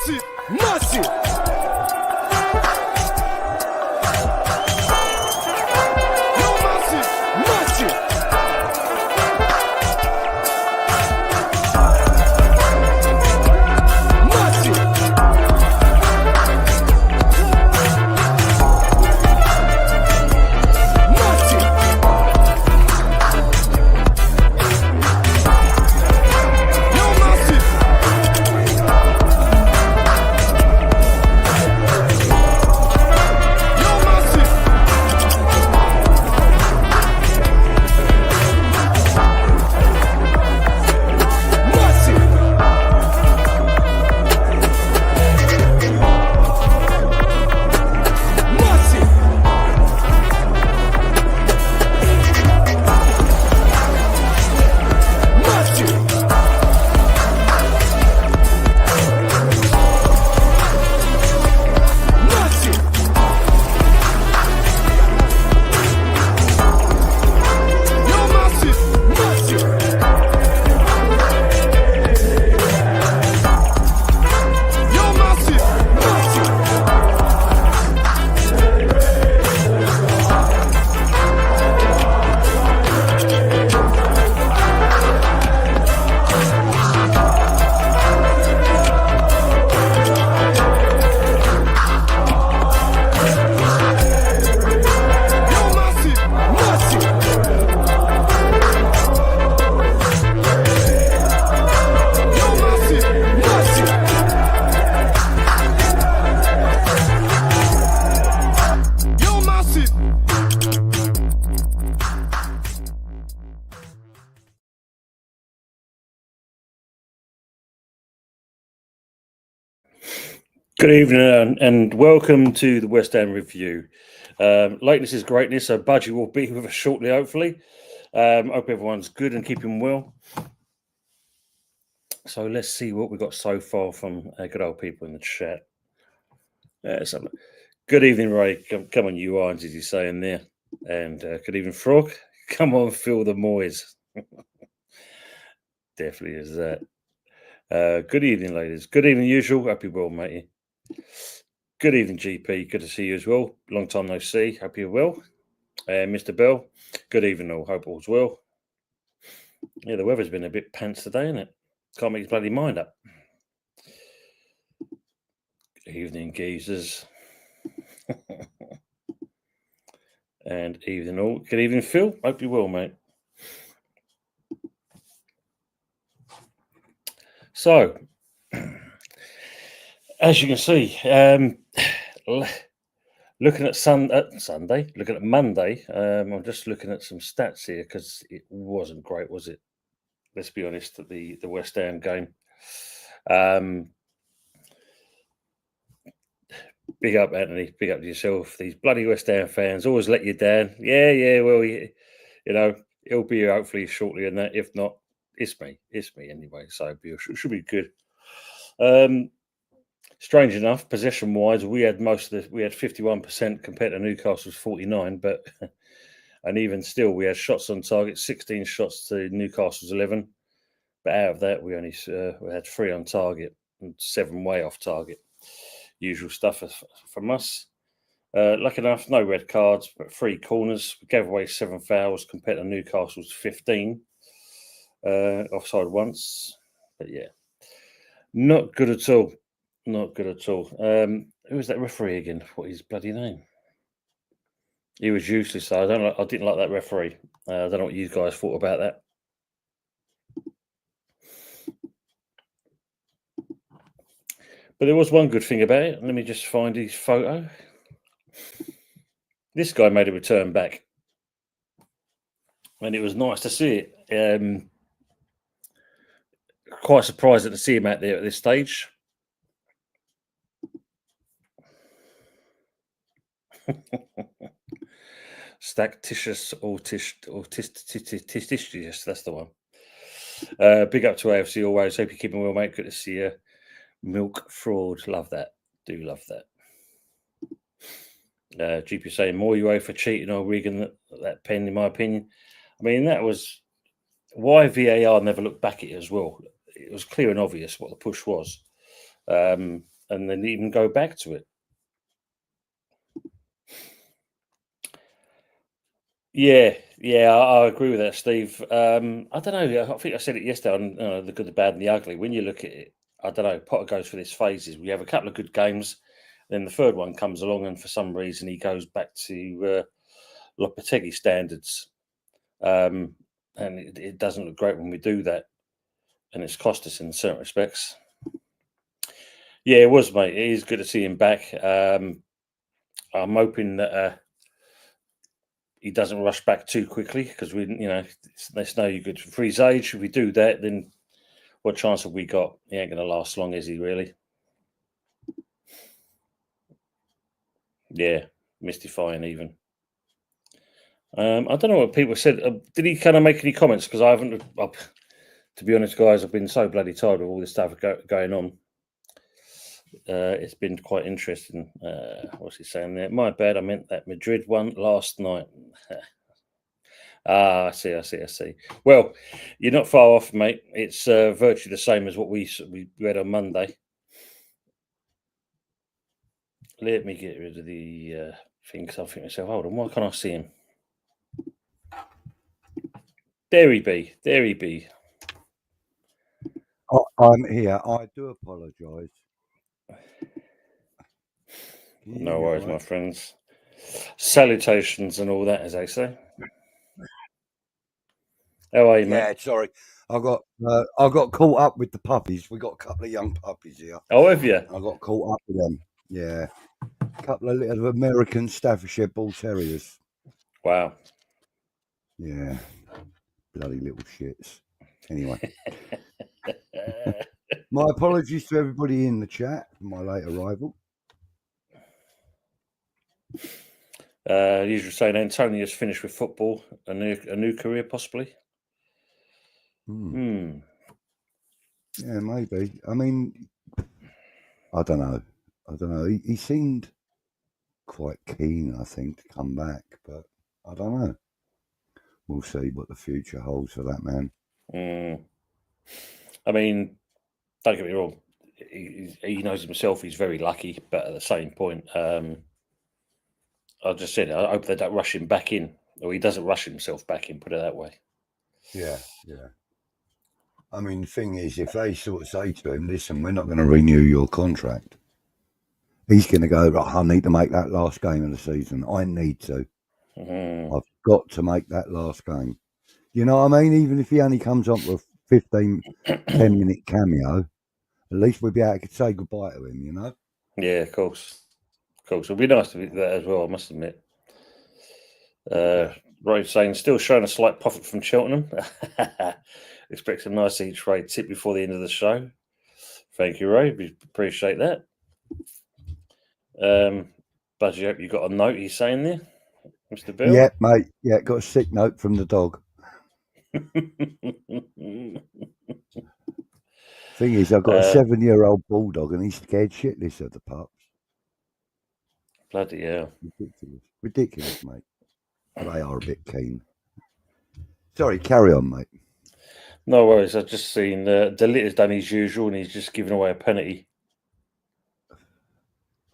massive, massive. Yo, massive, massive. Massive. Massive. Yo, massive. Yo, massive. Massive. Massive. Massive. Massive. Yo, massive, massive. Yo, massive, massive. Yo, massive, massive. Yo, massive, massive. Yo, massive. Good evening and welcome to the West Ham Review. Lateness is greatness, so Budgie will be with us shortly, hopefully. Hope everyone's good and keeping well. So let's see what we've got so far from our good old people in the chat. Good evening, Ray. Come on, you irons, as you say in there. And good evening, Frog. Come on, feel the Moyes. Definitely is that. Good evening, ladies. Good evening, usual. Hope you're well, matey. Good evening, GP. Good to see you as well. Long time no see. Hope you're well. Mr. Bell, good evening all. Hope all's well. Yeah, the weather's been a bit pants today, isn't it? Can't make his bloody mind up. Good evening, geezers. And evening all. Good evening, Phil. Hope you're well, mate. So, as you can see, looking at Sunday, looking at Monday, I'm just looking at some stats here because it wasn't great, was it? Let's be honest, at the West Ham game. Big up, Anthony. Big up to yourself. These bloody West Ham fans always let you down. Yeah. Well, you know, he'll be here hopefully shortly, and that. If not, it's me anyway. So it should be good. Strange enough, possession-wise, we had 51% compared to Newcastle's 49%, but and even still, we had shots on target, 16 shots to Newcastle's 11, but out of that, we only we had 3 on target and 7 way off target. Usual stuff from us. Lucky enough, no red cards, but 3 corners. We gave away 7 fouls compared to Newcastle's 15. Offside once, but yeah, not good at all. Not good at all. Who was that referee again? What is his bloody name? He was useless. So I didn't like that referee. I don't know what you guys thought about that. But there was one good thing about it. Let me just find his photo. This guy made a return back, and it was nice to see it. Quite surprised to see him out there at this stage. Stactitious autisticious, that's the one. Big up to AFC always. Hope you're keeping well, mate. Good to see you. Milk fraud, love that. Do love that. GP saying more UA for cheating or rigging that pen, in my opinion. I mean, that was why VAR never looked back at it as well. It was clear and obvious what the push was. and then even go back to it. Yeah, I agree with that, Steve. I don't know. I think I said it yesterday on the good, the bad, and the ugly. When you look at it, I don't know. Potter goes for this phases. We have a couple of good games, then the third one comes along, and for some reason he goes back to Lopetegui standards, and it doesn't look great when we do that, and it's cost us in certain respects. Yeah, it was, mate. It is good to see him back. I'm hoping that he doesn't rush back too quickly, because there's no good for his age. If we do that, then what chance have we got? He ain't going to last long, is he? Really? Yeah, mystifying even. I don't know what people said. Did he kind of make any comments? Because I haven't. To be honest, guys, I've been so bloody tired of all this stuff going on. It's been quite interesting. What's he saying there? My bad. I meant that Madrid won last night. I see. Well, you're not far off, mate. It's virtually the same as what we read on Monday. Let me get rid of the thing, because I think myself, hold on, why can't I see him? There he be. I'm here. I do apologise. No worries, my friends. Salutations and all that, as they say. How are you, mate? Yeah, sorry. I got caught up with the puppies. We got a couple of young puppies here. Oh, have you? I got caught up with them. Yeah. A couple of little American Staffordshire Bull Terriers. Wow. Yeah. Bloody little shits. Anyway. My apologies to everybody in the chat for my late arrival. Usually saying Antonio's finished with football, a new career possibly. Yeah, maybe. I mean, I don't know. He seemed quite keen, I think, to come back, but I don't know. We'll see what the future holds for that man. I mean, don't get me wrong. He knows himself he's very lucky, but at the same point, I just said I hope they don't rush him back in, or he doesn't rush himself back in. Put it that way. Yeah. I mean, the thing is, if they sort of say to him, "Listen, we're not going to renew your contract," he's going to go, "Right, I need to make that last game of the season. I need to. I've got to make that last game." You know what I mean? Even if he only comes on for a 10-minute cameo, at least we'll be able to say goodbye to him, you know? Yeah, of course. It'd be nice to be there as well, I must admit. Roy saying, still showing a slight profit from Cheltenham. Expect a nice each way tip before the end of the show. Thank you, Roy. We appreciate that. Budgie, hope you got a note he's saying there, Mr. Bill. Yeah, mate. Yeah, got a sick note from the dog. Thing is, I've got a 7-year-old bulldog and he's scared shitless of the pups. Bloody hell. Ridiculous, mate. But they are a bit keen. Sorry, carry on, mate. No worries. I've just seen DeLitt has done his usual and he's just given away a penalty.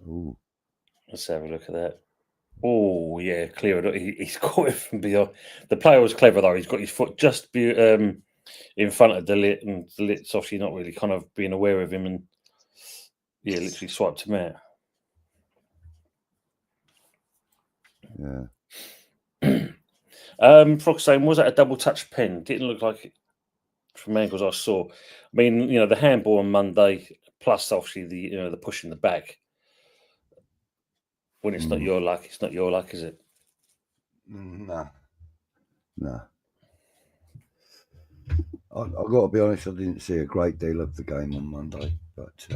Ooh. Let's have a look at that. Oh, yeah, clear it. He's caught it from beyond. The player was clever, though. He's got his foot just in front of DeLitt, and DeLitt's obviously not really kind of being aware of him, and literally swiped him out. Yeah. Frog saying, was that a double touch pen? Didn't look like it from angles I saw. I mean, the handball on Monday, plus obviously the push in the back. When it's not your luck, it's not your luck, is it? No. I've got to be honest, I didn't see a great deal of the game on Monday, but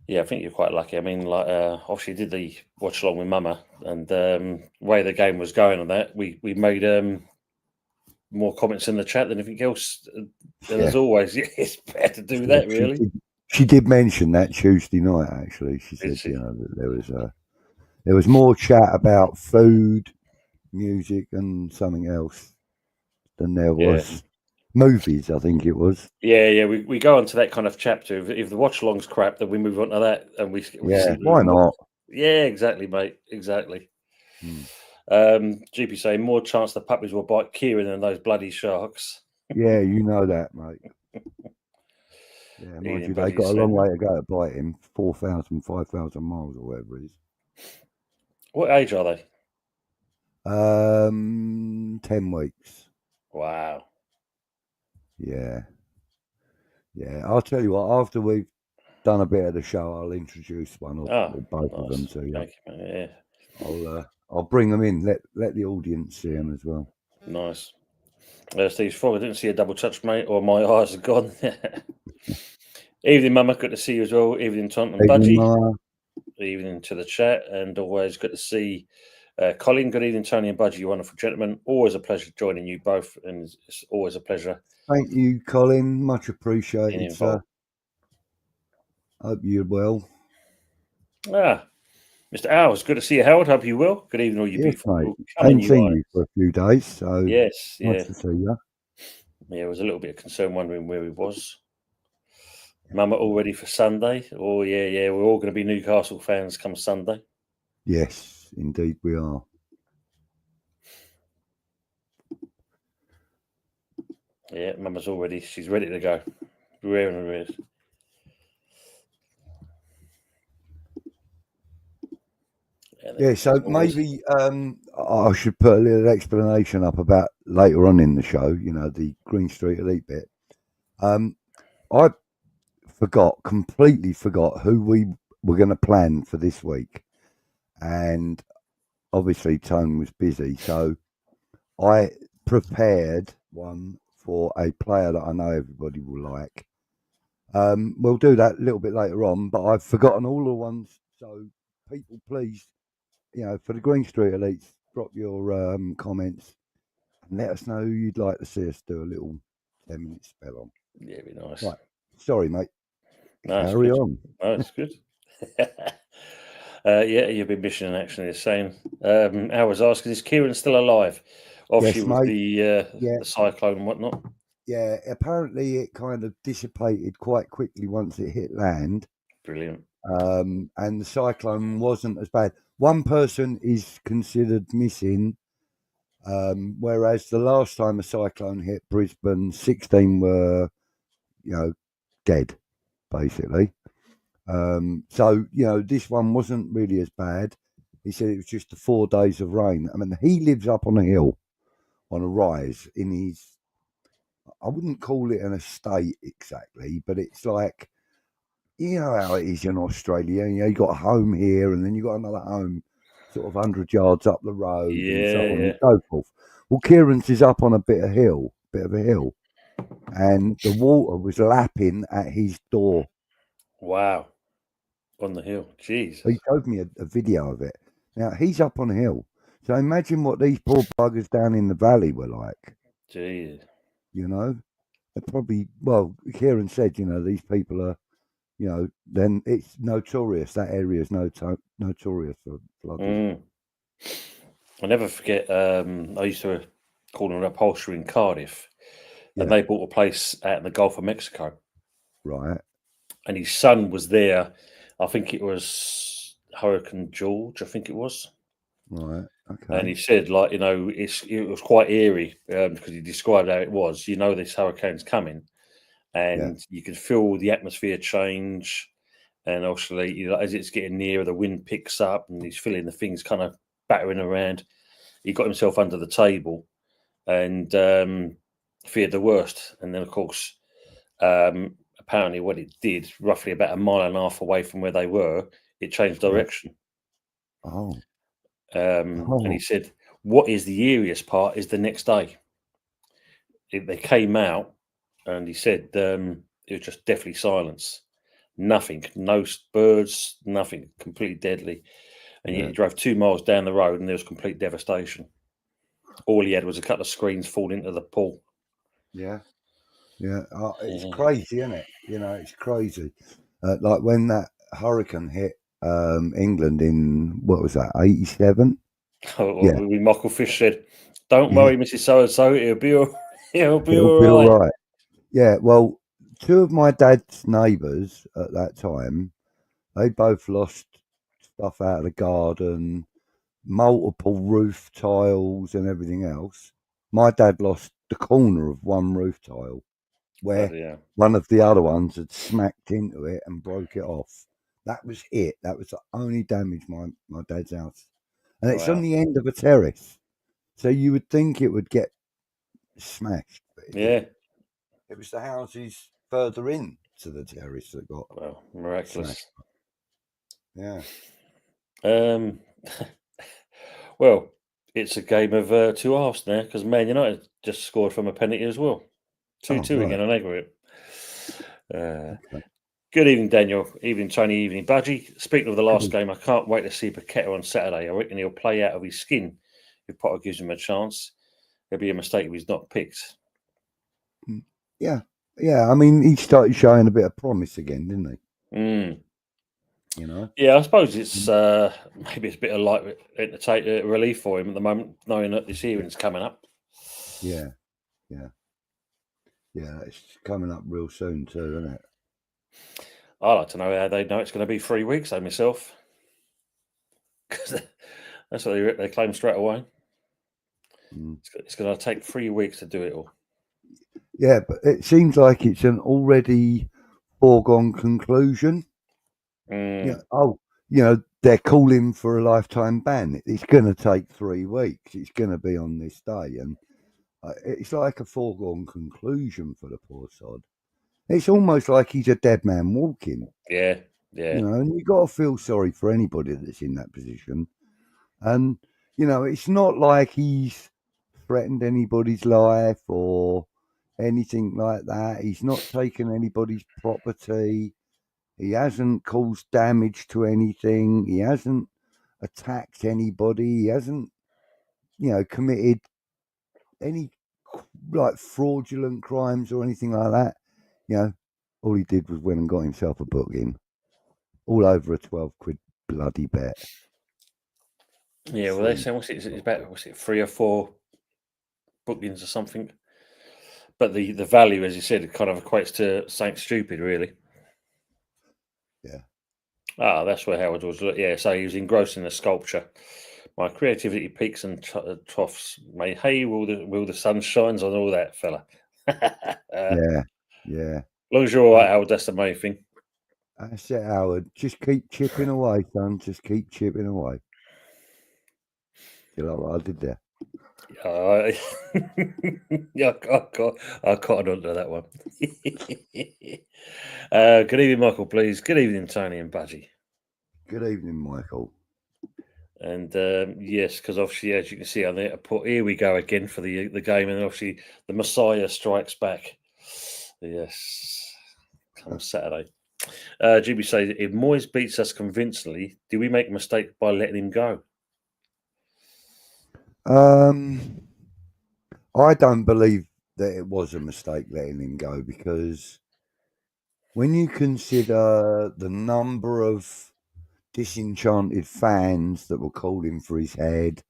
yeah, I think you're quite lucky. I mean, obviously did the watch along with Mama, and the way the game was going on that, we made more comments in the chat than anything else. And as always, it's better to do that, really. She did mention that Tuesday night, actually. She said, that there was more chat about food, music, and something else than there was movies, I think it was. Yeah. We go on to that kind of chapter. If the watch along's crap, then we move on to that, and we Yeah, see why not? Yeah, exactly, mate. Exactly. Hmm. GP saying more chance the puppies will bite Kieran than those bloody sharks. Yeah, you know that, mate. Yeah, mind Ian you, they Budgie got a long saying way to go to bite him. 4,000, 5,000 miles or whatever it is. What age are they? 10 weeks. Wow. Yeah. I'll tell you what, after we've done a bit of the show, I'll introduce one or both of them Nice. to you. Thank you, man. Yeah. I'll bring them in. Let the audience see them as well. Nice. Steve Frog, I didn't see a double touch, mate, or my eyes are gone. Evening, Mama. Good to see you as well. Evening, Tom and Evening, Budgie. Mama. Evening to the chat, and always good to see Colin. Good evening, Tony and Budgie, you wonderful gentlemen. Always a pleasure joining you both, and it's always a pleasure. Thank you, Colin. Much appreciated, being sir. involved. Hope you're well. Mr. Owls, good to see you, Howard. Hope you will. Good evening, all you Yes, beautiful mate. people. I haven't seen you for a few days, so yes, nice to see you. Yeah, I was a little bit concerned wondering where he was. Mama, all ready for Sunday? Oh, yeah. We're all going to be Newcastle fans come Sunday. Yes, indeed we are. Yeah, Mama's all ready. She's ready to go. Wearing her ears. Yeah, so maybe I should put a little explanation up about later on in the show, the Green Street Elite bit. I completely forgot who we were going to plan for this week. And obviously Tone was busy, so I prepared one for a player that I know everybody will like. We'll do that a little bit later on, but I've forgotten all the ones, so people please, for the Green Street Elites, drop your comments and let us know who you'd like to see us do a little 10-minute spell on. Yeah, it'd be nice. Right. Sorry, mate. No, Carry on. Oh, it's good. Yeah, you've been missing in action. They're saying. I was asking, is Kieran still alive? Obviously, Yes, with mate. the cyclone and whatnot. Yeah, apparently it kind of dissipated quite quickly once it hit land. Brilliant. And the cyclone wasn't as bad. One person is considered missing, whereas the last time a cyclone hit Brisbane, 16 were, dead, basically. So, this one wasn't really as bad. He said it was just the 4 days of rain. I mean, he lives up on a hill, on a rise in his, I wouldn't call it an estate exactly, but it's like, you know how it is in Australia. You got a home here, and then you got another home sort of 100 yards up the road, and so on and so forth. Well, Kieran's is up on a bit of a hill, and the water was lapping at his door. Wow. On the hill. Jeez. He showed me a video of it. Now, he's up on a hill. So imagine what these poor buggers down in the valley were like. Jeez. They're probably, well, Kieran said, these people are, then it's notorious. That area is notorious for flooding. I never forget, I used to call them an upholstery in Cardiff, and they bought a place out in the Gulf of Mexico. Right. And his son was there. I think it was Hurricane George, I think it was. Right. Okay. And he said, it was quite eerie because he described how it was. This hurricane's coming, and you can feel the atmosphere change. And obviously, as it's getting nearer, the wind picks up, and he's feeling the things kind of battering around. He got himself under the table and feared the worst. And then, of course, apparently what it did, roughly about 1.5 miles away from where they were, it changed direction. And he said, what is the eeriest part is the next day. They came out, and he said it was just deathly silence. Nothing, no birds, nothing, completely deadly. And yet he drove 2 miles down the road, and there was complete devastation. All he had was a couple of screens fall into the pool. Yeah. It's crazy, isn't it? It's crazy. Like when that hurricane hit England in, what was that, 87? Michael Fish said, don't worry, Mrs. So-and-so, it'll be all It'll be It'll be all all right. right. Yeah, well, two of my dad's neighbours at that time, they both lost stuff out of the garden, multiple roof tiles and everything else. My dad lost the corner of one roof tile where Bloody hell. one of the other ones had smacked into it and broke it off. That was it. That was the only damage my dad's house. And it's on Wow. the end of a terrace. So you would think it would get smashed, but it Yeah. didn't. It was the houses further in to the terrace that got Well, miraculous. smashed. Yeah. Well, it's a game of two halves now because Man United just scored from a penalty as well. 2-2 right. again on aggregate. Okay. Good evening, Daniel. Evening, Tony. Evening, Budgie. Speaking of the last game, I can't wait to see Paqueta on Saturday. I reckon he'll play out of his skin if Potter gives him a chance. It'll be a mistake if he's not picked. Yeah. Yeah. I mean, he started showing a bit of promise again, didn't he? Mm. You know? Yeah, I suppose it's maybe it's a bit of light relief for him at the moment, knowing that this hearing's coming up. Yeah. Yeah. Yeah. It's coming up real soon too, isn't it? I'd like to know how they know it's going to be 3 weeks, though, myself. Because that's what they claim straight away. Mm. It's going to take 3 weeks to do it all. Yeah, but it seems like it's an already foregone conclusion. Mm. Yeah, they're calling for a lifetime ban. It's going to take 3 weeks. It's going to be on this day. And it's like a foregone conclusion for the poor sod. It's almost like he's a dead man walking. Yeah, yeah. And you've got to feel sorry for anybody that's in that position. And, it's not like he's threatened anybody's life or anything like that. He's not taken anybody's property. He hasn't caused damage to anything. He hasn't attacked anybody. He hasn't, committed any fraudulent crimes or anything like that. All he did was went and got himself a booking, all over a 12 quid bloody bet. Yeah, well, they're saying it's about 3 or 4 bookings or something. But the value, as you said, it kind of equates to something stupid, really. Yeah. Ah, that's where Howard was. Yeah, so he was engrossed in the sculpture. My creativity peaks and troughs. May hey, will the sun shines on all that, fella. Yeah. As long as you're all right, Howard, that's the main thing. That's it, Howard. Just keep chipping away, son. Just keep chipping away. You know what I did there? Yeah, I caught on to that one. Good evening, Michael, please. Good evening, Tony and Budgie. Good evening, Michael. And yes, because obviously, as you can see on there, here we go again for the game, and obviously the Moyesiah strikes back. Yes, come Saturday. GB says, if Moyes beats us convincingly, do we make a mistake by letting him go? I don't believe that it was a mistake letting him go, because when you consider the number of disenchanted fans that were calling for his head,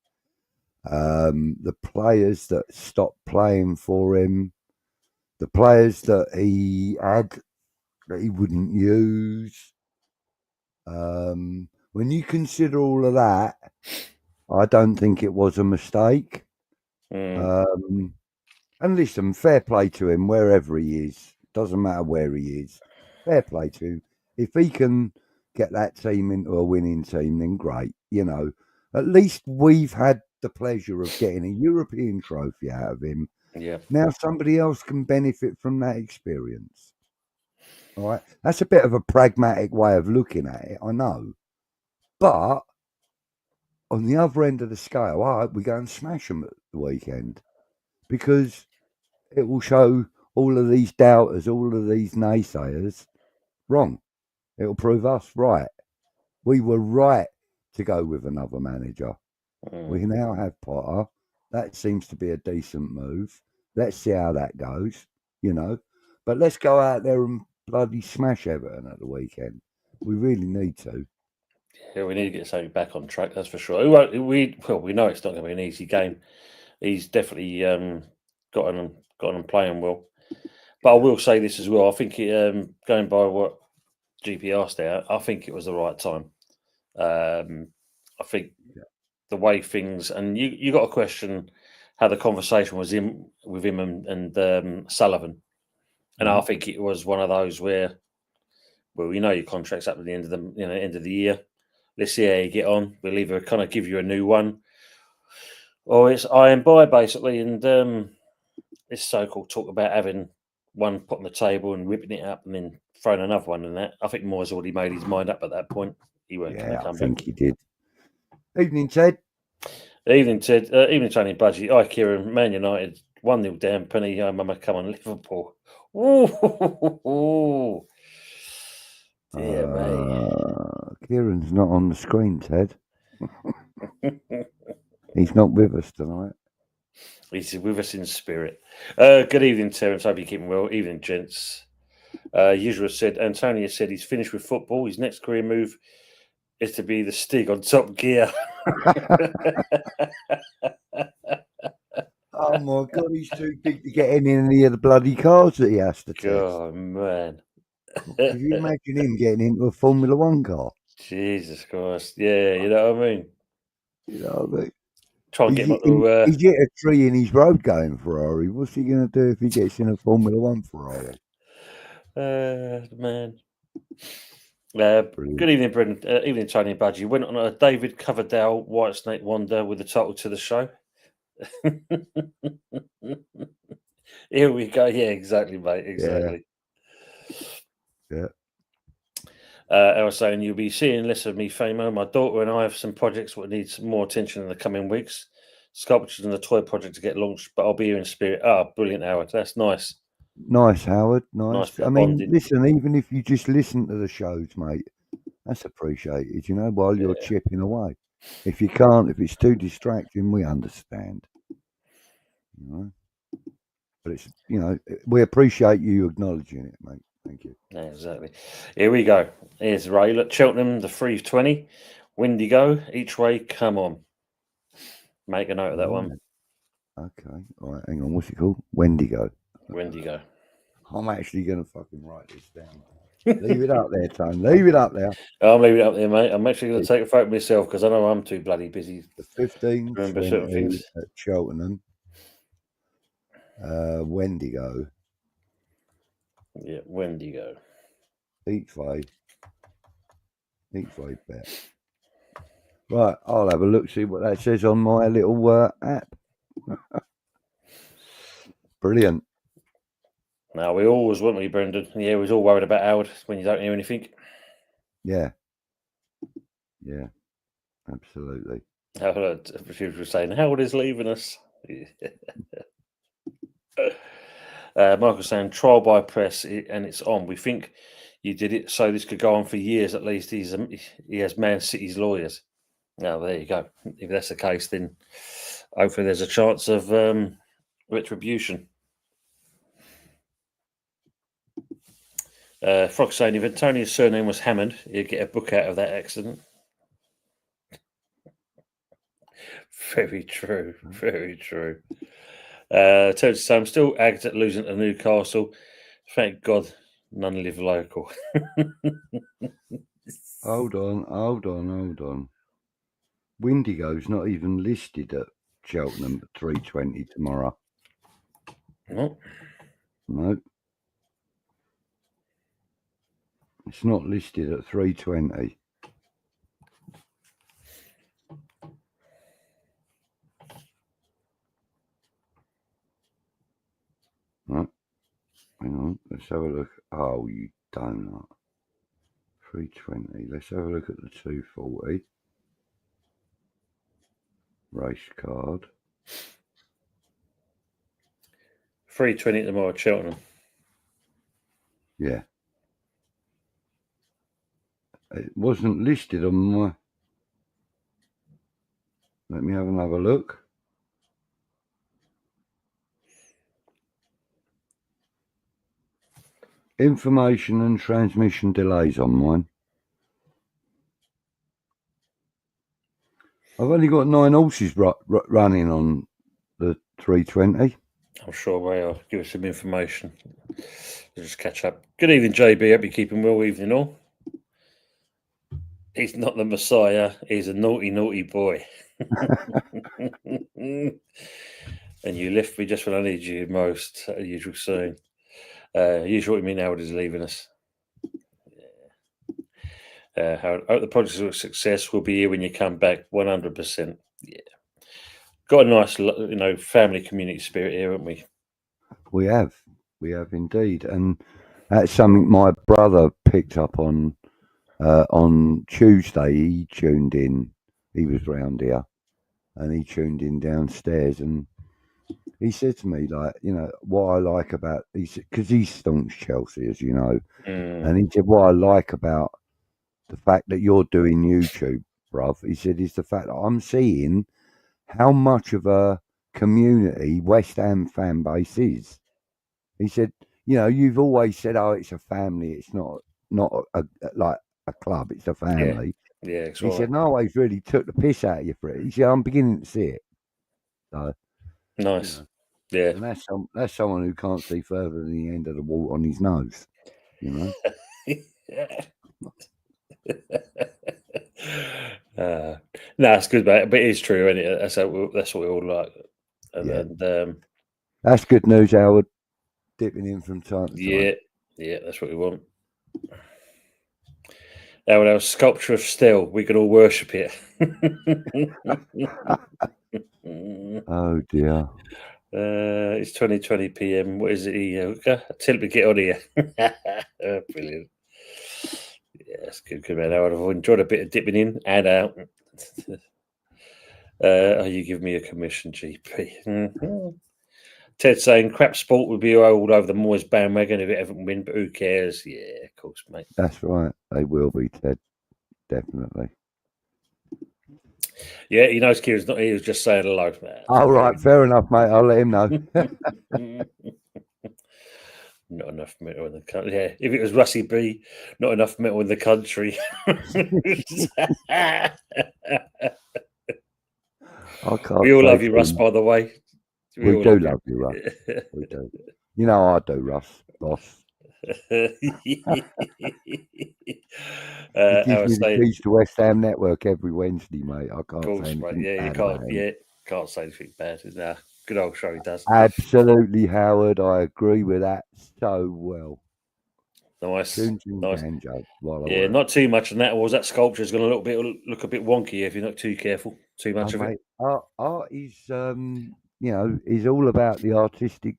the players that stopped playing for him, the players that he had that he wouldn't use, when you consider all of that, I don't think it was a mistake. And listen, fair play to him wherever he is. Doesn't matter where he is. Fair play to him. If he can get that team into a winning team, then great. At least we've had the pleasure of getting a European trophy out of him. Yeah. Now somebody else can benefit from that experience. All right. That's a bit of a pragmatic way of looking at it, I know. But on the other end of the scale, I hope we go and smash them at the weekend, because it will show all of these doubters, all of these naysayers wrong. It'll prove us right. We were right to go with another manager. We now have Potter. That seems to be a decent move. Let's see how that goes, But let's go out there and bloody smash Everton at the weekend. We really need to. Yeah, we need to get something back on track, that's for sure. We know it's not going to be an easy game. He's definitely got an got on and playing well. But I will say this as well. I think going by what GP asked there, I think it was the right time. I think the way things, and you got to question how the conversation was with him and Sullivan, and I think it was one of those where, well, your contract's up at the end of the year. Let's see how you get on. We'll either kind of give you a new one, or it's I and buy basically. And this so-called talk about having one put on the table and whipping it up and then throwing another one in that. I think Moyes already made his mind up at that point. He weren't going to come I think back. he did. Evening, Ted. Evening, Ted. Evening, Tony Budgie. Hi, Kieran. Man United 1-0 down. Penny, Mama, come on, Liverpool. Ooh. Dear me. Kieran's not on the screen, Ted. He's not with us tonight. He's with us in spirit. Good evening, Terence. Hope you're keeping well. Evening, gents. Usual said, Antonio said he's finished with football. His next career move is to be the Stig on Top Gear. Oh my God, he's too big to get in any of the bloody cars that he has to test. Oh, man. Could you imagine him getting into a Formula One car? Jesus Christ. Yeah, you know what I mean? You know what I mean? Try and get him up to... He's hit a tree in his road going Ferrari. What's he going to do if he gets in a Formula One Ferrari? Man. Good evening, Brendan. Evening, Tony and Budgie. Went on a David Coverdale White Snake Wonder with the title to the show. Here we go. Yeah, exactly, mate. Exactly. Yeah. I was saying you'll be seeing less of me, Famo. My daughter and I have some projects that need some more attention in the coming weeks. Sculptures and the toy project to get launched, but I'll be here in spirit. Brilliant, Howard. That's nice. Nice, Howard. Nice. I mean, bonding. listen, even if you just listen to the shows, mate, that's appreciated, while you're chipping away. If you can't, if it's too distracting, we understand. But it's, we appreciate you acknowledging it, mate. Thank you. Yeah, exactly. Here we go. Here's Ray. Look, Cheltenham, the 320. Wendigo, each way, come on. Make a note of that one. Okay. All right, hang on. What's it called? Wendigo. Wendigo. I'm actually going to fucking write this down. Leave it up there, Tone. Leave it up there. I'm leaving it up there, mate. I'm actually going to take a photo myself because I know I'm too bloody busy. The 15 remember certain things at Cheltenham. Wendigo. Yeah, Wendigo. Each way bet. Right, I'll have a look, see what that says on my little app. Brilliant. Now, we always, weren't we, Brendan? Yeah, we was all worried about Howard when you don't hear anything. Yeah, absolutely. People were saying, Howard is leaving us. Michael saying, trial by press, and it's on. We think you did it so this could go on for years at least. He has Man City's lawyers. Now, there you go. If that's the case, then hopefully there's a chance of retribution. Frog saying, if Antonio's surname was Hammond, he'd get a book out of that accident. Very true. Very true. Terence saying, I'm still agged at losing to Newcastle. Thank God none live local. Hold on. Wendigo's not even listed at Cheltenham at 3:20 tomorrow. No. It's not listed at 3:20. Right. Hang on. Let's have a look. Oh, you donut. 3:20. Let's have a look at the 2:40. Race card. 3:20 tomorrow at Cheltenham. Yeah. It wasn't listed on my... Let me have another look. Information and transmission delays on mine. I've only got 9 horses running on the 3:20. I'm sure they'll give us some information. We'll just catch up. Good evening, JB. Hope you're keeping well. Evening all. He's not the Messiah. He's a naughty, naughty boy. And you left me just when I needed you most. Usual saying. Usual what you mean Howard is leaving us. Howard, I hope the project is a success. We'll be here when you come back. 100%. Yeah. Got a nice, family community spirit here, haven't we? We have indeed, and that's something my brother picked up on Tuesday. He tuned in. He was round here, and he tuned in downstairs, and he said to me, like, what I like about, he said, because he's staunch Chelsea, as you know, and he said, what I like about the fact that you're doing YouTube, bruv, he said, is the fact that I'm seeing how much of a community West Ham fan base is. He said, you've always said, oh, it's a family. It's not like a club. It's a family. Yeah. He said, no, I always really took the piss out of you for it. He said, I'm beginning to see it. So, nice. Yeah. And that's someone who can't see further than the end of the wall on his nose, No, it's good, mate. But it is true, isn't it? That's what we all like. And that's good news, Howard. Dipping in from time to time. Yeah, that's what we want. Our sculpture of steel, we can all worship it. Oh dear. It's 20:20 PM. What is it? Tell me, get on here. Brilliant. Yeah, that's good, man. I would have enjoyed a bit of dipping in and out. You give me a commission, GP. Ted saying crap sport would be all over the Moyes bandwagon if it ever win, but who cares? Yeah, of course, mate. That's right. They will be, Ted. Definitely. Yeah, he knows Kieran's not. He was just saying hello. All right, fair enough, mate. I'll let him know. Not enough metal in the country. Yeah, if it was Russie B, not enough metal in the country. We all love you, Russ, by the way. We do love you, Russ. We do. I do, Russ, boss. He gives me the keys to West Ham Network every Wednesday, mate. I can't say anything bad. You can't say anything bad. Nah, good old show he does. Absolutely, Howard. I agree with that so well. Nice. Yeah, not too much on that. Or was that sculpture is going to look a bit wonky if you're not too careful. Too much of it. Art is, is all about the artistic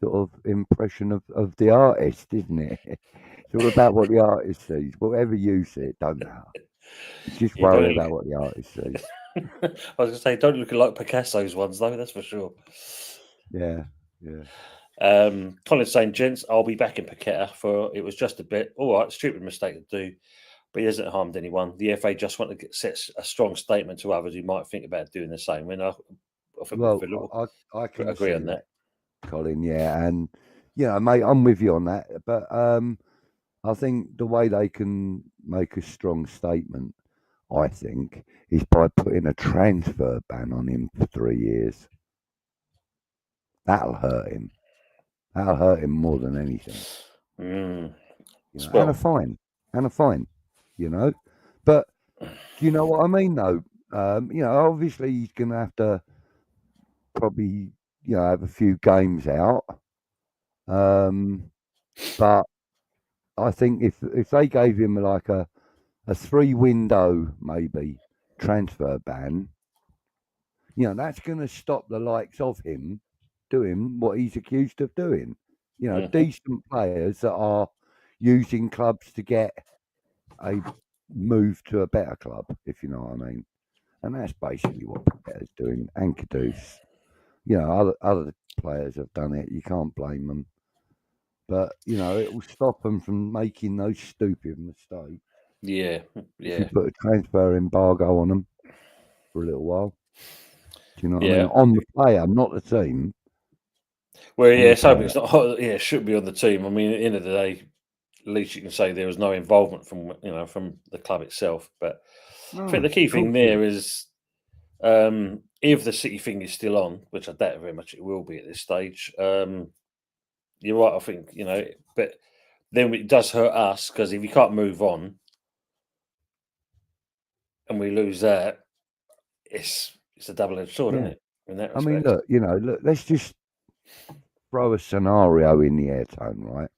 sort of impression of the artist, isn't it? It's all about what the artist sees. Whatever you see, it don't matter. Just worry about what the artist sees. I was going to say, don't look like Picasso's ones, though. That's for sure. Yeah. Colin's saying, gents, I'll be back in Paqueta for it was just a bit. All right, stupid mistake to do, but he hasn't harmed anyone. The FA just want to set a strong statement to others who might think about doing the same. I can agree on that, Colin. Yeah, and mate, I'm with you on that. But I think the way they can make a strong statement, I think, is by putting a transfer ban on him for 3 years. That'll hurt him. That'll hurt him more than anything. And a fine. But do you know what I mean, though? Obviously he's going to have to probably, have a few games out. But I think if they gave him like a 3-window maybe transfer ban, that's going to stop the likes of him doing what he's accused of doing. Decent players that are using clubs to get a move to a better club, if you know what I mean. And that's basically what Paqueta's doing. And Kudus. Other players have done it. You can't blame them. But, it will stop them from making those stupid mistakes. Yeah. If you put a transfer embargo on them for a little while. Do you know what I mean? On the player, not the team. Well, it's hoping it's not. It should be on the team. I mean, at the end of the day, at least you can say there was no involvement from the club itself. But I think the key thing there is if the City thing is still on, which I doubt very much it will be at this stage, you're right. I think but then it does hurt us because if you can't move on and we lose that, it's a double-edged sword, isn't Yeah. it? In that I mean, respect. look, let's just throw a scenario in the air, Tone, right?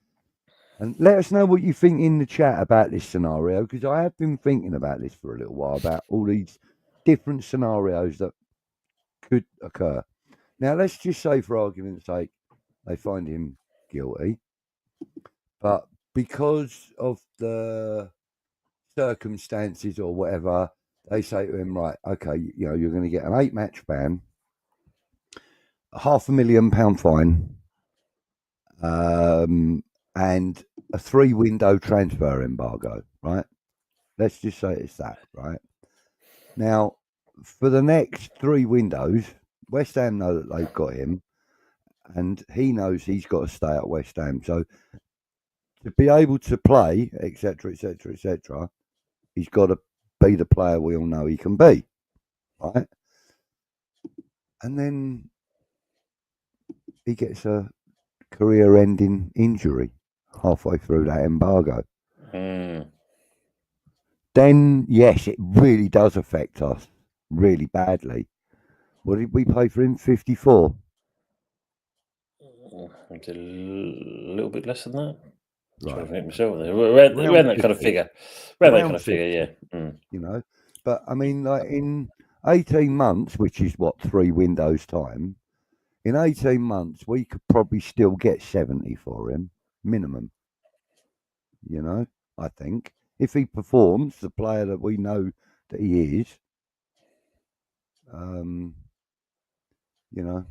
And let us know what you think in the chat about this scenario, because I have been thinking about this for a little while, about all these different scenarios that could occur. Now, let's just say, for argument's sake, they find him guilty, but because of the circumstances or whatever, they say to him, right, okay, you're going to get an 8-match ban, a £500,000 fine, and a 3-window transfer embargo, right? Let's just say it's that, right? Now, for the next 3 windows, West Ham know that they've got him, and he knows he's got to stay at West Ham. So to be able to play, etc., etc., etc., he's got to be the player we all know he can be, right? And then he gets a career-ending injury halfway through that embargo. Then, yes, it really does affect us really badly. What did we pay for him? 54. It's a little bit less than that. Right. Trying to think myself there. Around that kind of 50. figure. Around that Around kind of figure, 50. yeah. You know, but I mean, like in 18 months, which is what, 3 windows time, in 18 months, we could probably still get 70 for him, minimum. You know, I think. If he performs, the player that we know that he is, you know.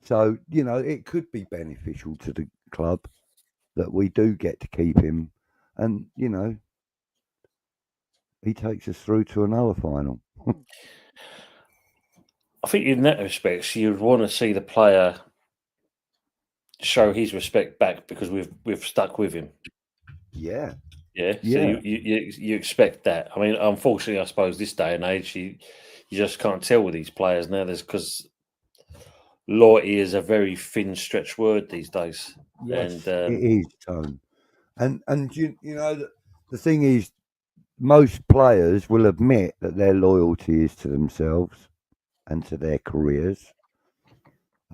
So, it could be beneficial to the club that we do get to keep him. And, he takes us through to another final. I think in that respect, you'd want to see the player show his respect back because we've stuck with him. Yeah. Yeah. So Yeah. you expect that. I mean, unfortunately, I suppose this day and age, you just can't tell with these players now. There's because loyalty is a very thin stretch word these days. Yes, And it is, Tone. And the thing is, most players will admit that their loyalty is to themselves and to their careers.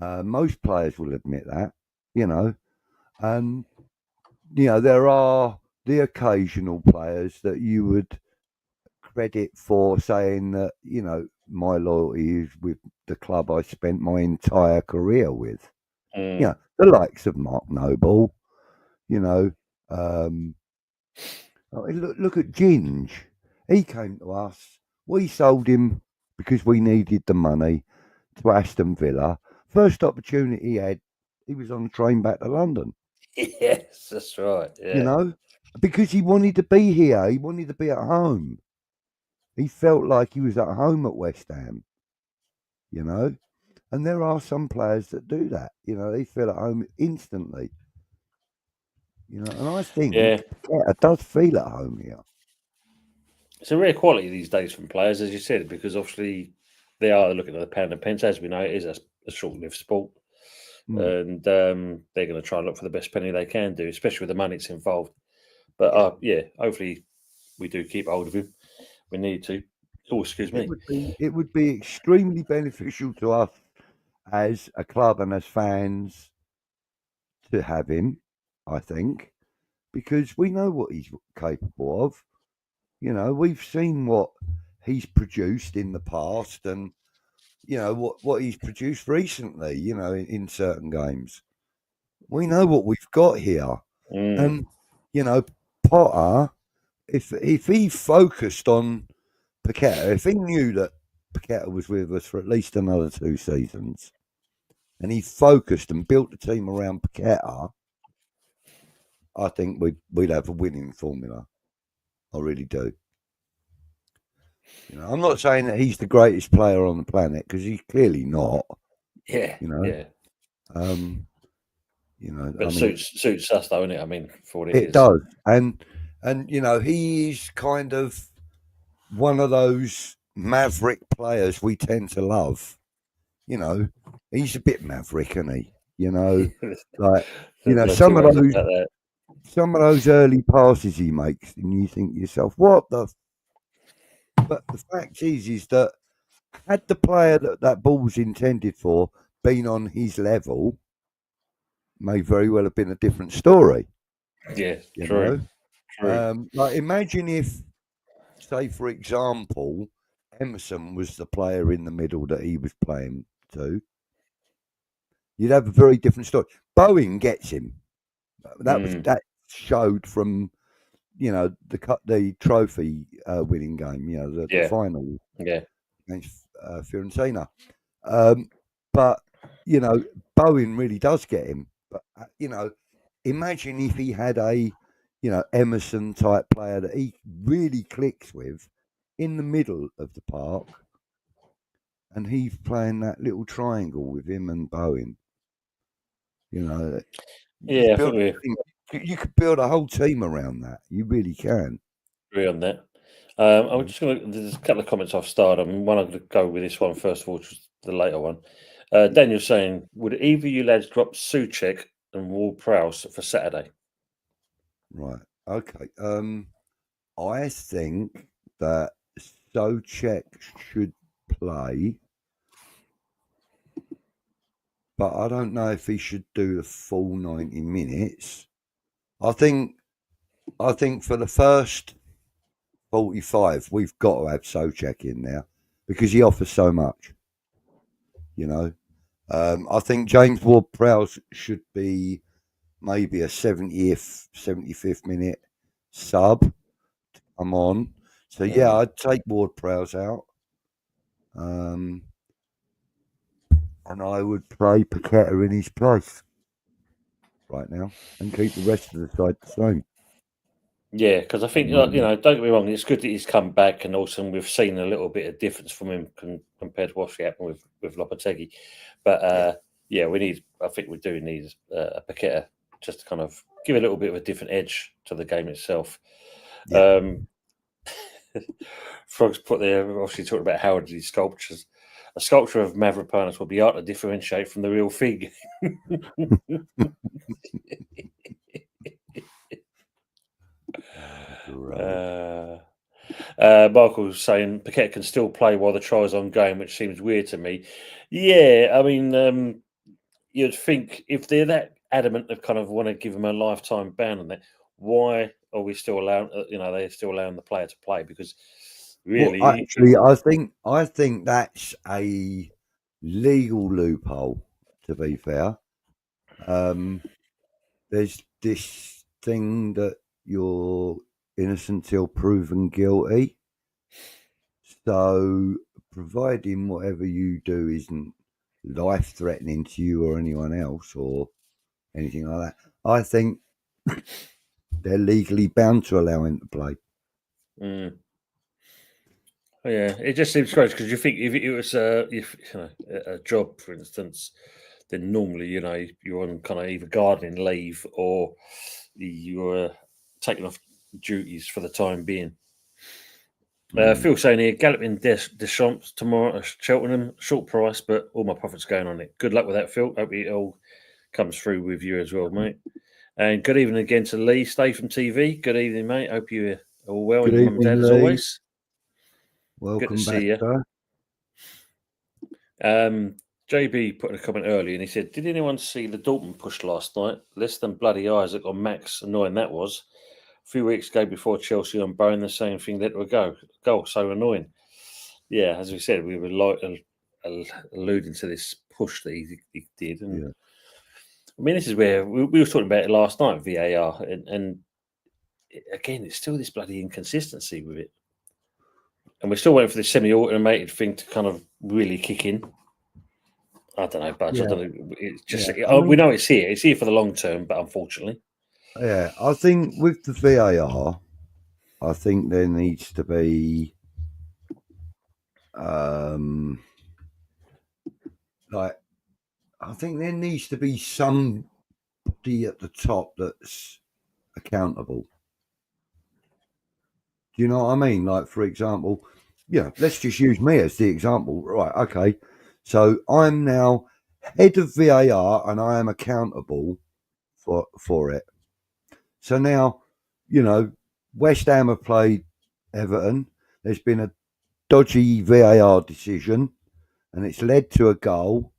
Most players will admit that, and there are the occasional players that you would credit for saying that, my loyalty is with the club I spent my entire career with. The likes of Mark Noble, look at Ginge. He came to us. We sold him because we needed the money to Aston Villa. First opportunity he had, he was on the train back to London. yes, that's right. Yeah. Because he wanted to be here. He wanted to be at home. He felt like he was at home at West Ham. And there are some players that do that. They feel at home instantly. And I think Paqueta does feel at home here. It's a rare quality these days from players, as you said, because obviously they are looking at the pound and pence. As we know, it is a short-lived sport. And they're going to try and look for the best penny they can do, especially with the money that's involved. But hopefully we do keep hold of him. We need to. Oh, excuse me. It would be extremely beneficial to us as a club and as fans to have him, I think, because we know what he's capable of. We've seen what he's produced in the past, and what he's produced recently. In certain games, we know what we've got here, and Potter, if he focused on Paqueta, if he knew that Paqueta was with us for at least another 2 seasons, and he focused and built the team around Paqueta, I think we'd have a winning formula. I really do. I'm not saying that he's the greatest player on the planet, because he's clearly not. Yeah. Yeah. But suits us, though, isn't it? I mean, for what it is. It does, and he's kind of one of those maverick players we tend to love. You know, he's a bit maverick, isn't he? You know, like There's no some two of ways those about that. early passes he makes, and you think to yourself, "What the?" But the fact is that had the player that ball's intended for been on his level, may very well have been a different story. Yeah, You true. know, like imagine if, say, for example, Emerson was the player in the middle that he was playing to. You'd have a very different story. Bowen gets him. That showed from the trophy winning game. You know the Yeah. final Yeah. against Fiorentina. But Bowen really does get him. But imagine if he had a Emerson type player that he really clicks with in the middle of the park, and he's playing that little triangle with him and Bowen. You Yeah, I build think we you could build a whole team around that. You really can. agree on that. I'm just going to. There's a couple of comments I've started. One I'm going to go with this one first of all, which is the later one. Daniel's saying, would either you lads drop Suchek and Ward-Prowse for Saturday? Right. Okay. I think that Socek should play, but I don't know if he should do the full 90 minutes. I think for the first 45, we've got to have Socek in there because he offers so much. I think James Ward-Prowse should be maybe a 70th, 75th minute sub to come on. So yeah, I'd take Ward-Prowse out. And I would play Paqueta in his place right now and keep the rest of the side the same. Yeah, because I think don't get me wrong, it's good that he's come back, and also we've seen a little bit of difference from him compared to what's happened with Lopetegui. But I think we do need a Paqueta just to kind of give a little bit of a different edge to the game itself. Yeah. Frogs put there, obviously talking about Howard these sculptures. A sculpture of Mavropanos will be art to differentiate from the real fig. Michael's saying Paqueta can still play while the trial's ongoing, which seems weird to me. Yeah, I mean, you'd think if they're that adamant to kind of want to give him a lifetime ban on that, why are we still allowing? They're still allowing the player to play because really, well, actually, I think that's a legal loophole. To be fair, there's this thing that you're innocent till proven guilty. So, providing whatever you do isn't life threatening to you or anyone else or anything like that, I think they're legally bound to allow him to play. Yeah, it just seems strange because you think if it was a job, for instance, then normally you're on kind of either gardening leave or you're taking off duties for the time being. Phil saying here, Galloping Deschamps tomorrow at Cheltenham, short price, but all my profits going on it. Good luck with that, Phil. Hope it all comes through with you as well, mate. And good evening again to Lee, Stay from TV. Good evening, mate. Hope you're all well. Good and your mum and dad, evening, as Lee. always. Welcome good to back, see you. Sir. JB put in a comment earlier and he said, did anyone see the Dortmund push last night? Less than bloody Isaac on Max. Annoying that was. A few weeks ago before Chelsea on Bowen, the same thing let her go. Goal, so annoying. Yeah, as we said, we were alluding to this push that he did. And Yeah. I mean, this is where we were talking about it last night, VAR. And again, it's still this bloody inconsistency with it. And we're still waiting for the semi-automated thing to kind of really kick in. I don't know, Budge. Yeah. I don't know. It's just Yeah. we know it's here. It's here for the long term, but unfortunately, Yeah. I think with the VAR, I think there needs to be I think there needs to be somebody at the top that's accountable. Do you know what I mean? Like, for example, let's just use me as the example. Right, okay. So I'm now head of VAR and I am accountable for it. So now, West Ham have played Everton. There's been a dodgy VAR decision and it's led to a goal.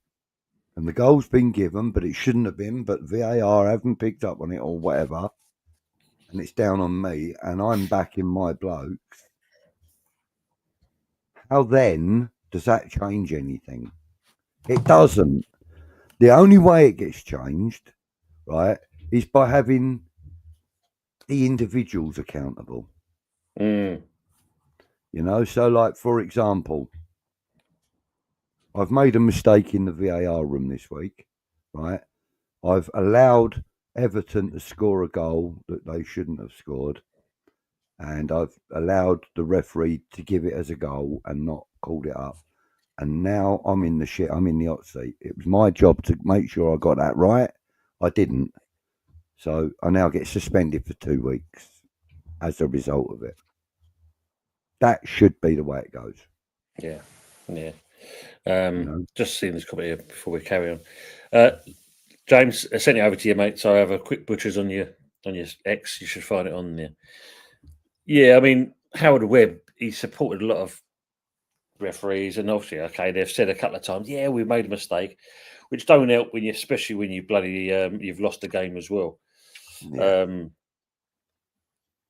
And the goal's been given, but it shouldn't have been. But VAR haven't picked up on it or whatever. And it's down on me and I'm backing my blokes. How then does that change anything? It doesn't. The only way it gets changed, right, is by having the individuals accountable. So like, for example, I've made a mistake in the VAR room this week, right? I've allowed Everton to score a goal that they shouldn't have scored. And I've allowed the referee to give it as a goal and not called it up. And now I'm in the shit. I'm in the hot seat. It was my job to make sure I got that right. I didn't. So I now get suspended for 2 weeks as a result of it. That should be the way it goes. Yeah. Just seeing this comment here before we carry on. James, I sent it over to you, mate. So I have a quick butchers on your X. You should find it on there. Yeah, I mean, Howard Webb, he supported a lot of referees, and obviously, okay, they've said a couple of times, yeah, we made a mistake, which don't help when especially when you bloody you've lost the game as well. Yeah.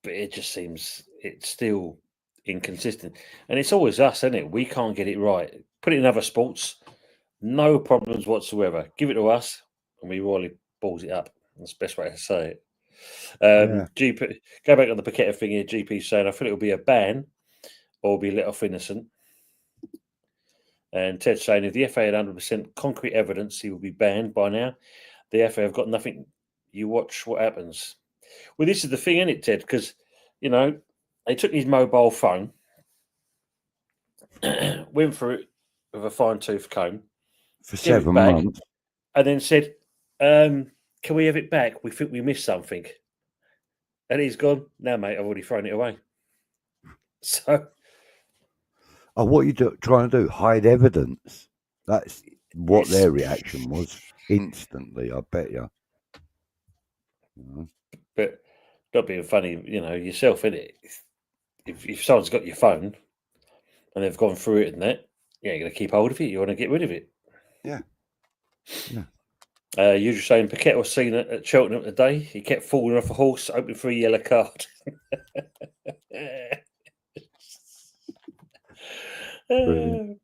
But it just seems it's still inconsistent, and it's always us, isn't it? We can't get it right. Put it in other sports, no problems whatsoever. Give it to us, and we really balls it up. That's the best way to say it. GP, go back on the Paqueta thing here. GP saying, I feel it'll be a ban or be let off innocent. And Ted saying, if the FA had 100% concrete evidence, he would be banned by now. The FA have got nothing. You watch what happens. Well, this is the thing, isn't it, Ted? Because, they took his mobile phone, went through it with a fine-tooth comb. For 7 months. And then said, can we have it back? We think we missed something. And he's gone, no, mate, I've already thrown it away. So... Oh, what are you trying to do? Hide evidence? That's what their reaction was instantly, I bet you. But not being funny, yourself, innit? If someone's got your phone and they've gone through it and that, you ain't going to keep hold of it. You want to get rid of it. Yeah. You're just saying Paqueta was seen at Cheltenham today. He kept falling off a horse, opening for a yellow card. Did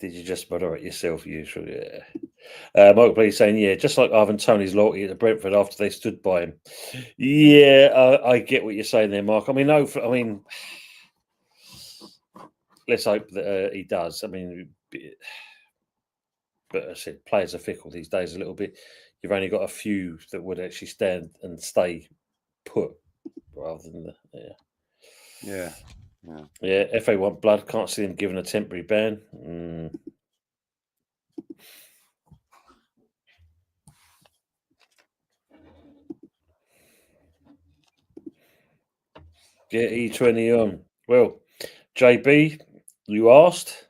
you just moderate yourself? Usually, Michael Please saying, yeah, just like Ivan Toney's loyalty to Brentford after they stood by him. Yeah, I get what you're saying there, Mark. I mean, let's hope that he does. I mean, but I said players are fickle these days a little bit. You've only got a few that would actually stand and stay put rather than Yeah, FA want blood. Can't see them given a temporary ban. Get E20 on. Well, JB, you asked,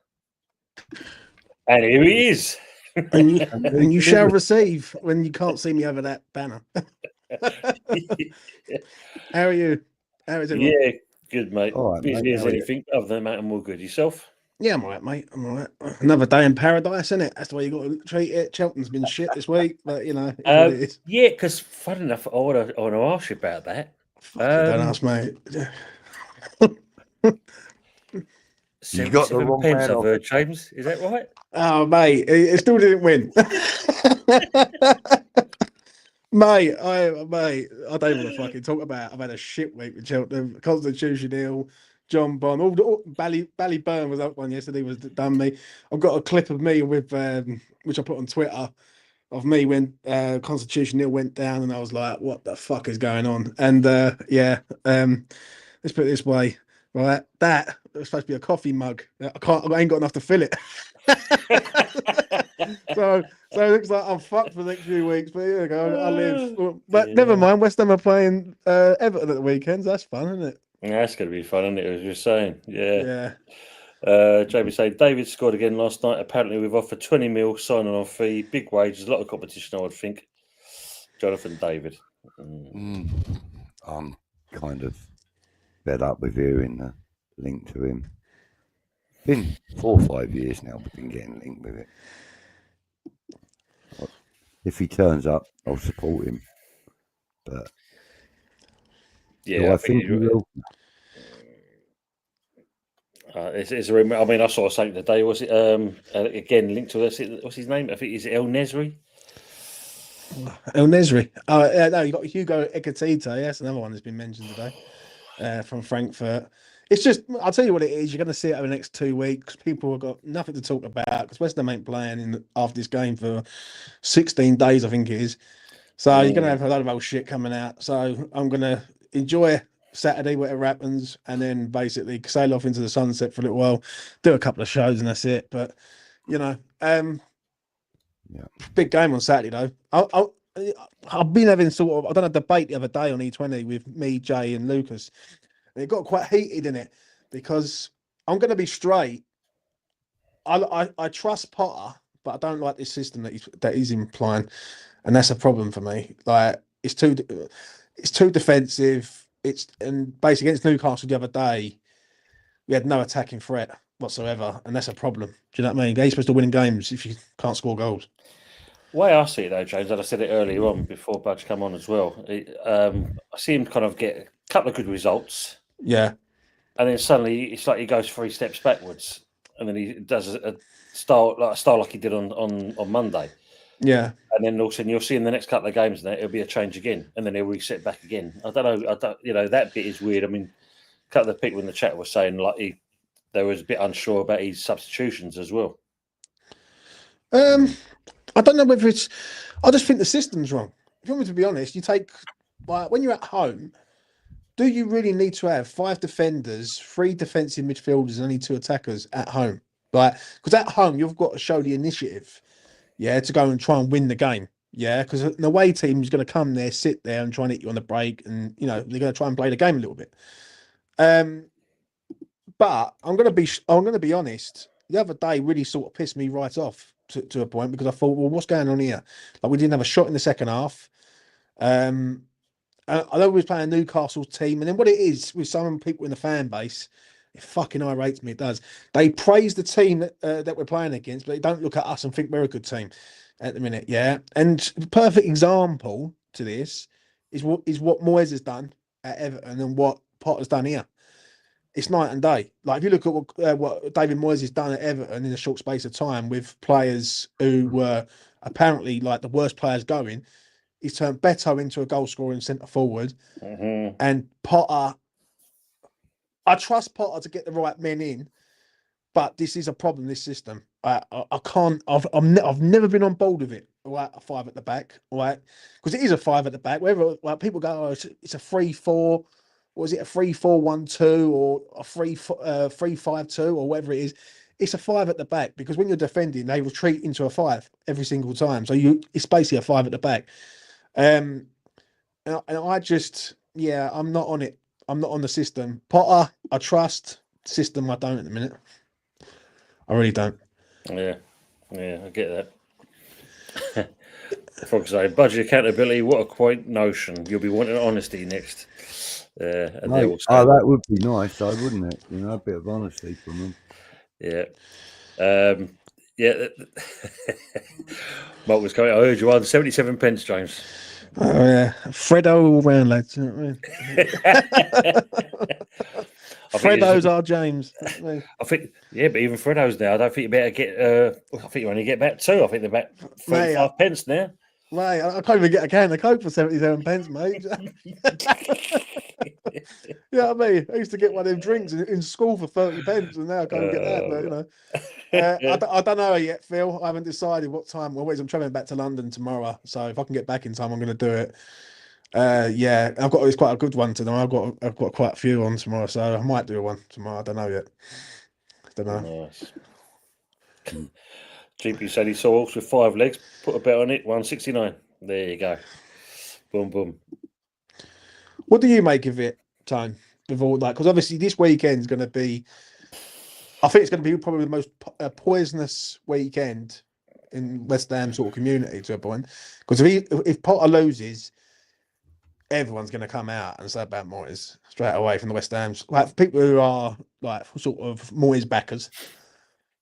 and here he is. and you shall receive when you can't see me over that banner. How are you? How is it? Yeah, good, mate. All right, Busy mate. as anything. Other than that, I'm all good. Yourself? Yeah, I'm all right, mate. I'm all right. Another day in paradise, isn't it? That's the way you got to treat it. Cheltenham's been shit this week, but it's what it is. Yeah, because fun enough, I want to ask you about that. Don't ask, mate. You got the wrong pence, man I've off. heard, James. Is that right? Oh, mate, it still didn't win. Mate, I don't want to fucking talk about it. I've had a shit week with Cheltenham, Constitution Hill, John Bond. Ballyburn was up one yesterday, was done me. I've got a clip of me with which I put on Twitter of me when Constitution Hill went down, and I was like, what the fuck is going on? And let's put it this way, right? That was supposed to be a coffee mug. I ain't got enough to fill it. So it looks like I'm fucked for the next few weeks. But here we go. I live. But Yeah. never mind. West Ham are playing Everton at the weekends. That's fun, isn't it? Yeah, that's going to be fun, isn't it? As you're saying. Yeah. Yeah. Jamie saying David scored again last night. Apparently, we've offered 20 mil signing on fee, big wages, a lot of competition, I would think. Jonathan David. I'm kind of fed up with hearing the link to him. Been 4 or 5 years now we've been getting linked with it. If he turns up, I'll support him. But Yeah, I think he will. It's a rumor. I mean, I saw something today. Was it again linked to this? What's his name? I think is it El Nesri. El Nesri. Oh, no, you got Hugo Ekatite. That's another one that's been mentioned today from Frankfurt. It's just, I'll tell you what it is. You're going to see it over the next 2 weeks. People have got nothing to talk about because West Ham ain't playing after this game for 16 days, I think it is. So you're going to have a lot of old shit coming out. So I'm going to enjoy Saturday, whatever happens, and then basically sail off into the sunset for a little while, do a couple of shows, and that's it. But, you know, big game on Saturday, though. I've been having sort of, I done a debate the other day on E20 with me, Jay, and Lucas. And it got quite heated in it because I'm going to be straight. I trust Potter, but I don't like this system that he's implying, and that's a problem for me. Like it's too defensive. And basically against Newcastle the other day, we had no attacking threat whatsoever, and that's a problem. Do you know what I mean? You're supposed to win games if you can't score goals. The way I see it, though, James, and I said it earlier on before Budge come on as well. I see him kind of get a couple of good results. Yeah. And then suddenly it's like he goes 3 steps backwards, and then he does a style like he did on Monday. Yeah. And then all of a sudden you'll see in the next couple of games now it'll be a change again, and then he'll reset back again. I don't know. That bit is weird. I mean, a couple of people in the chat were saying like they was a bit unsure about his substitutions as well. I don't know whether it's. I just think the system's wrong. If you want me to be honest, you take like when you're at home. Do you really need to have 5 defenders, 3 defensive midfielders, and only 2 attackers at home? Like, because at home you've got to show the initiative, to go and try and win the game, because the away team is going to come there, sit there, and try and hit you on the break, and they're going to try and play the game a little bit. But I'm going to be honest. The other day really sort of pissed me right off to a point because I thought, well, what's going on here? Like we didn't have a shot in the second half. I know we was playing Newcastle's team, and then what it is with some people in the fan base, it fucking irritates me. It does. They praise the team that we're playing against, but they don't look at us and think we're a good team at the minute. Yeah, and the perfect example to this is what Moyes has done at Everton and what Potter's done here. It's night and day. Like if you look at what David Moyes has done at Everton in a short space of time with players who were apparently like the worst players going. He's turned Beto into a goal scoring centre forward, and Potter. I trust Potter to get the right men in, but this is a problem. This system, I can't. I've never been on board with it. Right, a 5 at the back, right? Because it is a 5 at the back. Wherever like people go, it's a 3-4, or is it a 3-4-1-2, or a 3-5-2, or whatever it is. It's a 5 at the back because when you're defending, they retreat into a 5 every single time. So it's basically a 5 at the back. And I just, I'm not on it. I'm not on the system. Potter, I trust. System, I don't at the minute. I really don't. Yeah, I get that. Frog say, budget accountability, what a quaint notion. You'll be wanting honesty next. And that would be nice, though, wouldn't it? A bit of honesty from them. Yeah. Mark was going, I heard you are 77 pence, James. Oh, yeah. Freddo all round, lads. You know what I mean? Freddo's our James. I think, but even Freddo's now, I don't think you better get, I think you only get back 2. I think they're back 35 pence now. Mate, I can't even get a can of Coke for 77 pence, mate. You know what I mean? I used to get one of them drinks in school for 30 pence, and now I can't get that. But, I don't know yet, Phil. I haven't decided what time. Well, I'm traveling back to London tomorrow, so if I can get back in time, I'm going to do it. It's quite a good one tomorrow. I've got quite a few on tomorrow, so I might do one tomorrow. I don't know yet. I don't know. Nice. GP said he saw a horse with 5 legs, put a bet on it, 169. There you go. Boom, boom. What do you make of it, Tone? With all that, because obviously this weekend's going to be, I think it's going to be probably the most poisonous weekend in West Ham sort of community to a point. Because if Potter loses, everyone's going to come out and say about Moyes straight away from the West Ham's. Like people who are like sort of Moyes backers.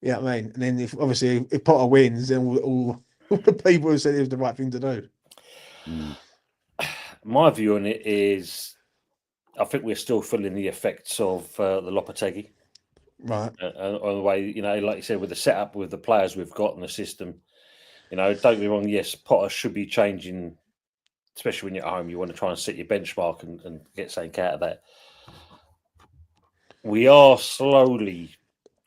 You know what I mean? And then if Potter wins, then all the people who said it was the right thing to do. My view on it is, I think we're still feeling the effects of the Lopetegui. Right. On the way, like you said, with the setup, with the players we've got in the system. Don't get me wrong, yes, Potter should be changing, especially when you're at home. You want to try and set your benchmark and get something out of that. We are slowly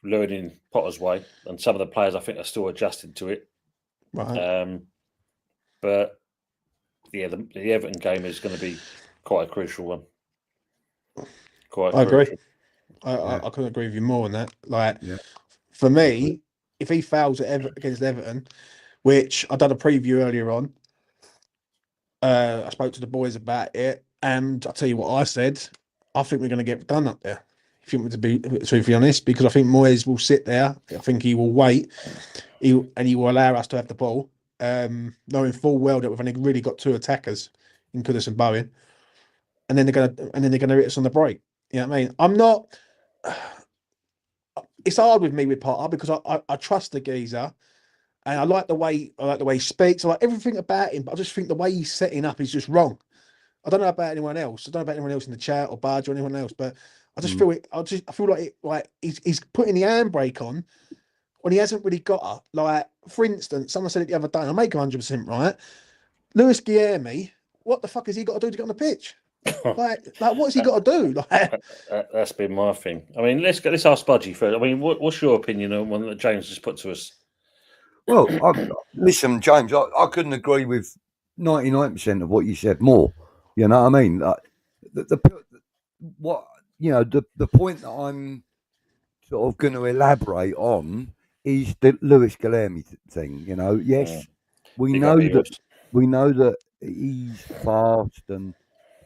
learning Potter's way, and some of the players I think are still adjusting to it. Right. But yeah, the Everton game is going to be quite a crucial one. I agree. I couldn't agree with you more on that. Like, for me, if he fails against Everton, which I done a preview earlier on, I spoke to the boys about it, and I'll tell you what I said. I think we're going to get done up there. If you want me to be truthfully honest, because I think Moyes will sit there. I think he will wait. He will allow us to have the ball, knowing full well that we've only really got 2 attackers in Kudus and Bowen, and then they're gonna hit us on the break. You know what I mean? I'm not. It's hard with me with Potter because I trust the geezer, and I like the way he speaks. I like everything about him, but I just think the way he's setting up is just wrong. I don't know about anyone else. I don't know about anyone else in the chat or Budgie or anyone else, but I just feel it. I feel like he's putting the handbrake on when he hasn't really got her. Like, for instance, someone said it the other day, and I make 100% right. Lewis Guilherme, what the fuck has he got to do to get on the pitch? like what's he got to do? Like, that's been my thing. I mean, let's ask Budgie first. I mean, what's your opinion on one that James just put to us? Well, listen, James, I couldn't agree with 99% of what you said more. You know what I mean? The point that I'm sort of going to elaborate on is the Lewis Guilherme thing. Yes, we know that he's fast and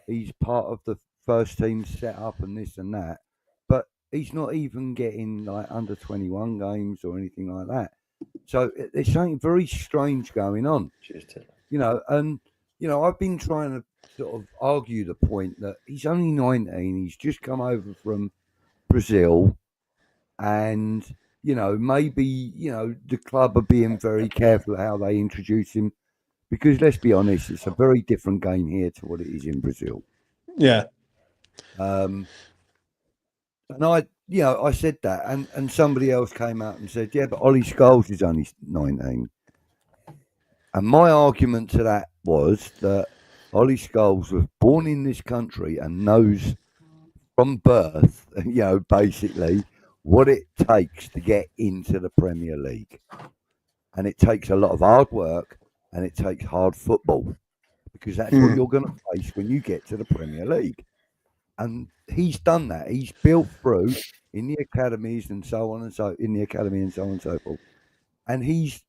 he's part of the first team setup and this and that, but he's not even getting like under 21 games or anything like that. So there's something very strange going on. I've been trying to sort of argue the point that he's only 19. He's just come over from Brazil, and maybe the club are being very careful how they introduce him, because let's be honest, it's a very different game here to what it is in Brazil. Yeah. And I said that, and somebody else came out and said, yeah, but Ollie Scholes is only 19. And my argument to that was that Ollie Scholes was born in this country and knows from birth, basically what it takes to get into the Premier League. And it takes a lot of hard work and it takes hard football, because that's what you're going to face when you get to the Premier League. And he's done that. He's built through in the academies and so on and so and so forth. And he's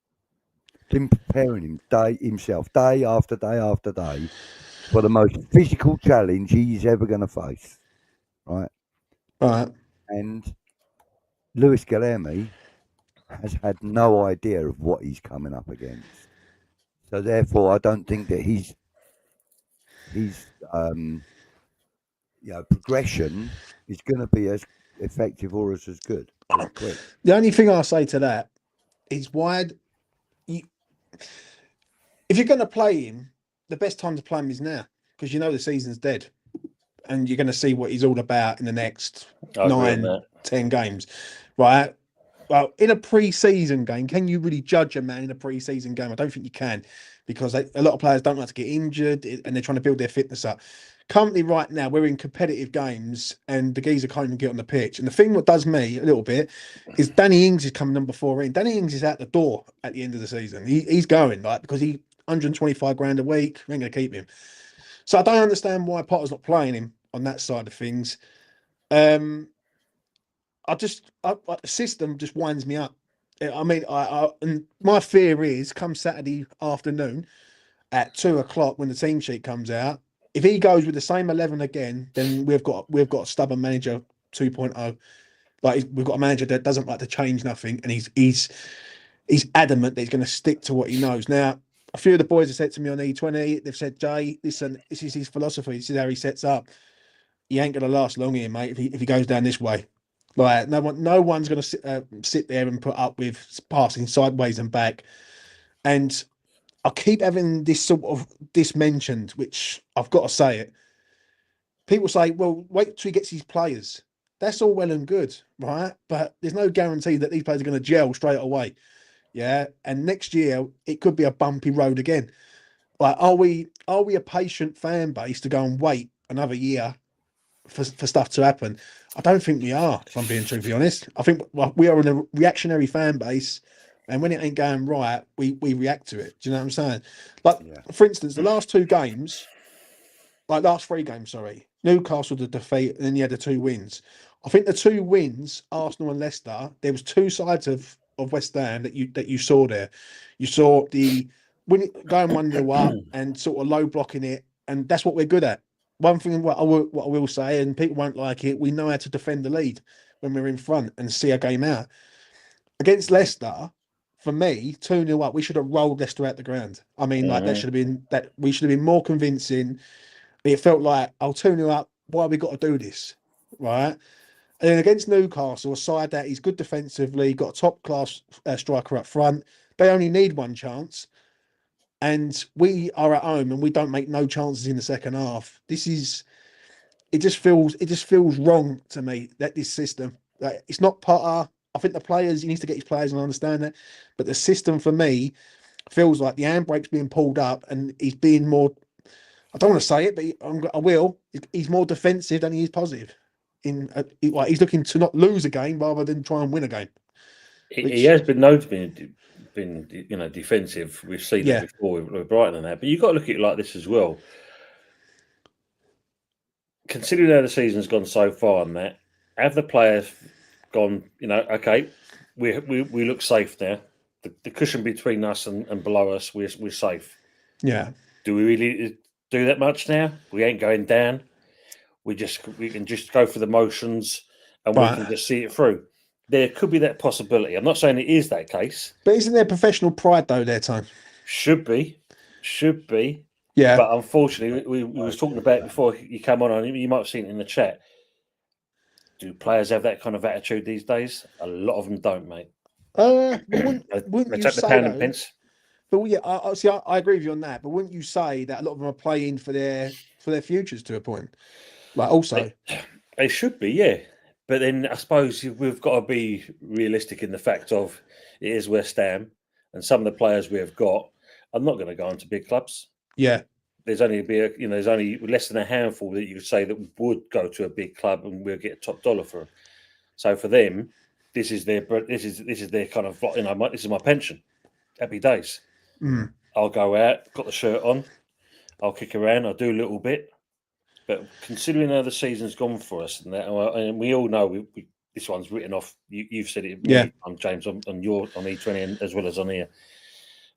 been preparing himself day after day after day for the most physical challenge he's ever going to face. Right. And Lewis Guilherme has had no idea of what he's coming up against. So therefore, I don't think that his progression is going to be as effective or as good. The only thing I'll say to that is if you're going to play him, the best time to play him is now, because the season's dead, and you're going to see what he's all about in the next 9-10 games, right? Well, in a pre-season game, can you really judge a man in a pre-season game? I don't think you can, because a lot of players don't like to get injured, and they're trying to build their fitness up. Currently, right now, we're in competitive games, and the geezer can't even get on the pitch. And the thing that does me a little bit is Danny Ings is coming number 4 in. Danny Ings is out the door at the end of the season. He's going, like, because he 125 grand a week. We're going to keep him. So I don't understand why Potter's not playing him on that side of things. The system just winds me up. I mean, and my fear is come Saturday afternoon at 2 o'clock when the team sheet comes out, if he goes with the same 11 again, then we've got a stubborn manager 2.0. Like we've got a manager that doesn't like to change nothing, and he's adamant that he's going to stick to what he knows. Now, a few of the boys have said to me on E20, they've said, Jay, listen, this is his philosophy. This is how he sets up. He ain't going to last long here, mate. If he goes down this way, like no one's going to sit there and put up with passing sideways and back. And I keep having this mentioned, which I've got to say it. People say, well, wait till he gets his players. That's all well and good, right? But there's no guarantee that these players are going to gel straight away. Yeah. And next year it could be a bumpy road again. Like, are we a patient fan base to go and wait another year for stuff to happen? I don't think we are, if I'm being truthfully honest. I think we are in a reactionary fan base, and when it ain't going right, we react to it. Do you know what I'm saying? Like, for instance, the last 3 games, sorry, Newcastle the defeat, and then you had the 2 wins. I think the 2 wins, Arsenal and Leicester, there was 2 sides of West Ham that you saw there. You saw the going 1-0 up and sort of low blocking it, and that's what we're good at. One thing what I will say, and people won't like it, we know how to defend the lead when we're in front and see a game out. Against Leicester, for me, 2-0 up, we should have rolled Leicester out the ground. I mean, like that should have been that we should have been more convincing. It felt like, 2-0 up, why have we got to do this? Right? And then against Newcastle, a side that is good defensively, got a top class striker up front. They only need 1 chance. And we are at home and we don't make no chances in the second half. It just feels wrong to me, that this system, like, it's not Potter. I think the players, he needs to get his players and understand that. But the system for me feels like the handbrake's being pulled up and he's being more, I don't want to say it, but I will. He's more defensive than he is positive. He's looking to not lose a game rather than try and win a game. He has been known to been defensive. We've seen that before with Brighton and that. But you've got to look at it like this as well. Considering how the season's gone so far and that, have the players gone, okay, we look safe now. The cushion between us and below us, we're safe. Yeah. Do we really do that much now? We ain't going down. We can just go for the motions and we can just see it through. There could be that possibility. I'm not saying it is that case. But isn't there professional pride though their time? Should be. Yeah. But unfortunately, we was talking about it before you come on, and you might have seen it in the chat. Do players have that kind of attitude these days? A lot of them don't, mate. Wouldn't they you take the say pound though, and pence? But yeah, I agree with you on that. But wouldn't you say that a lot of them are playing for their futures to a point? Like also, they should be, yeah. But then I suppose we've got to be realistic in the fact of it is West Ham, and some of the players we have got are not going to go on to big clubs. Yeah, there's only less than a handful that you could say that would go to a big club and we'll get top dollar for them. So for them, this is their kind of this is my pension. Happy days. I'll go out, got the shirt on, I'll kick around, I'll do a little bit. But considering how the season's gone for us and that, and we all know this one's written off. You've said it, James, on E20 and as well as on here.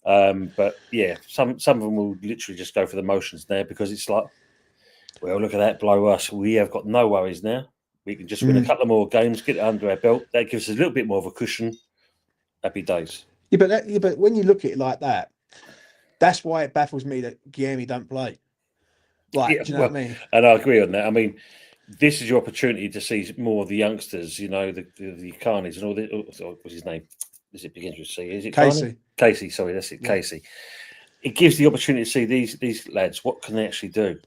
But yeah, some of them will literally just go for the motions now because it's like, well, look at that below us. We have got no worries now. We can just win a couple of more games, get it under our belt. That gives us a little bit more of a cushion. Happy days. Yeah, but when you look at it like that, that's why it baffles me that Guilherme don't play. Like, do you know what I mean? And I agree on that. I mean, this is your opportunity to see more of the youngsters, the Carneys and all the. What's his name? Does it begin with C? Is it Casey? Carney? Casey, sorry, that's it, yeah. Casey. It gives the opportunity to see these lads. What can they actually do?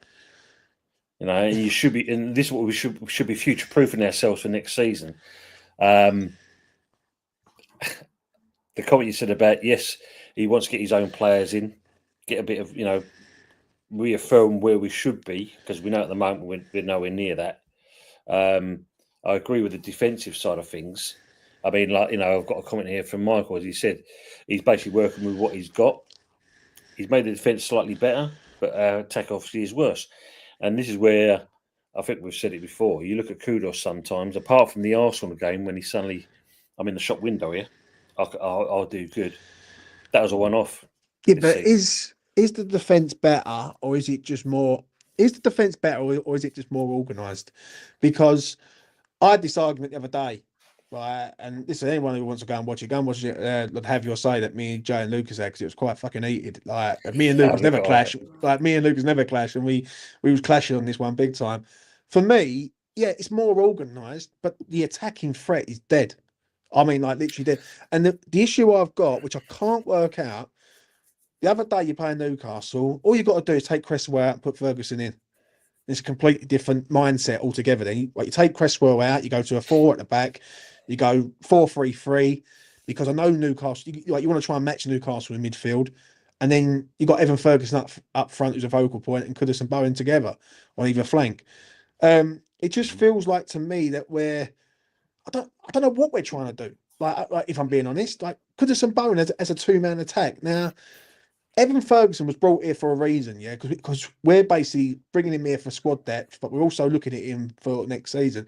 And you should be. And this is what we should be future proofing ourselves for next season. The comment you said about yes, he wants to get his own players in, get a bit of reaffirm where we should be because we know at the moment we're nowhere near that. I agree with the defensive side of things. I mean, I've got a comment here from Michael. As he said, he's basically working with what he's got. He's made the defence slightly better, but attack obviously is worse. And this is where I think we've said it before. You look at Kudos sometimes, apart from the Arsenal game when he suddenly, I'm in the shop window here, I'll do good. That was a one-off. Yeah, this but season. is the defense better, or is it just more? Is the defense better, or is it just more organised? Because I had this argument the other day, right? And listen, anyone who wants to go and watch it. Have your say that me and Jay and Lucas had, because it was quite fucking heated. Like me and Lucas never clash. Like me and Lucas never clash, and we was clashing on this one big time. For me, yeah, it's more organised, but the attacking threat is dead. I mean, like literally dead. And the issue I've got, which I can't work out, the other day you're playing Newcastle, all you've got to do is take Cresswell out and put Ferguson in. It's a completely different mindset altogether. Then you take Cresswell out, you go to a 4 at the back, you go 4-3-3, because I know Newcastle. You want to try and match Newcastle in midfield, and then you got Evan Ferguson up front, who's a focal point, and Kudus and Bowen together on either flank. It just feels like to me that I don't know what we're trying to do. Like if I'm being honest, like Kudus and Bowen as a 2-man attack now. Evan Ferguson was brought here for a reason, yeah, because we're basically bringing him here for squad depth, but we're also looking at him for next season.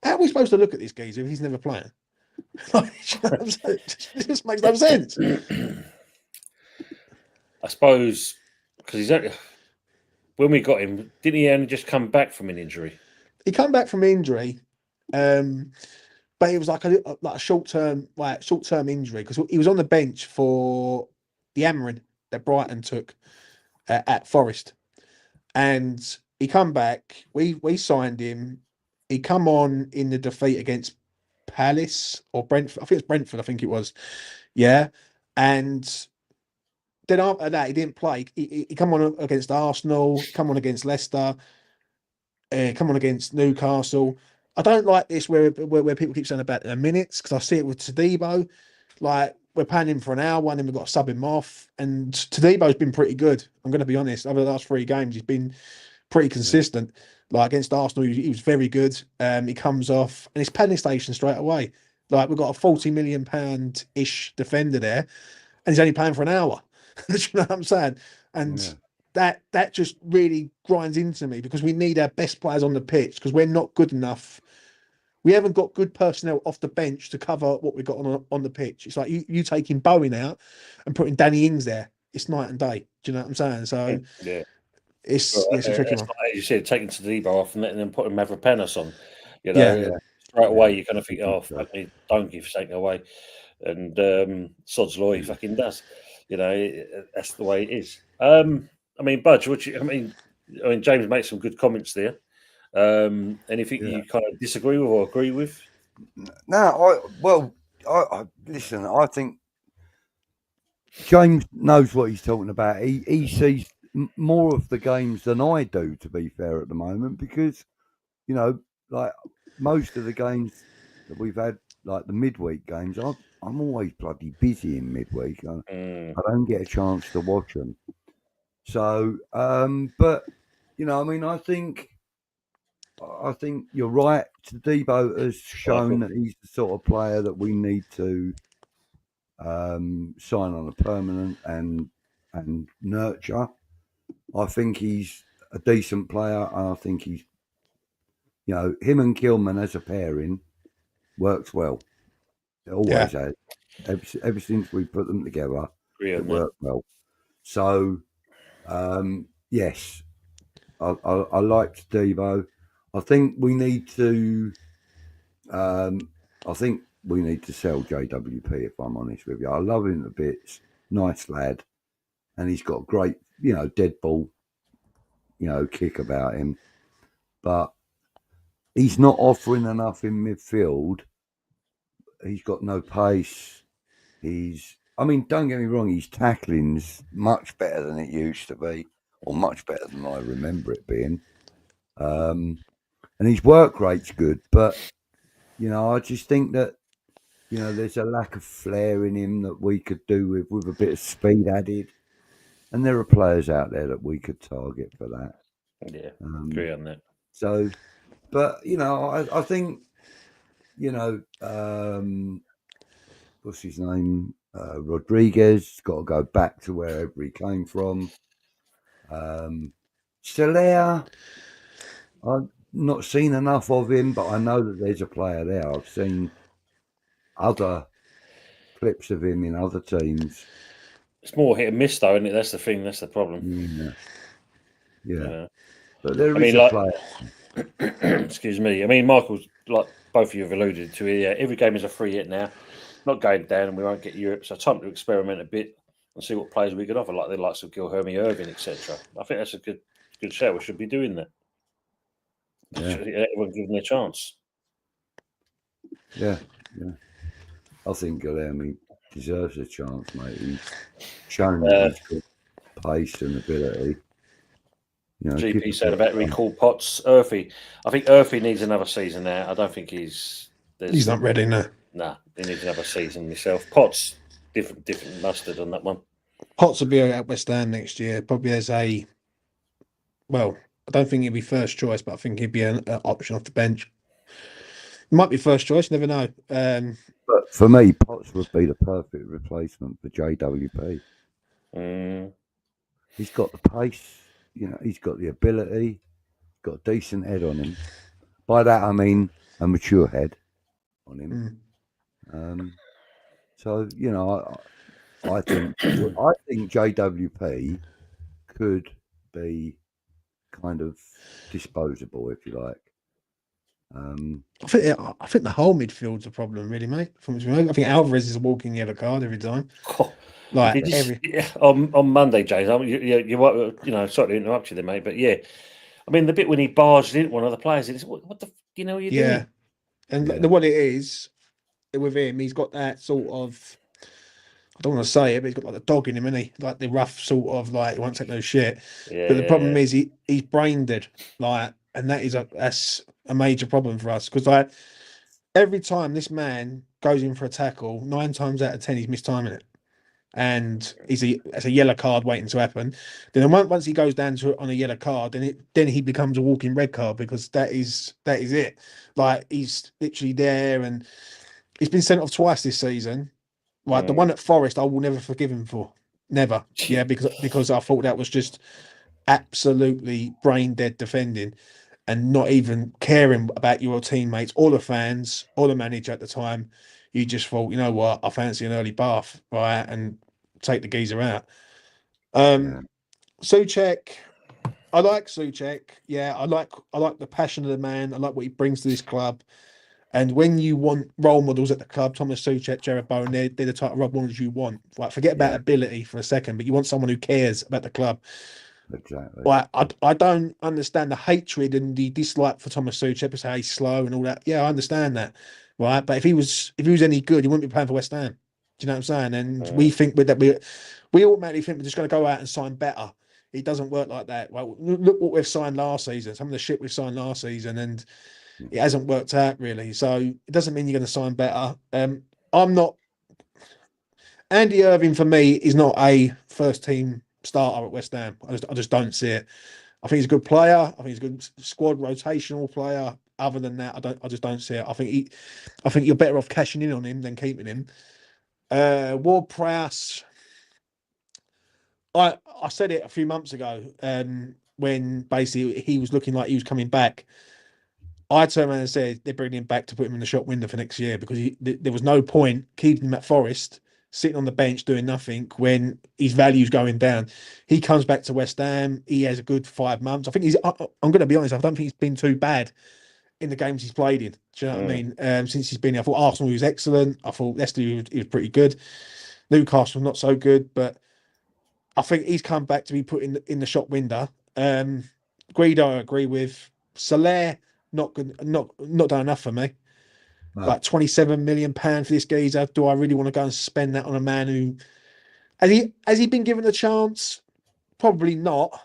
How are we supposed to look at this geezer if he's never playing? Like, it just makes no sense. I suppose because he's only, when we got him, didn't he only just come back from an injury? He come back from injury, but it was like a short term injury, because he was on the bench for the Amarin that Brighton took at Forest, and he come back. We signed him. He come on in the defeat against Palace or Brentford. I think it's Brentford. I think it was, yeah. And then after that, he didn't play. He come on against Arsenal. Come on against Leicester. Come on against Newcastle. I don't like this where people keep saying about the minutes, because I see it with Tadibo. Like, we're paying him for an hour, and then we've got to sub him off. And Tadebo's been pretty good. I'm going to be honest. Over the last 3 games, he's been pretty consistent. Like against Arsenal, he was very good. He comes off, and it's penalty station straight away. Like, we've got a £40 million ish defender there, and he's only paying for an hour. Do you know what I'm saying? And that just really grinds into me, because we need our best players on the pitch, because we're not good enough. We haven't got good personnel off the bench to cover what we've got on the pitch. It's like you taking Bowen out and putting Danny Ings there. It's night and day. Do you know what I'm saying? So yeah, it's a tricky one. Like you said, taking Tadibo off and letting them put him Mavropanos on. You know, straight away you kind of think, oh, fuck me, don't give taking away. And sod's law, he fucking does. You know, that's the way it is. I mean, Budge, I mean, James makes some good comments there. Anything you kind of disagree with or agree with? No, I listen. I think James knows what he's talking about. He sees more of the games than I do, to be fair, at the moment, because like most of the games that we've had, like the midweek games, I'm always bloody busy in midweek. I don't get a chance to watch them. So, but I mean, I think you're right. Tadibo has shown that he's the sort of player that we need to sign on a permanent and nurture. I think he's a decent player. I think he's, him and Kilman as a pairing works well. It always has. Ever since we put them together, it worked well. So, yes, I like Tadibo. I think we need to. I think we need to sell JWP. If I'm honest with you, I love him a bit. Nice lad, and he's got great, dead ball, kick about him. But he's not offering enough in midfield. He's got no pace. I mean, don't get me wrong. His tackling's much better than it used to be, or much better than I remember it being. And his work rate's good, but I just think that there's a lack of flair in him that we could do with a bit of speed added, and there are players out there that we could target for that. Yeah, agree on that. So, but I think what's his name? Rodriguez got to go back to wherever he came from. Soler, I've not seen enough of him, but I know that there's a player there. I've seen other clips of him in other teams. It's more hit and miss, though, isn't it? That's the thing. That's the problem. Yeah. You Yeah. know? But there I is mean, a like, player. excuse me. I mean, Michael's like both of you have alluded to it. Yeah, every game is a free hit now. Not going down, and we won't get Europe. So time to experiment a bit and see what players we can offer, like the likes of Gilherme Irving, etc. I think that's a good shout. We should be doing that. Yeah. Everyone give them a chance. Yeah. I think Guilherme deserves a chance, mate. He's shown that he's got pace and ability. You know, GP said about recall Potts, Earthy. I think Earthy needs another season now. I don't think he's not ready now. Nah, he needs another season myself. Potts, different mustard on that one. Potts will be at West Ham next year, probably as I don't think he'd be first choice, but I think he'd be an option off the bench. Might be first choice, never know. But for me, Potts would be the perfect replacement for JWP. He's got the pace, you know, he's got the ability, got a decent head on him. By that I mean a mature head on him. So, you know, I think JWP could be kind of disposable, if you like. I think the whole midfield's a problem, really, mate. I think Alvarez is a walking yellow card every time. On Monday, James. You know, sorry to interrupt you there, mate, but yeah, I mean the bit when he barged in one of the players, it's what the you know you're doing. And what it is with him, he's got that sort of. I don't want to say it, but he's got like the dog in him, isn't he? Like the rough sort of like he won't take no shit. Yeah, but the problem is he's brain dead, like, and that's a major problem for us because like every time this man goes in for a tackle, 9 times out of 10 he's mistiming it, and it's a yellow card waiting to happen. Then once he goes down on a yellow card, then he becomes a walking red card because that is it. Like he's literally there, and he's been sent off twice this season. Like the one at Forest, I will never forgive him for. Never. Yeah, because I thought that was just absolutely brain dead defending and not even caring about your teammates or the fans or the manager at the time. You just thought, you know what, I fancy an early bath, right, and take the geezer out. Souček, I like Souček. Yeah, I like the passion of the man. I like what he brings to this club. And when you want role models at the club, Thomas Souček, Jared Bowen, they're the type of role models you want. Like, forget about ability for a second, but you want someone who cares about the club. Exactly. Like, I don't understand the hatred and the dislike for Thomas Souček because how he's slow and all that. Yeah, I understand that, right? But if he was any good, he wouldn't be playing for West Ham. Do you know what I'm saying? And we think with that we automatically think we're just going to go out and sign better. It doesn't work like that. Well, look what we've signed last season. Some of the shit we've signed last season, and it hasn't worked out really. So it doesn't mean you're going to sign better. I'm not. Andy Irving for me is not a first team starter at West Ham. I just don't see it. I think he's a good player. I think he's a good squad rotational player. Other than that, I just don't see it. I think you're better off cashing in on him than keeping him. Ward-Prowse. I said it a few months ago when basically he was looking like he was coming back. I turned around and said they're bringing him back to put him in the shop window for next year because there was no point keeping him at Forest, sitting on the bench doing nothing when his value's going down. He comes back to West Ham. He has a good 5 months. I think I'm going to be honest, I don't think he's been too bad in the games he's played in. Do you know what I mean? Since he's been here, I thought Arsenal was excellent. I thought Leicester he was pretty good. Newcastle not so good, but I think he's come back to be put in the shop window. Guido, I agree with. Soler, not good, not done enough for me. No. Like £27 million for this geezer. Do I really want to go and spend that on a man who has he been given a chance? Probably not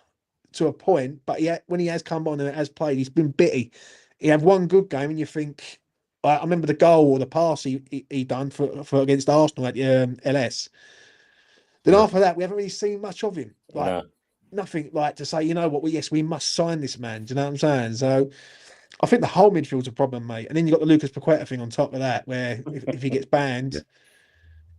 to a point, but when he has come on and has played, he's been bitty. He had one good game, and you think, I remember the goal or the pass he done for against Arsenal at LS. Then after that, we haven't really seen much of him. Like nothing like to say, you know what, we must sign this man. Do you know what I'm saying? So I think the whole midfield's a problem, mate. And then you've got the Lucas Paqueta thing on top of that, where if he gets banned,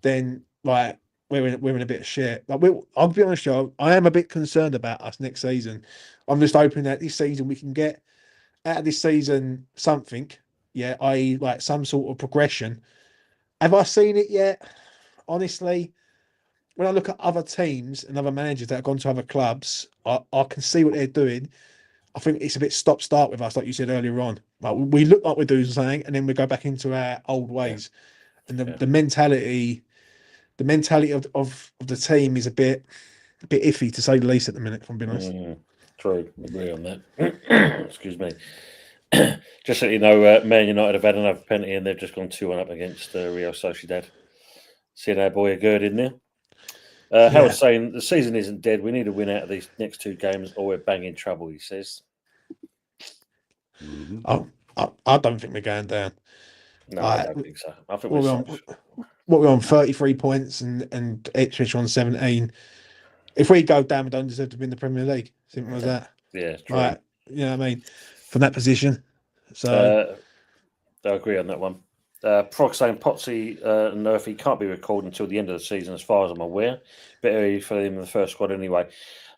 then like we're in a bit of shit. Like I'll be honest, Joe, I am a bit concerned about us next season. I'm just hoping that this season we can get out of this season something, i.e. like some sort of progression. Have I seen it yet? honestly, when I look at other teams and other managers that have gone to other clubs, I can see what they're doing. I think it's a bit stop-start with us, like you said earlier on. Like we look like we're doing something, and then we go back into our old ways. And the mentality of the team is a bit iffy, to say the least, at the minute, if I'm being honest. True, agree on that. Excuse me. Just so you know, Man United have had another penalty and they've just gone 2-1 up against Real Sociedad. Seeing our boy Gerd in there. Howard's saying the season isn't dead. We need a win out of these next 2 games or we're banging trouble, he says. I don't think we're going down. No, I don't think so. I think we're on 33 points and Ipswich on 17. If we go down, we don't deserve to be in the Premier League. Simple as that. Yeah, true. Right. You know what I mean? From that position. So I agree on that one. Prog saying Potsy and Murphy can't be recalled until the end of the season, as far as I'm aware. Bit early for them in the first squad anyway.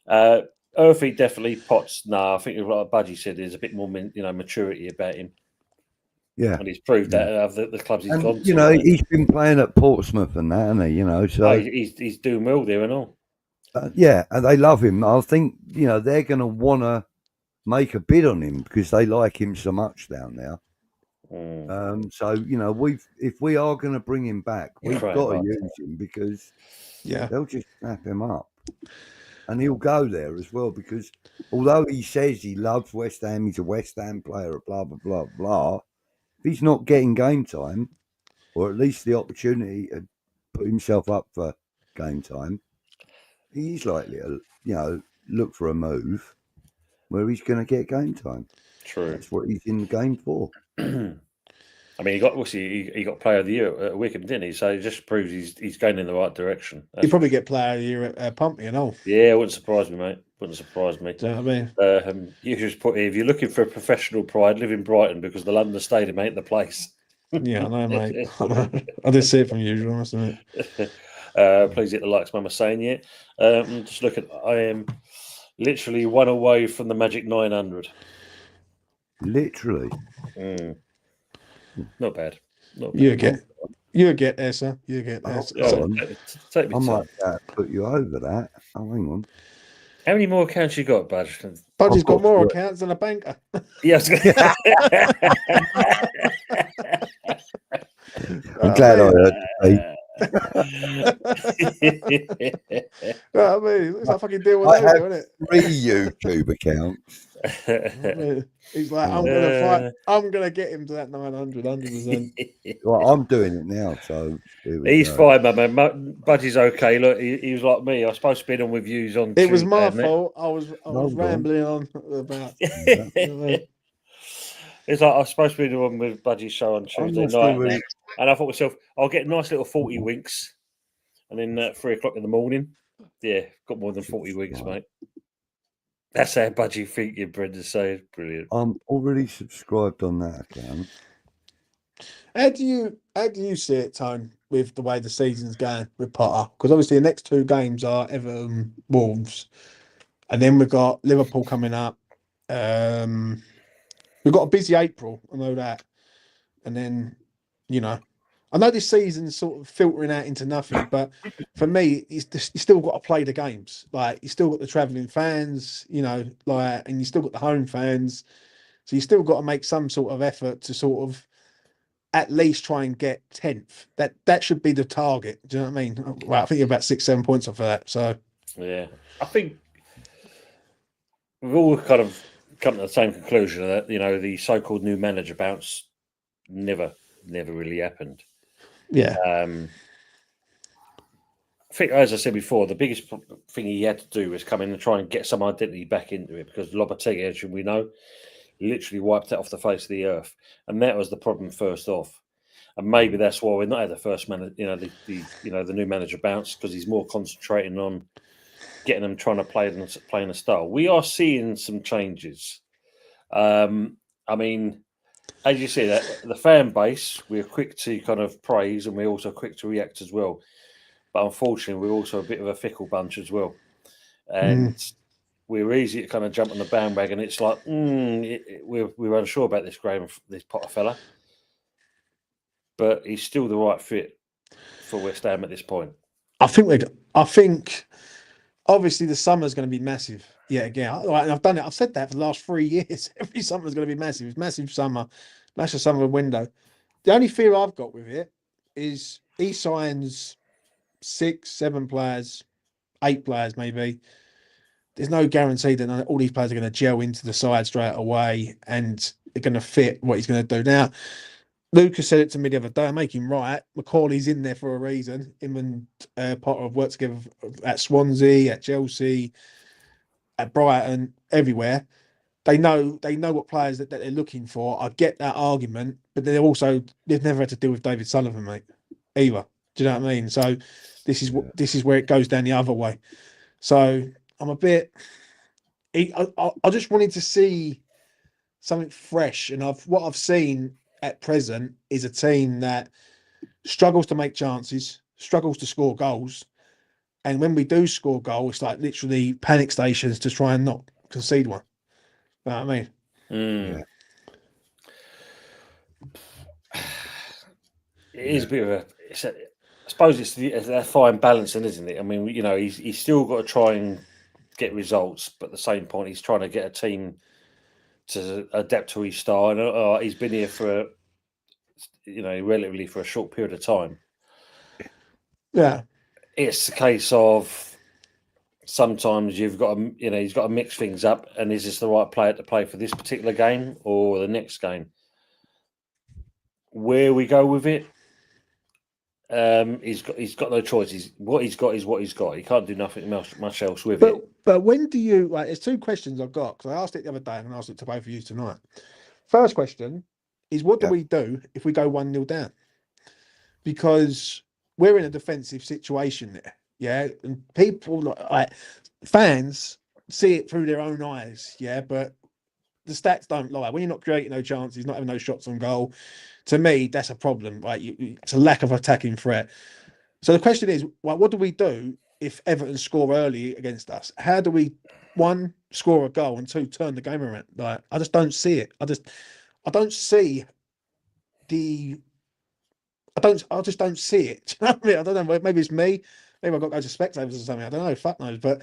Murphy definitely. Potts, no. I think like Budgie said, there's a bit more maturity about him. Yeah, and he's proved that of the clubs he's gone to. You know, he's been playing at Portsmouth and that, hasn't he? You know, so he's doing well there and all. Yeah, and they love him. I think they're going to want to make a bid on him because they like him so much down there. So if we are going to bring him back, we've got to use him because they'll just snap him up, and he'll go there as well because although he says he loves West Ham, he's a West Ham player, blah blah blah blah. If he's not getting game time, or at least the opportunity to put himself up for game time, he's likely to look for a move where he's going to get game time. True, that's what he's in the game for. I mean, he got Player of the Year at Wickham, didn't he? So it just proves he's going in the right direction. He'd probably get Player of the Year at Pompey and all. Yeah, it wouldn't surprise me, mate. Wouldn't surprise me. Do you know what I mean? You just put here, if you're looking for professional pride, live in Brighton because the London Stadium ain't the place. Yeah, I know, mate. I did see it from usual, mustn't it? Please hit the likes, Mama saying it. Just look at, I am literally one away from the magic 900. Literally. Not bad. You get there, sir. You get there. Take me I might put you over that. Oh, hang on. How many more accounts you got, Budge? Budgie's got more accounts than a banker. Yes. I'm glad I heard it. I mean, it's like fucking deal with that, isn't it? 3 YouTube accounts. He's like, I'm gonna fight. I'm gonna get him to that 900, 100%. Well, I'm doing it now, so he's fine, man. Budgie's okay. Look, he was like me. I was supposed to be on with views on. It was my fault. I was rambling on about. It's like I was supposed to be the one with Budgie's show on Tuesday night, and I thought to myself, I'll get a nice little 40 winks, and then at 3 o'clock in the morning, got more than 40 winks, mate. That's how Budgie thinking, Brenda says. Brilliant. I'm already subscribed on that account. How do you see it, Tone, with the way the season's going with Potter? Because obviously the next 2 games are Everton, Wolves, and then we've got Liverpool coming up. We've got a busy April, I know that. And then, I know this season's sort of filtering out into nothing, but for me, you still got to play the games. Like, you still got the travelling fans, and you still got the home fans. So you still got to make some sort of effort to sort of at least try and get 10th. That should be the target. Do you know what I mean? Well, I think you're about 6-7 points off of that. So yeah, I think we've all kind of come to the same conclusion that the so-called new manager bounce never really happened. Yeah. I think, as I said before, the biggest thing he had to do was come in and try and get some identity back into it because Lopetegui, as we know, literally wiped it off the face of the earth, and that was the problem first off. And maybe that's why we're not at the first manager, the new manager bounce because he's more concentrating on getting them trying to playing a style. We are seeing some changes. I mean, as you see, that the fan base, we're quick to kind of praise and we're also quick to react as well. But unfortunately, we're also a bit of a fickle bunch as well. And we're easy to kind of jump on the bandwagon. It's like, we're unsure about this Potter fella. But he's still the right fit for West Ham at this point? I think obviously the summer's going to be massive. Yeah, again, I've done it. I've said that for the last 3 years. Every summer's going to be massive. It's massive summer, massive summer window. The only fear I've got with it is he signs 6, 7 players, 8 players maybe. There's no guarantee that all these players are going to gel into the side straight away and they're going to fit what he's going to do. Now, Lucas said it to me the other day. I make him right. McCauley's in there for a reason. Him and Potter have worked together at Swansea, at Chelsea, at Brighton, everywhere. They know what players that they're looking for. I get that argument, but they've never had to deal with David Sullivan, mate, either. Do you know what I mean? So this is where it goes down the other way. So I'm a bit. I just wanted to see something fresh, and what I've seen at present is a team that struggles to make chances, struggles to score goals, and when we do score goals, it's like literally panic stations to try and not concede one. You know what I mean? It is a bit of a. I suppose it's a fine balancing, isn't it? I mean, he's still got to try and get results, but at the same point, he's trying to get a team to adapt to his style. And he's been here for, relatively for a short period of time. Yeah, it's a case of sometimes you've got to, he's got to mix things up. And is this the right player to play for this particular game or the next game? Where we go with it, he's got no choice. What he's got is what he's got. He can't do nothing much else with it. But when do you? Like, there's 2 questions I've got because I asked it the other day and I asked it to both of you tonight. First question is, what do we do if we go 1-0 down? Because we're in a defensive situation there, yeah, and people like fans see it through their own eyes, yeah, but the stats don't lie. When you're not creating no chances, not having no shots on goal, to me, that's a problem. Right? It's a lack of attacking threat. So the question is, what do we do if Everton score early against us? How do we, 1, score a goal, and 2, turn the game around? Like, I just don't see it. I don't see the. I just don't see it. Do you know what I mean? I don't know. Maybe it's me. Maybe I've got to go to spectators or something. I don't know. Fuck knows. But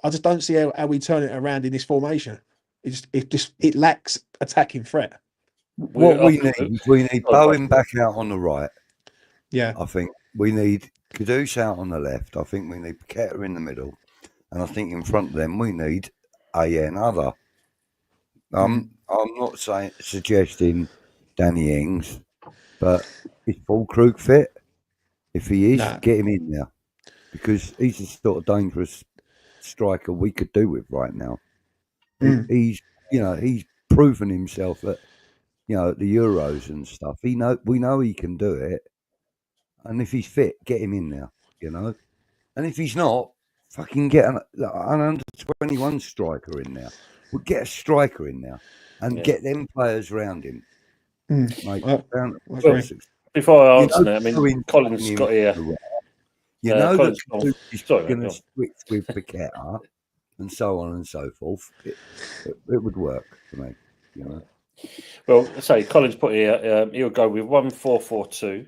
I just don't see how we turn it around in this formation. It lacks attacking threat. What we need Bowen back out on the right. Yeah. I think we need Kudus out on the left. I think we need Paqueta in the middle. And I think in front of them we need another. I'm not suggesting Danny Ings, but is Fulkrug fit? If he is, get him in there. Because he's the sort of dangerous striker we could do with right now. He's proven himself at the Euros and stuff. We know he can do it. And if he's fit, get him in there, And if he's not, fucking get an under-21 striker in there. We'll get a striker in there and get them players around him. Mate, before I answer that, I mean, Colin's got here. That he's going to switch with Paqueta and so on and so forth. It would work for me, Well, say Colin's put here, he'll go with 1-4-4-2.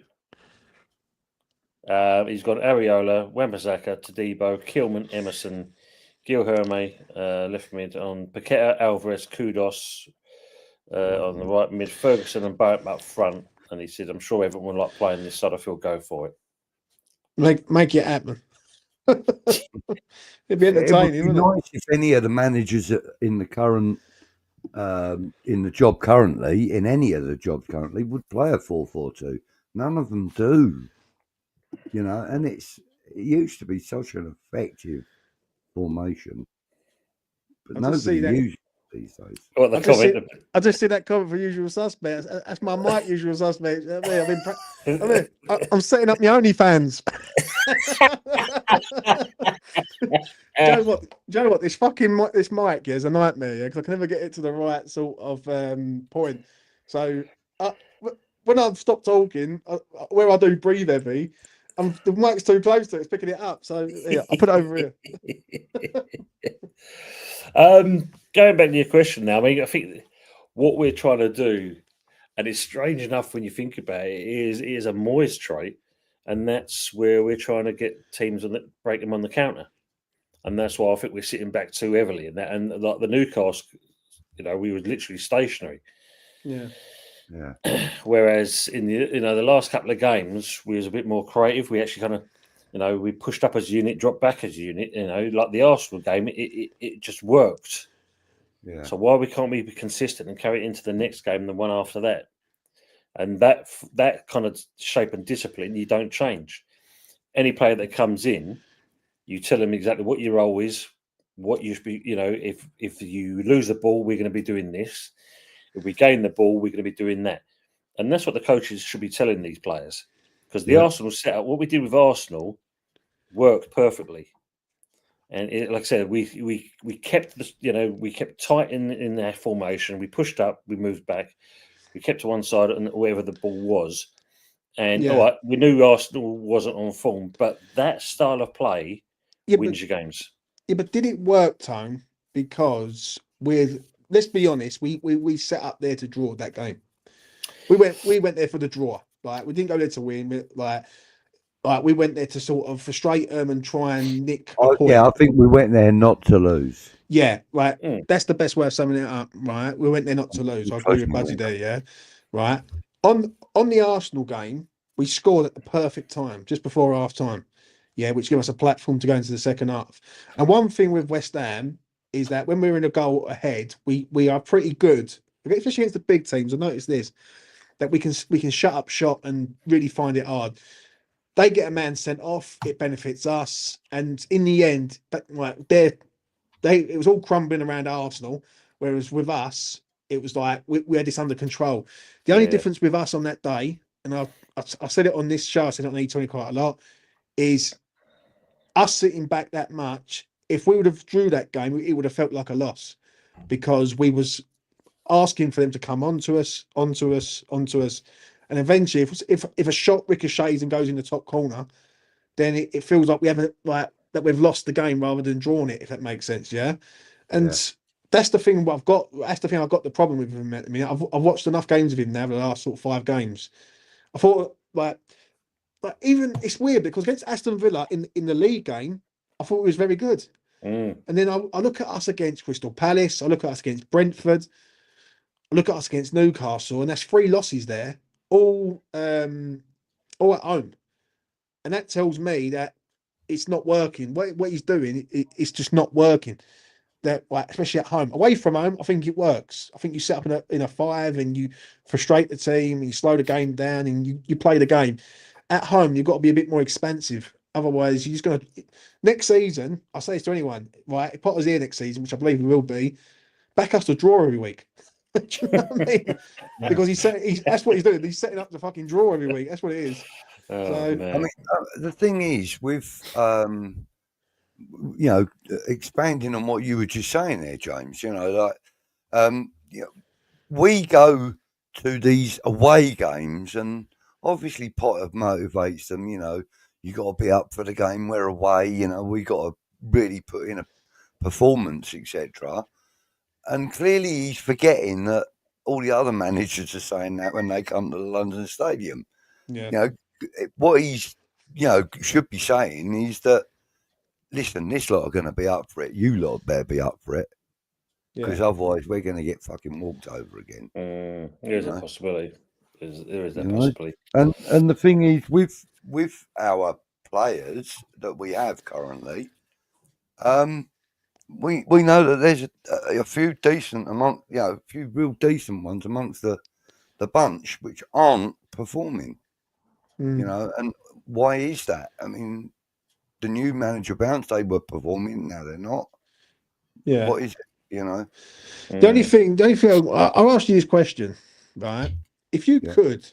He's got Areola, Wan-Bissaka, Todibo, Kilman, Emerson, Gil Herme, left mid on Paqueta, Alvarez, Kudos on the right mid, Ferguson and Barrett up front. And he said, I'm sure everyone will like playing this side. If he'll go for it. Make it happen. It'd be entertaining, wouldn't it? Nice if any of the managers in the current in the job currently, in any of the jobs currently, would play a 4-4-2. None of them do. And it used to be such an effective formation. But nobody uses it these days. I just see that comment for Usual Suspects. That's my mic, Usual Suspects. I'm setting up my OnlyFans. Do you know what? This mic is a nightmare, because I can never get it to the right sort of point. So when I've stopped talking, where I do breathe heavy, the mic's too close to it. It's picking it up. So I'll put it over here. Going back to your question now, I mean, I think what we're trying to do, and it's strange enough when you think about it, is a Moyes trait, and that's where we're trying to get teams break them on the counter, and that's why I think we're sitting back too heavily in that. And like the Newcastle, we were literally stationary. Yeah. Whereas in the last couple of games, we was a bit more creative. We actually kind of, we pushed up as a unit, dropped back as a unit. Like the Arsenal game, it just worked. Yeah. So why we can't be consistent and carry it into the next game and the one after that? And that kind of shape and discipline, you don't change. Any player that comes in, you tell them exactly what your role is, what you should be. If you lose the ball, we're going to be doing this. If we gain the ball, we're going to be doing that. And that's what the coaches should be telling these players. Because the Arsenal setup, what we did with Arsenal, worked perfectly. And like I said, we kept we kept tight in their formation. We pushed up, we moved back, we kept to one side and wherever the ball was. And all right, we knew Arsenal wasn't on form, but that style of play wins your games. Yeah, but did it work, Tone? Because let's be honest, we set up there to draw that game. We went there for the draw. Like, we didn't go there to win. Like we went there to sort of frustrate them and try and nick a point. Yeah, I think we went there not to lose. Yeah, right. That's the best way of summing it up, right? We went there not to lose. I agree with Budgie there, yeah. Right. On the Arsenal game, we scored at the perfect time, just before half time. Yeah, which gave us a platform to go into the second half. And one thing with West Ham is that when we're in a goal ahead, we are pretty good, especially against the big teams. I noticed this, that we can shut up shop and really find it hard. They get a man sent off, it benefits us, and in the end, it was all crumbling around Arsenal, whereas with us, it was like we had this under control. The only difference with us on that day, and I said it on this show, I said it on E20 quite a lot, is us sitting back that much. If we would have drew that game, it would have felt like a loss, because we was asking for them to come onto us, and eventually, if a shot ricochets and goes in the top corner, then it feels like we haven't that we've lost the game rather than drawn it. If that makes sense, yeah. And that's the thing. I've got the problem with him. I mean, I've watched enough games of him now, the last sort of 5 games. I thought but even it's weird because against Aston Villa in the league game, I thought he was very good. And then I look at us against Crystal Palace, I look at us against Brentford, I look at us against Newcastle, and that's 3 losses there, all at home, and that tells me that it's not working. What he's doing, it's just not working. That especially at home, away from home, I think it works. I think you set up in a 5 and you frustrate the team, and you slow the game down, and you play the game. At home, you've got to be a bit more expansive. Otherwise, you're just going to. Next season, I say this to anyone, right? If Potter's here next season, which I believe he will be, back us to draw every week. Do you know what I mean? Because that's what he's doing. He's setting up the fucking draw every week. That's what it is. I mean, the thing is with expanding on what you were just saying there, James. We go to these away games, and obviously Potter motivates them. You got to be up for the game. We're away. We got to really put in a performance, etc. And clearly, he's forgetting that all the other managers are saying that when they come to the London Stadium. Yeah. What he's should be saying is that, listen, this lot are going to be up for it. You lot better be up for it, because otherwise we're going to get fucking walked over again. There's a possibility. There is that possibility. And the thing is, with our players that we have currently, we know that there's a few decent a few real decent ones amongst the bunch which aren't performing. And why is that? I mean, the new manager bounced, they were performing, now they're not. Yeah. What is it? The only thing I'll ask you this question, right? If you could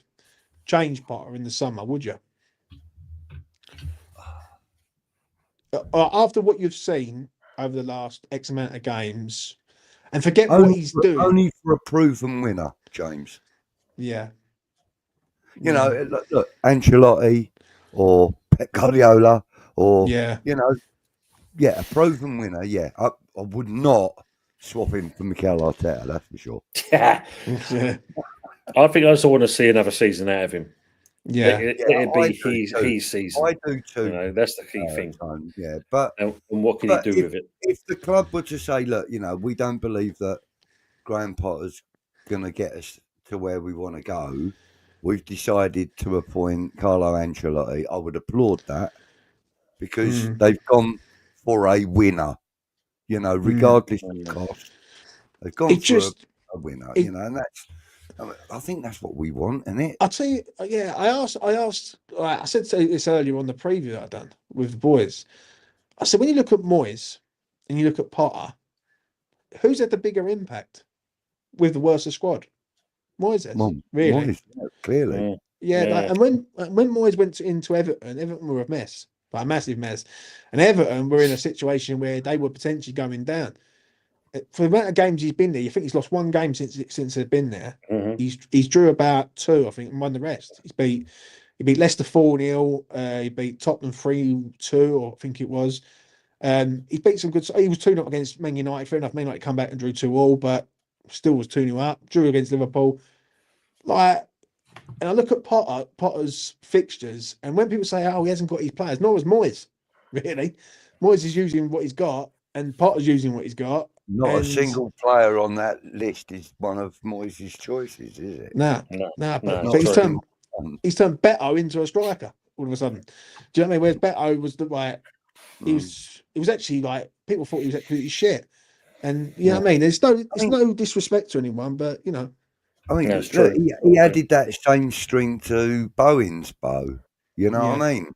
change Potter in the summer, would you? After what you've seen over the last X amount of games, and forget what he's doing. Only for a proven winner, James. Yeah. Look, Ancelotti or Pep Guardiola or, a proven winner, I would not swap him for Mikel Arteta, that's for sure. Yeah. I think I also want to see another season out of him. Yeah. It'd I be do too. his season. I do too. That's the key thing. Tone, yeah, but And what can he do with it? if the club were to say, look, we don't believe that Graham Potter's going to get us to where we want to go, we've decided to appoint Carlo Ancelotti, I would applaud that because they've gone for a winner, regardless of cost. They've gone for a winner, and that's. I think that's what we want, isn't it? I'll tell you, yeah. I said this earlier on the preview that I done with the boys. I said when you look at Moyes and you look at Potter, who's had the bigger impact with the worse squad? Moyes has, really. Moyes, clearly. Yeah. And when Moyes went into Everton were a mess, like a massive mess, and Everton were in a situation where they were potentially going down. For the amount of games he's been there, you think he's lost one game since they've been there. Mm-hmm. He's drew about 2, I think, and won the rest. He beat Leicester 4-0. He beat Tottenham 3-2, or I think it was. He beat some good. He was 2-0 against Man United. Fair enough, Man United come back and drew 2-2, but still was 2-0 up. Drew against Liverpool. And I look at Potter's fixtures, and when people say, "Oh, he hasn't got his players," nor was Moyes. Really, Moyes is using what he's got, and Potter's using what he's got. Not a single player on that list is one of Moyes' choices, is it? No. But he's turned Beto into a striker all of a sudden. Do you know what I mean? Whereas Beto was he was actually like people thought he was absolutely shit, and you know what I mean. There's no disrespect to anyone, but I mean, he added that same string to Bowen's bow. You know what I mean?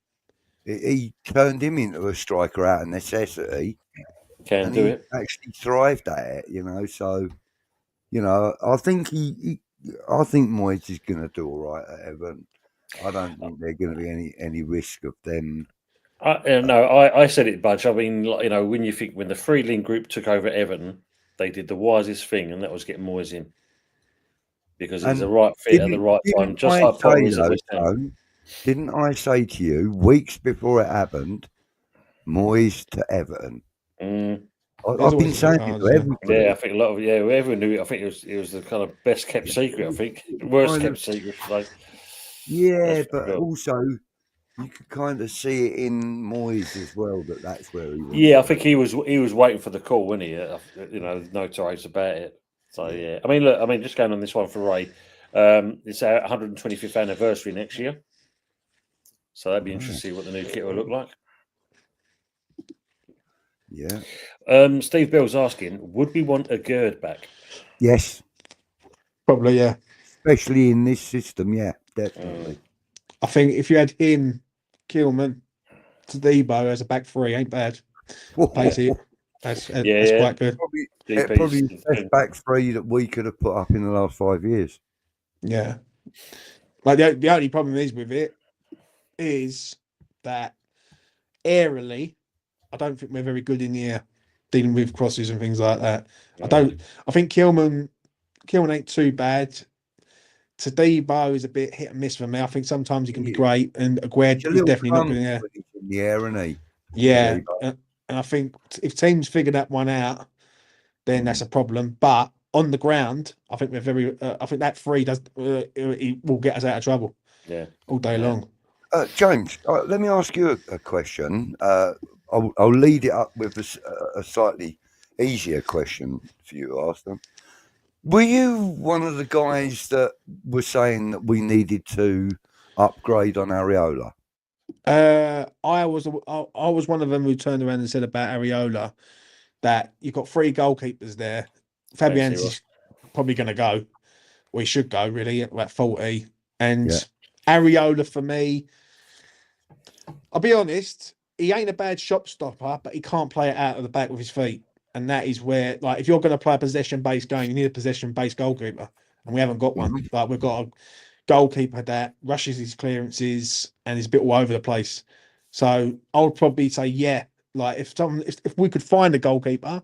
He turned him into a striker out of necessity. Can do it. Actually thrived at it, So, I think I think Moyes is going to do all right at Everton. I don't think there's going to be any risk of them. I said it, Budge. I mean, when the Freeling group took over Everton, they did the wisest thing, and that was getting Moyes in because he's the right fit at the right time. Just like Potter. Didn't I say to you weeks before it happened, Moyes to Everton? I've been saying it to everybody. Yeah, I think a lot of everyone knew it. I think it was the kind of best kept secret. I think worst kept secret. But also you could kind of see it in Moyes as well that's where he was. Yeah, I think he was waiting for the call, wasn't he? No two ways about it. So yeah, I mean, just going on this one for Ray, it's our 125th anniversary next year, so that'd be interesting to see what the new kit will look like. Yeah. Steve Bell's asking, would we want a Gerd back? Yes. Probably, yeah. Especially in this system, yeah, definitely. I think if you had him, Kilman, Tadebo as a back three, ain't bad. Pacey, that's quite good. Probably the best back three that we could have put up in the last 5 years. Yeah. Like the only problem is with it is that aerially, I don't think we're very good in the air dealing with crosses and things like that. I think Kilman ain't too bad. Tadebo is a bit hit and miss for me. I think sometimes he can be great, and Aguerd is definitely not good in the air. In the air, isn't he? Yeah, and I think if teams figure that one out, then that's a problem. But on the ground, I think we're very. I think that three he will get us out of trouble. Yeah, all day long. James, let me ask you a question. I'll lead it up with a slightly easier question for you to ask them. Were you one of the guys that were saying that we needed to upgrade on Areola? I was one of them who turned around and said about Areola that you've got 3 goalkeepers there. Fabian's is probably going to go. Well, he should go, really, at about 40. And Areola, for me, I'll be honest, he ain't a bad shot stopper, but he can't play it out of the back with his feet. And that is where, like, if you're going to play a possession-based game, you need a possession-based goalkeeper. And we haven't got one. Mm-hmm. Like, we've got a goalkeeper that rushes his clearances and is a bit all over the place. So I would probably say, like, if we could find a goalkeeper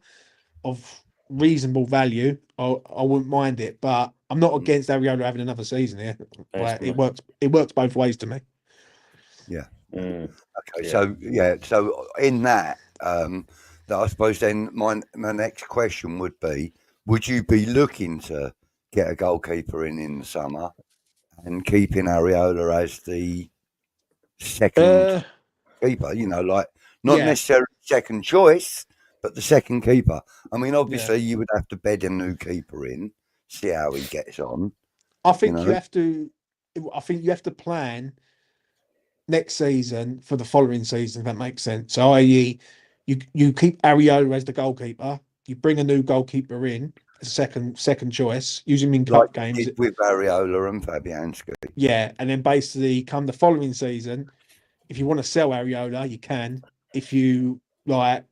of reasonable value, I wouldn't mind it. But I'm not against Areola having another season here. Like, it works both ways to me. Yeah. Okay. Yeah. So in that, I suppose then my next question would be: would you be looking to get a goalkeeper in the summer? and keeping Areola as the second keeper, like not Yeah. necessarily second choice, but the second keeper. I mean, obviously, you would have to bed a new keeper in, see how he gets on. I think know. you have to. I think you have to plan next season for the following season, if that makes sense. So, i.e., you keep Areola as the goalkeeper. You bring a new goalkeeper in as a second choice, using him in cup games. With Areola and Fabianski. Yeah, and then basically come the following season, if you want to sell Areola, you can. If you've got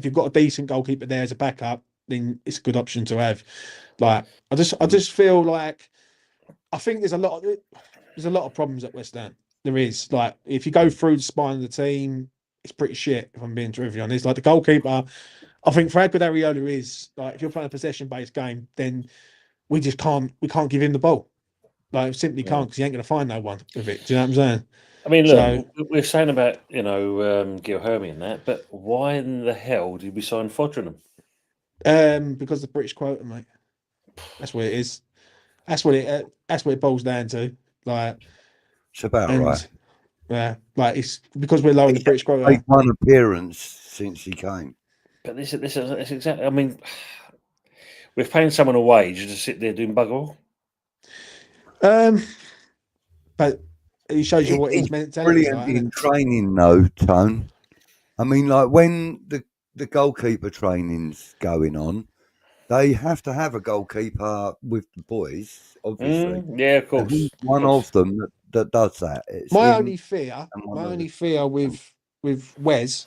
a decent goalkeeper there as a backup, then it's a good option to have. Like, I just feel like I think there's a lot of problems at West Ham. There is, like, if you go through the spine of the team, it's pretty shit. If I'm being truthfully honest, like the goalkeeper, I think for how good Areola is, like if you're playing a possession-based game, then we can't give him the ball. Like, simply can't, because he ain't going to find no one with it. Do you know what I'm saying? I mean, look, we're saying about Gil Hermy and that, but why in the hell did we sign Fodringham? Because the British quota, mate. That's what it is. That's what it boils down to. Like, it's about right. Yeah, like it's because we're lowering the British quota. Made one appearance since he came. But this is exactly. I mean, we're paying someone a wage to sit there doing bugger all. But it shows you what his mentality is. Brilliant in training, though, Tone. I mean, like when the goalkeeper training's going on, they have to have a goalkeeper with the boys, obviously. Yeah, of course. He's one of them that does that. It's my only fear with Wes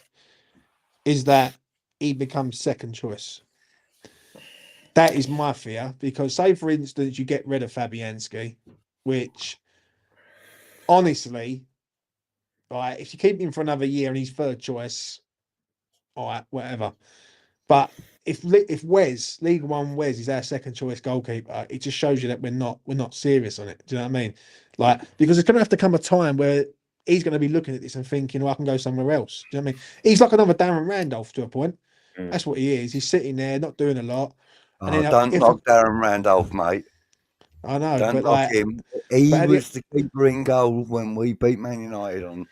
is that he becomes second choice. That is my fear, because say for instance you get rid of Fabianski, which honestly, right, if you keep him for another year and he's third choice, all right, whatever. But if League One Wes is our second choice goalkeeper, it just shows you that we're not serious on it. Do you know what I mean? Like, because it's going to have to come a time where he's going to be looking at this and thinking, I can go somewhere else. Do you know what I mean? He's like another Darren Randolph to a point. That's what he is. He's sitting there, not doing a lot. And then, don't knock Darren Randolph, mate. I know, don't but knock him. He was the keeper in goal when we beat Man United on.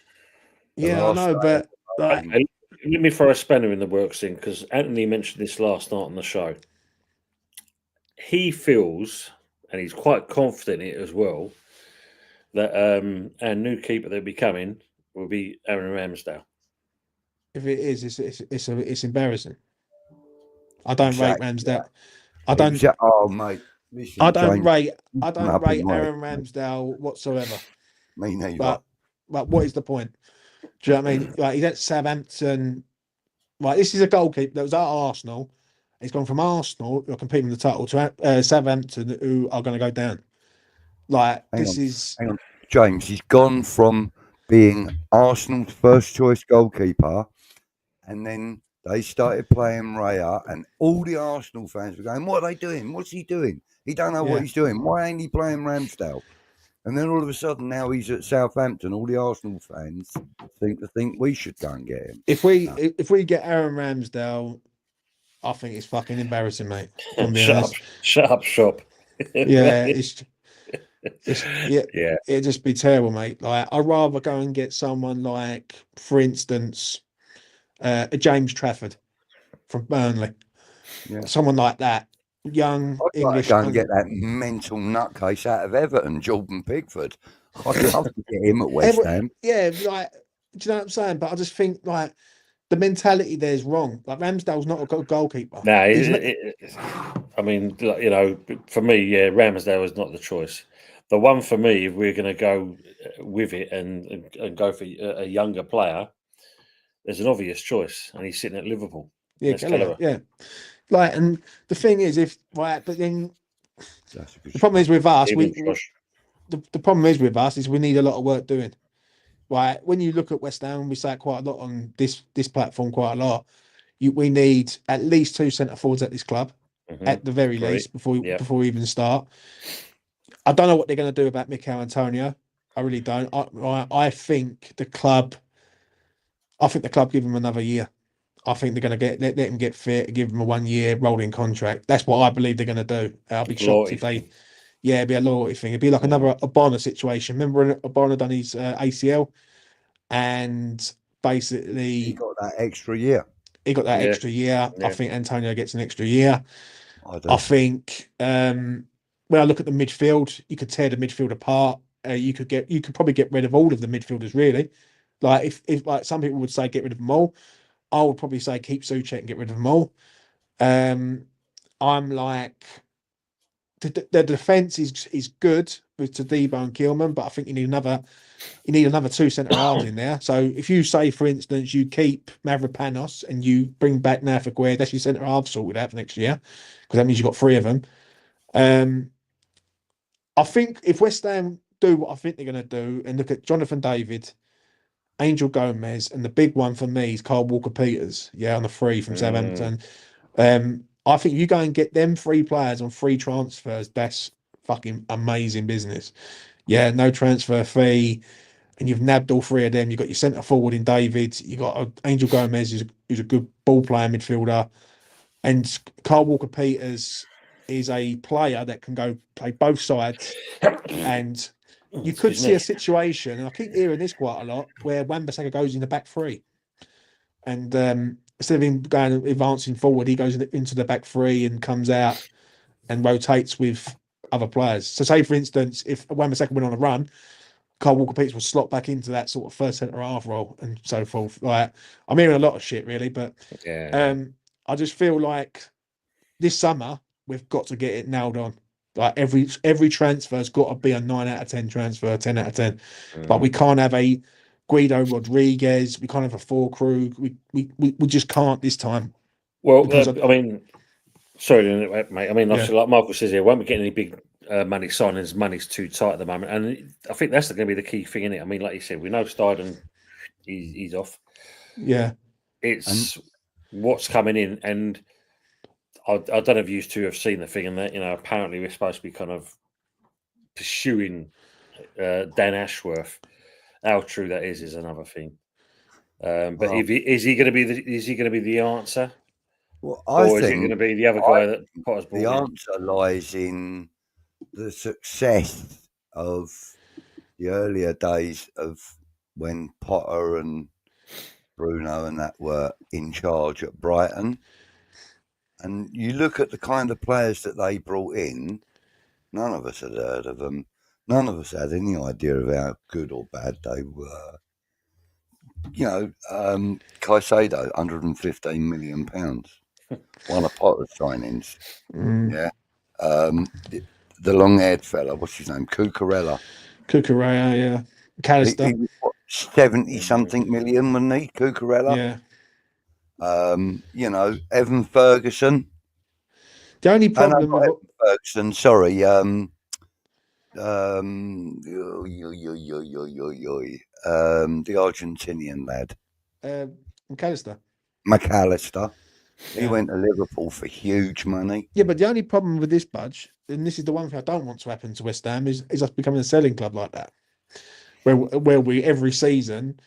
Yeah, I know, but let me throw a spanner in the works in, because Anthony mentioned this last night on the show. He feels, and he's quite confident in it as well, that our new keeper that'll be coming will be Aaron Ramsdale. If it is, it's embarrassing. I don't rate Ramsdale. I don't. Oh, mate. Listen, I don't rate Aaron Ramsdale whatsoever. Me neither. But what is the point? Do you know what I mean? Like, he's at Southampton. Like, this is a goalkeeper that was at Arsenal. He's gone from Arsenal, who are competing with the title, to Southampton, who are going to go down. Like, hang on, James. He's gone from being Arsenal's first choice goalkeeper, and then they started playing Raya, and all the Arsenal fans were going, "What are they doing? What's he doing? He don't know what he's doing. Why ain't he playing Ramsdale?" And then all of a sudden, now he's at Southampton. All the Arsenal fans seem to think we should go and get him. If we get Aaron Ramsdale, I think it's fucking embarrassing, mate. Shut up, shop. Yeah, it'd just be terrible, mate. Like, I'd rather go and get someone like, for instance, a James Trafford from Burnley. Yeah. Someone like that. Young English. Go and get that mental nutcase out of Everton, Jordan Pickford. I'd love to get him at West Ham. Yeah, like, do you know what I'm saying? But I just think, like, the mentality there is wrong. Like, Ramsdale's not a good goalkeeper. No, I mean, for me, Ramsdale is not the choice. The one for me, if we're going to go with it and go for a younger player, there's an obvious choice, and he's sitting at Liverpool. Yeah, yeah. Like, and the thing is, but then the problem is with us. The problem is with us is we need a lot of work doing. Right, when you look at West Ham, we say it quite a lot on this platform, quite a lot. We need at least 2 centre forwards at this club, at the very least, before we even start. I don't know what they're going to do about Mikel Antonio. I really don't. I think the club give him another year. I think they're going to let him get fit, give him a 1-year rolling contract. That's what I believe they're going to do. I'll be shocked if they. Yeah, it'd be a loyalty thing. It'd be like another Obama situation. Remember when Obama done his ACL, and He basically got that extra year. he got that Yeah. extra year. I Yeah. think Antonio gets an extra year. I do. I think when I look at the midfield, you could tear the midfield apart. You could probably get rid of all of the midfielders, really. Like if like some people would say get rid of them all, I would probably say keep Souček and get rid of them all. I'm like the defense is good with Tadibo and Gilman, but I think you need another two centre halves in there. So if you say, for instance, you keep Mavropanos and you bring back Nafaguer, that's your centre half sorted out for next year, because that means you've got three of them. I think if West Ham do what I think they're going to do and look at Jonathan David, Angel Gomez, and the big one for me is Carl Walker-Peters, on the free from Southampton. I think you go and get them three players on free transfers, that's fucking amazing business. Yeah, no transfer fee, and you've nabbed all three of them. You've got your centre forward in David, you've got Angel Gomez, who's a good ball player midfielder, and Carl Walker-Peters is a player that can go play both sides. And you could see a situation, and I keep hearing this quite a lot, where Wan-Bissaka goes in the back three, and instead of him going advancing forward, he goes into the back three and comes out and rotates with other players. So, say for instance, if Wan-Bissaka went on a run, Carl Walker-Peters will slot back into that sort of first centre half role and so forth. Like, I'm hearing a lot of shit, really, but I just feel like this summer we've got to get it nailed on. Like every transfer's got to be a 9 out of 10 transfer, 10 out of 10. Like we can't have a Guido Rodriguez, we can't have a Krug. We just can't this time. Well, I mean, sorry, mate. I mean, obviously, Yeah. like Michael says here, won't be getting any big money signings. Money's too tight at the moment, and I think that's going to be the key thing in it. I mean, like you said, we know Steiden, he's off. Yeah, It's what's coming in, and I don't know if you two have seen the thing, and that apparently we're supposed to be kind of pursuing Dan Ashworth. How true that is another thing. But is he going to be the answer? Well, Or is it going to be the other guy that Potter's brought in? The answer lies in the success of the earlier days of when Potter and Bruno and that were in charge at Brighton. And you look at the kind of players that they brought in, none of us had heard of them. None of us had any idea of how good or bad they were. Caicedo, £115 million. One of Potter's signings. Yeah. The long-haired fella, what's his name? Cucurella, yeah. Callister. He was 70-something million, wasn't he? Cucurella. Yeah. Evan Ferguson. The only problem with Evan Ferguson, sorry. The Argentinian lad. McAllister. He went to Liverpool for huge money. Yeah, but the only problem with this, Budge, and this is the one thing I don't want to happen to West Ham, is us becoming a selling club like that, where we every season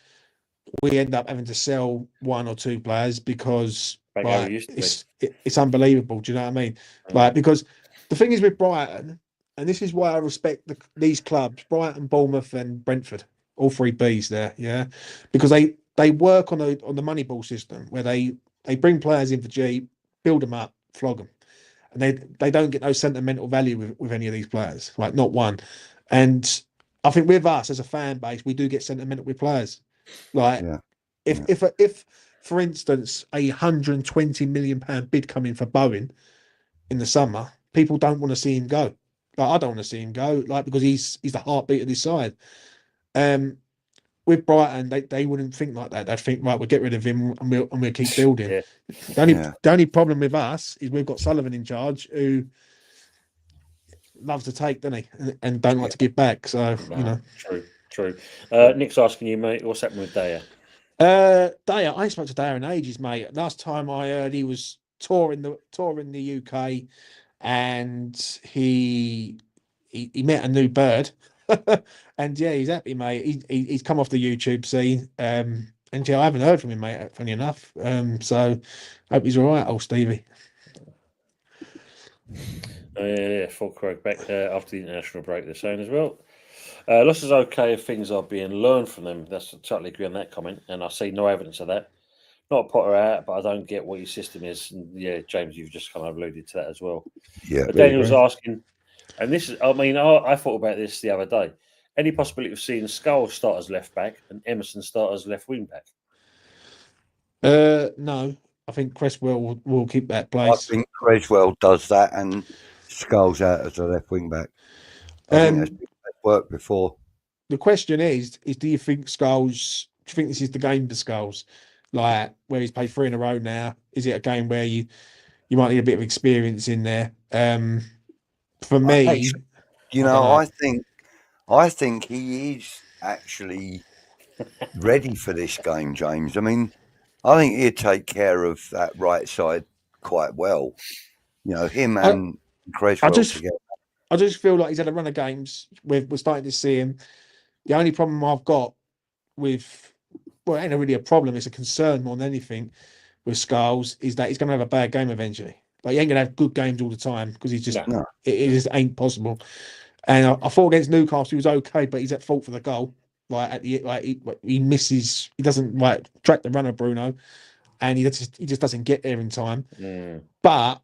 we end up having to sell one or two players because it's unbelievable. Do you know what I mean? Like, because the thing is with Brighton, and this is why I respect these clubs, Brighton, Bournemouth, and Brentford, all three Bs there, because they work on the money ball system where they bring players in for cheap, build them up, flog them, and they don't get no sentimental value with any of these players, like not one. And I think with us as a fan base, we do get sentimental with players. Like if for instance a £120 million bid come in for Bowen in the summer, people don't want to see him go. Like, I don't want to see him go, like, because he's the heartbeat of this side. With Brighton, they wouldn't think like that. They'd think, right, we'll get rid of him and we'll keep building. The only problem with us is we've got Sullivan in charge, who loves to take, doesn't he, and don't like to give back. So True. Nick's asking you, mate, what's happening with Daya? Daya, I ain't spoke to Daya in ages, mate. Last time I heard, he was touring the UK, and he met a new bird. And he's happy, mate. He's come off the YouTube scene, and I haven't heard from him, mate. Funny enough, so hope he's all right, old Stevie. Yeah, full correct back after the international break, they're saying as well. Loss is okay if things are being learned from them. That's totally agree on that comment, and I see no evidence of that. Not Potter out, but I don't get what your system is. And yeah, James, you've just kind of alluded to that as well. Yeah, Daniel's asking, and this is, I mean, I thought about this the other day. Any possibility of seeing Skull start as left back and Emerson start as left wing back? No, I think Cresswell will keep that I place. think Creswell does that and Skulls out as a left wing back. I think that's worked before. The question is do you think Skulls? Do you think this is the game for Skulls? Like where he's played 3 in a row now? Is it a game where you might need a bit of experience in there? For me, You know, I think he is actually ready for this game, James. I mean, I think he'd take care of that right side quite well. You know, him and Creswell together. I just feel like he's had a run of games. We're starting to see him. The only problem I've got with, well, it ain't really a problem, it's a concern more than anything with Skulls, is that he's going to have a bad game eventually. Like, he ain't going to have good games all the time because he's just, it just ain't possible. And I thought against Newcastle, he was okay, but he's at fault for the goal. Like, at the he misses, he doesn't track the runner, Bruno, and he just doesn't get there in time. But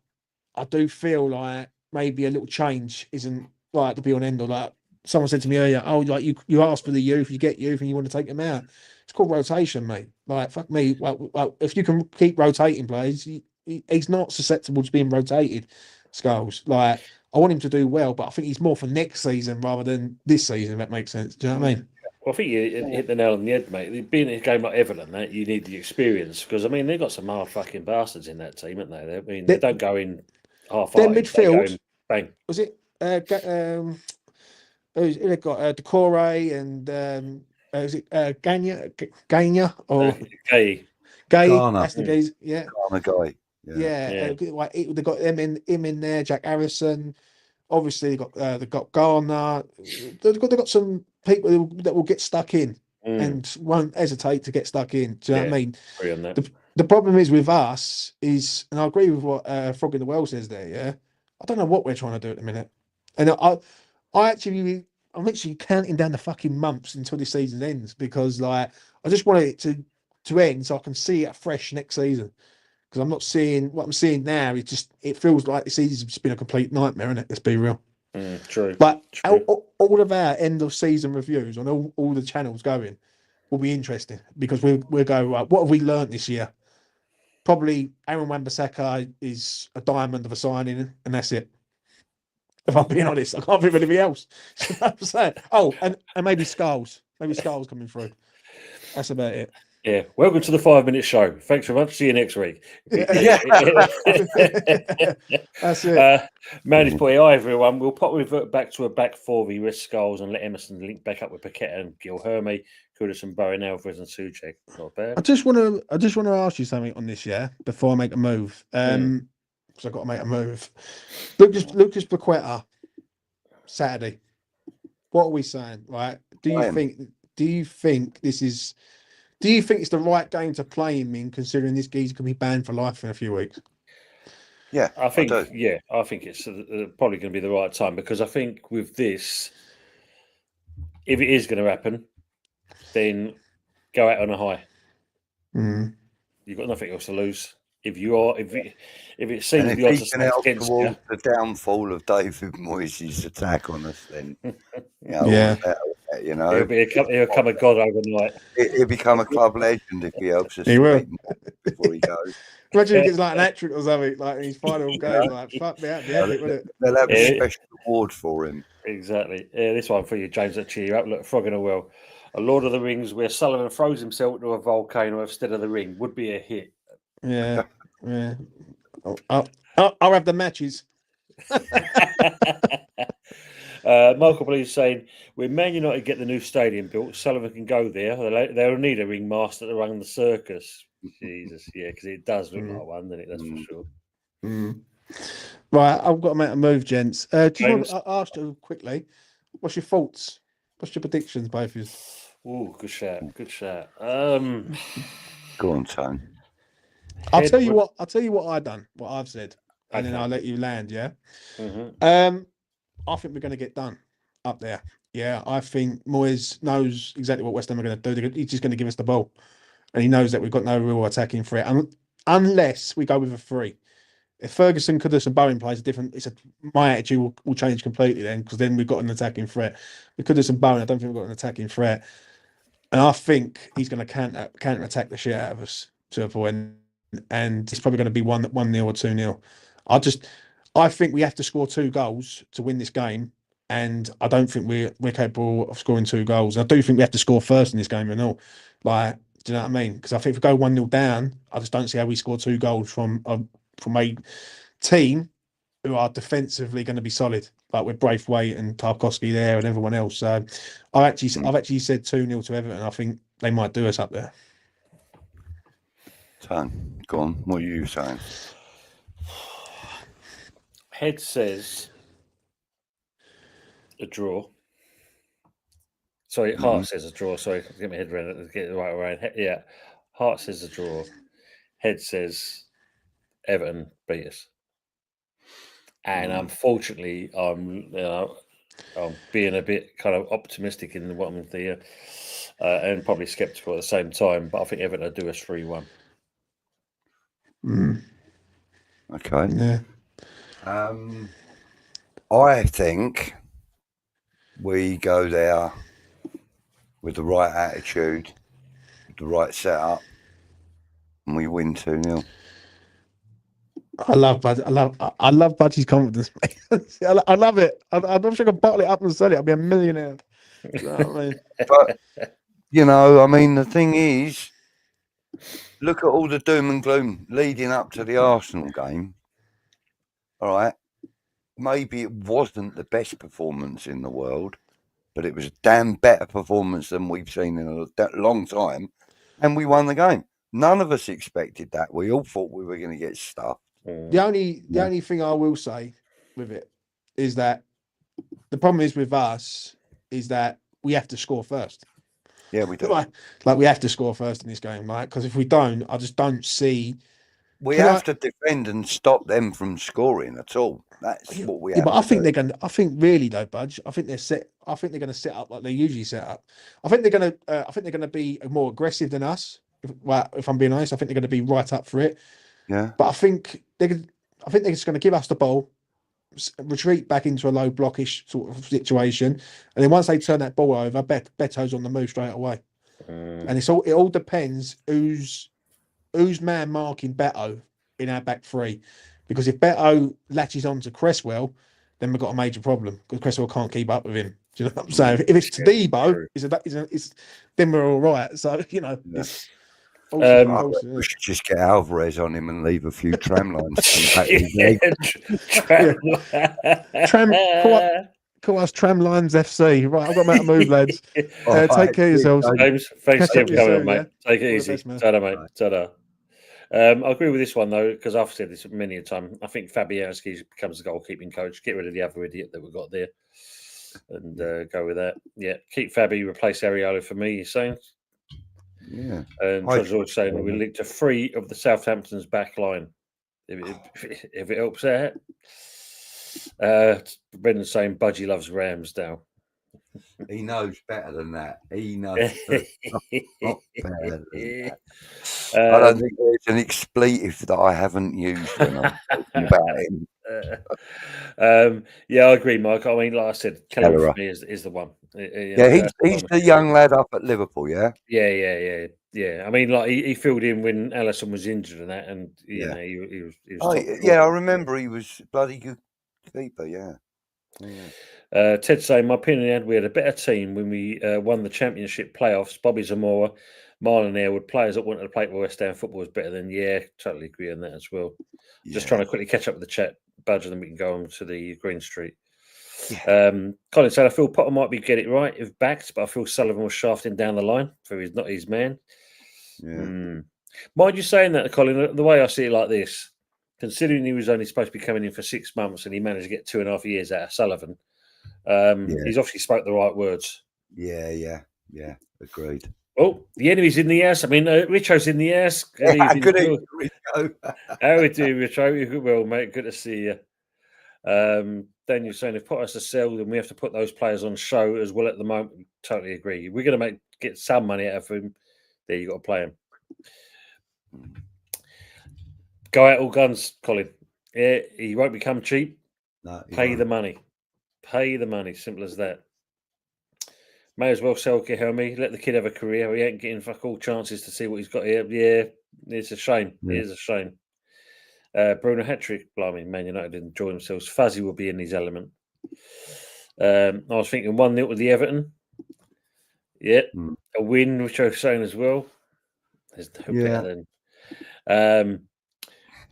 I do feel like maybe a little change isn't like to be on end or like someone said to me earlier, oh, like you ask for the youth, you get youth and you want to take them out. It's called rotation, mate. Like, fuck me. Well, if you can keep rotating players, he's not susceptible to being rotated, Skulls. Like, I want him to do well, but I think he's more for next season rather than this season, if that makes sense. Do you know what I mean? Well, I think you hit the nail on the head, mate. Being a game like Everton, that you need the experience because I mean they've got some motherfucking bastards in that team, haven't they? I mean, they don't go in half. Their midfield, bang. Was it? They've got Decore and is it Ganya or Gay? That's the guys. Yeah, Guy. Yeah. They've got him in there. Jack Harrison. Obviously, they've got Garner. They've got some people that will get stuck in and won't hesitate to get stuck in. Do you know what I mean? Agree on that. The problem is with us is, and I agree with what Frog in the Well says there. Yeah, I don't know what we're trying to do at the minute, and I'm actually counting down the fucking months until this season ends because, like, I just want it to end so I can see it fresh next season. Because I'm not seeing what I'm seeing now. It feels like this season's just been a complete nightmare, isn't it? Let's be real. True. But all of our end of season reviews on all the channels going will be interesting because we'll go, right, what have we learned this year? Probably Aaron Wan-Bissaka is a diamond of a signing, and that's it. If I'm being honest, I can't think of anything else. You know what I'm saying? Oh, and maybe Skulls. Maybe Skulls coming through. That's about it. Yeah, welcome to the 5-minute show. Thanks very much. See you next week. That's it. Manny's put here, hi everyone. We'll probably revert back to a back four v risk Skulls and let Emerson link back up with Paqueta and Gil Hermé, Kudus and Bowen Alvarez and Souček. Not bad. I just want to ask you something on this, before I make a move. Because I've got to make a move. Lucas Paqueta, Saturday. What are we saying? Right? Do you think it's the right game to play him in, considering this geezer can be banned for life in a few weeks? Yeah, I think it's probably going to be the right time because I think with this, if it is going to happen, then go out on a high. You've got nothing else to lose. If it seems the odds are against you, the downfall of David Moyes' attack on us, then he'll become a god overnight. He'll become a club legend if he helps us. He will before he goes. Imagine he gets like an hat-trick or something, like in his final game. Like, fuck me, that'd be epic, wouldn't it? They'll have a special award for him. Exactly. Yeah, this one for you, James. That cheer you up. Look, Frog in a Well. A Lord of the Rings where Sullivan throws himself into a volcano instead of the ring would be a hit. Yeah. I'll have the matches. Michael Blee's saying, when Man United get the new stadium built, Sullivan can go there. They'll need a ringmaster to run the circus. Jesus, yeah, because it does look like one, doesn't it? That's for sure. Right, I've got to make a move, gents. Do you want to ask you quickly, what's your thoughts? What's your predictions, both of you? Oh, good shout. Go on, Tone. I'll tell you what I done, what I've said. and then Okay. I'll let you land. Yeah. Mhm. I think we're going to get done up there. Yeah, I think Moyes knows exactly what West Ham are going to do. He's just going to give us the ball, and he knows that we've got no real attacking threat, unless we go with a 3. If Ferguson, Kudus, and Bowen plays a different, my attitude will change completely then, because then we've got an attacking threat. With Kudus and Bowen, I don't think we've got an attacking threat, and I think he's going to counter attack the shit out of us to a point, and it's probably going to be 1-0 or 2-0. I think we have to score 2 goals to win this game, and I don't think we're capable of scoring 2 goals. I do think we have to score first in this game and all. Like, do you know what I mean? Because I think if we go 1-0 down, I just don't see how we score 2 goals from a team who are defensively going to be solid, like with Braithwaite and Tarkowski there and everyone else. So I've actually said 2-0 to Everton. I think they might do us up there. Son, go on. What are you saying? Head says a draw. Sorry, Heart says a draw. Sorry, get my head around it. Get it right around. Yeah, Heart says a draw. Head says Everton beat us. And unfortunately, I'm being a bit kind of optimistic in what I'm there, and probably sceptical at the same time. But I think Everton will do us 3-1. Okay. Yeah. I think we go there with the right attitude, the right setup, and we win 2-0. I love Budgie's confidence, mate. I love it. I'm sure I can bottle it up and sell it. I'll be a millionaire. You know what I mean? But I mean, the thing is, look at all the doom and gloom leading up to the Arsenal game. All right, maybe it wasn't the best performance in the world, but it was a damn better performance than we've seen in a long time, and we won the game. None of us expected that. We all thought we were going to get stuffed. The only thing I will say with it is that the problem is with us is that we have to score first. Yeah, we do. Like we have to score first in this game, right? Because if we don't, I just don't see. We have to defend and stop them from scoring at all. That's what we have. But I think they're going to. I think really though, Budge. I think they're set. I think they're going to set up like they usually set up. I think they're going to. I think they're going to be more aggressive than us. If I'm being honest, I think they're going to be right up for it. Yeah. But I think they're just going to give us the ball, retreat back into a low blockish sort of situation, and then once they turn that ball over, Beto's on the move straight away. And it all depends who's man marking Beto in our back 3, because if Beto latches on to Cresswell, then we've got a major problem because Cresswell can't keep up with him. Do you know what I'm saying? If it's Tadibo, then we're all right. So it's. We should just get Alvarez on him and leave a few tram lines. Call us Tramlines FC. Right, I've got to move, lads. Take care of yourselves. James, thanks for coming on, mate. Yeah? Take it easy. Ta-da, mate. Ta-da. I agree with this one, though, because I've said this many a time. I think Fabianski becomes the goalkeeping coach. Get rid of the other idiot that we've got there and go with that. Yeah, keep Fabi, replace Areola for me, you're saying? Yeah. And George saying we linked to 3 of the Southampton's back line. If it helps out. Brendan saying Budgie loves Ramsdale. He knows better than that. He knows better than that. I don't think there's an expletive that I haven't used when I'm talking about him. Yeah, I agree, Mike. I mean, like I said, Kelly for me is the one. He's the young lad up at Liverpool, yeah? Yeah. I mean, like he filled in when Alisson was injured and that, and he was. I remember he was bloody good keeper, yeah. Ted saying, my opinion, we had a better team when we won the Championship playoffs. Bobby Zamora, Marlon Airwood, players that wanted to play for West Ham football was better than, totally agree on that as well. Yeah. Just trying to quickly catch up with the chat, Budge, and then we can go on to the Green Street. Yeah. Colin said, I feel Potter might be get it right if backed, but I feel Sullivan was shafting down the line, for he's not his man. Yeah. Mind you saying that, Colin, the way I see it like this, considering he was only supposed to be coming in for 6 months and he managed to get 2.5 years out of Sullivan, he's obviously spoke the right words. Yeah, agreed. Oh, the enemy's in the house. I mean, Richo's in the house. Good evening. Good Phil. evening, Rico. How are we doing, Richo? You well, mate. Good to see you. Daniel's saying if put us to sell, then we have to put those players on show as well. At the moment, totally agree. We're going to get some money out of him. There, you got to play him. Go out all guns, Colin. Yeah, he won't become cheap. No, Pay the money. Pay the money. Simple as that. May as well sell Helmy. Let the kid have a career. He ain't getting fuck all chances to see what he's got here. Yeah, it's a shame. Yeah. It is a shame. Bruno hat-trick. Blimey, Man United didn't enjoy themselves. Fuzzy will be in his element. I was thinking 1-0 with the Everton. Yeah, a win, which I was saying as well. There's no better than.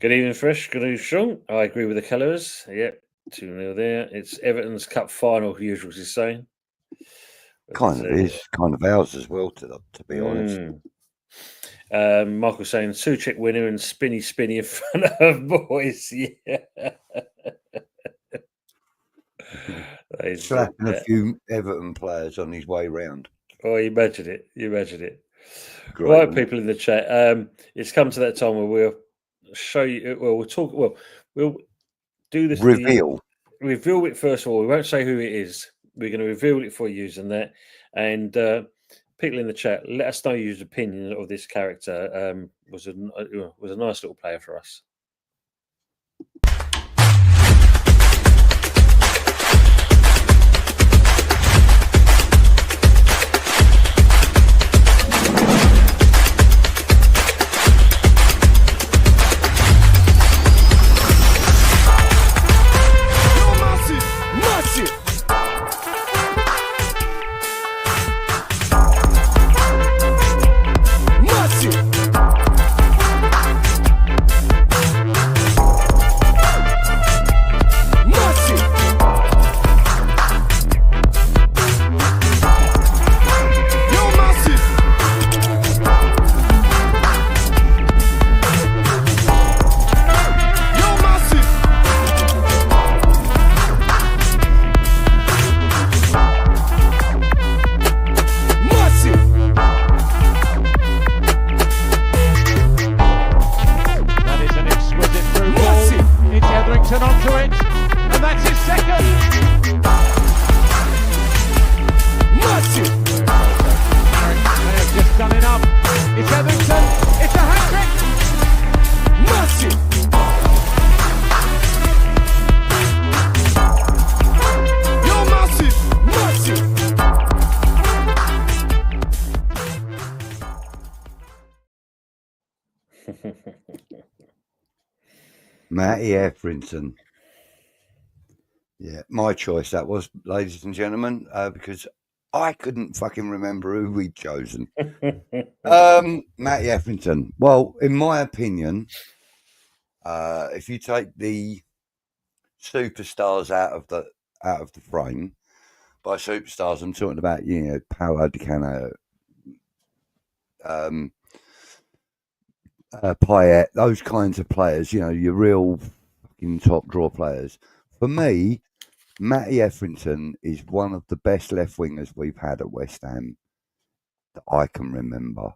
Good evening, Fresh. Good evening, Sean. I agree with the colours. Yeah, 2-0 there. It's Everton's Cup final, usual as he's saying. Kind of is, kind of ours as well, to be honest. Michael saying Suchek winner and spinny in front of boys. Yeah. Slapping a few Everton players on his way round. Oh, you imagine it. Great, right, people in the chat. It's come to that time where we'll show you. Well, we'll talk. Well, we'll do this. Reveal it first of all. We won't say who it is. We're going to reveal it for you and that. And people in the chat, let us know your opinion of this character. Was a nice little player for us. Matty Etherington. Yeah, my choice that was, ladies and gentlemen, because I couldn't fucking remember who we'd chosen. Matty Etherington. Well, in my opinion, if you take the superstars out of the frame, by superstars I'm talking about, Paolo Di Canio, Payet, those kinds of players, your real fucking top draw players. For me, Matty Etherington is one of the best left wingers we've had at West Ham that I can remember.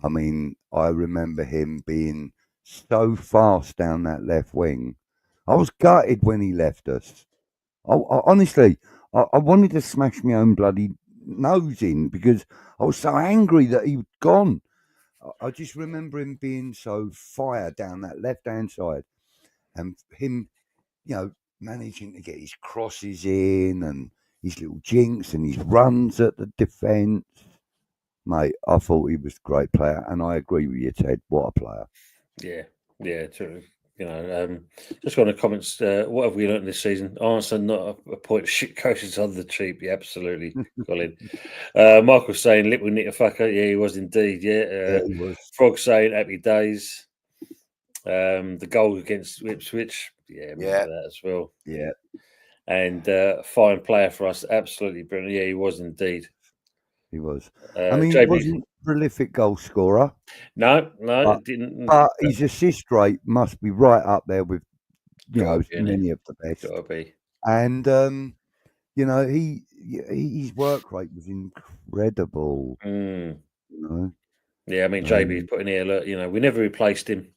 I mean, I remember him being so fast down that left wing. I was gutted when he left us. Honestly, I wanted to smash my own bloody nose in because I was so angry that he was gone. I just remember him being so fire down that left-hand side and him, managing to get his crosses in and his little jinks and his runs at the defence. Mate, I thought he was a great player, and I agree with you, Ted. What a player. Yeah, true. Just on the comments, what have we learned this season? Answer, not a point. Shit coaches on the cheap. Yeah, absolutely, Colin. Michael saying, Little Knickerfucker. Yeah, he was indeed. Yeah, he was. Frog saying, happy days. The goal against Ipswich. Yeah, that as well. Yeah. And fine player for us. Absolutely brilliant. Yeah, he was indeed. He was. I mean, he wasn't a prolific goal scorer. No, it didn't. But his assist rate must be right up there with, many of the best. Gotta be. And, his work rate was incredible. You know? Yeah, I mean, JB's putting here, look, we never replaced him.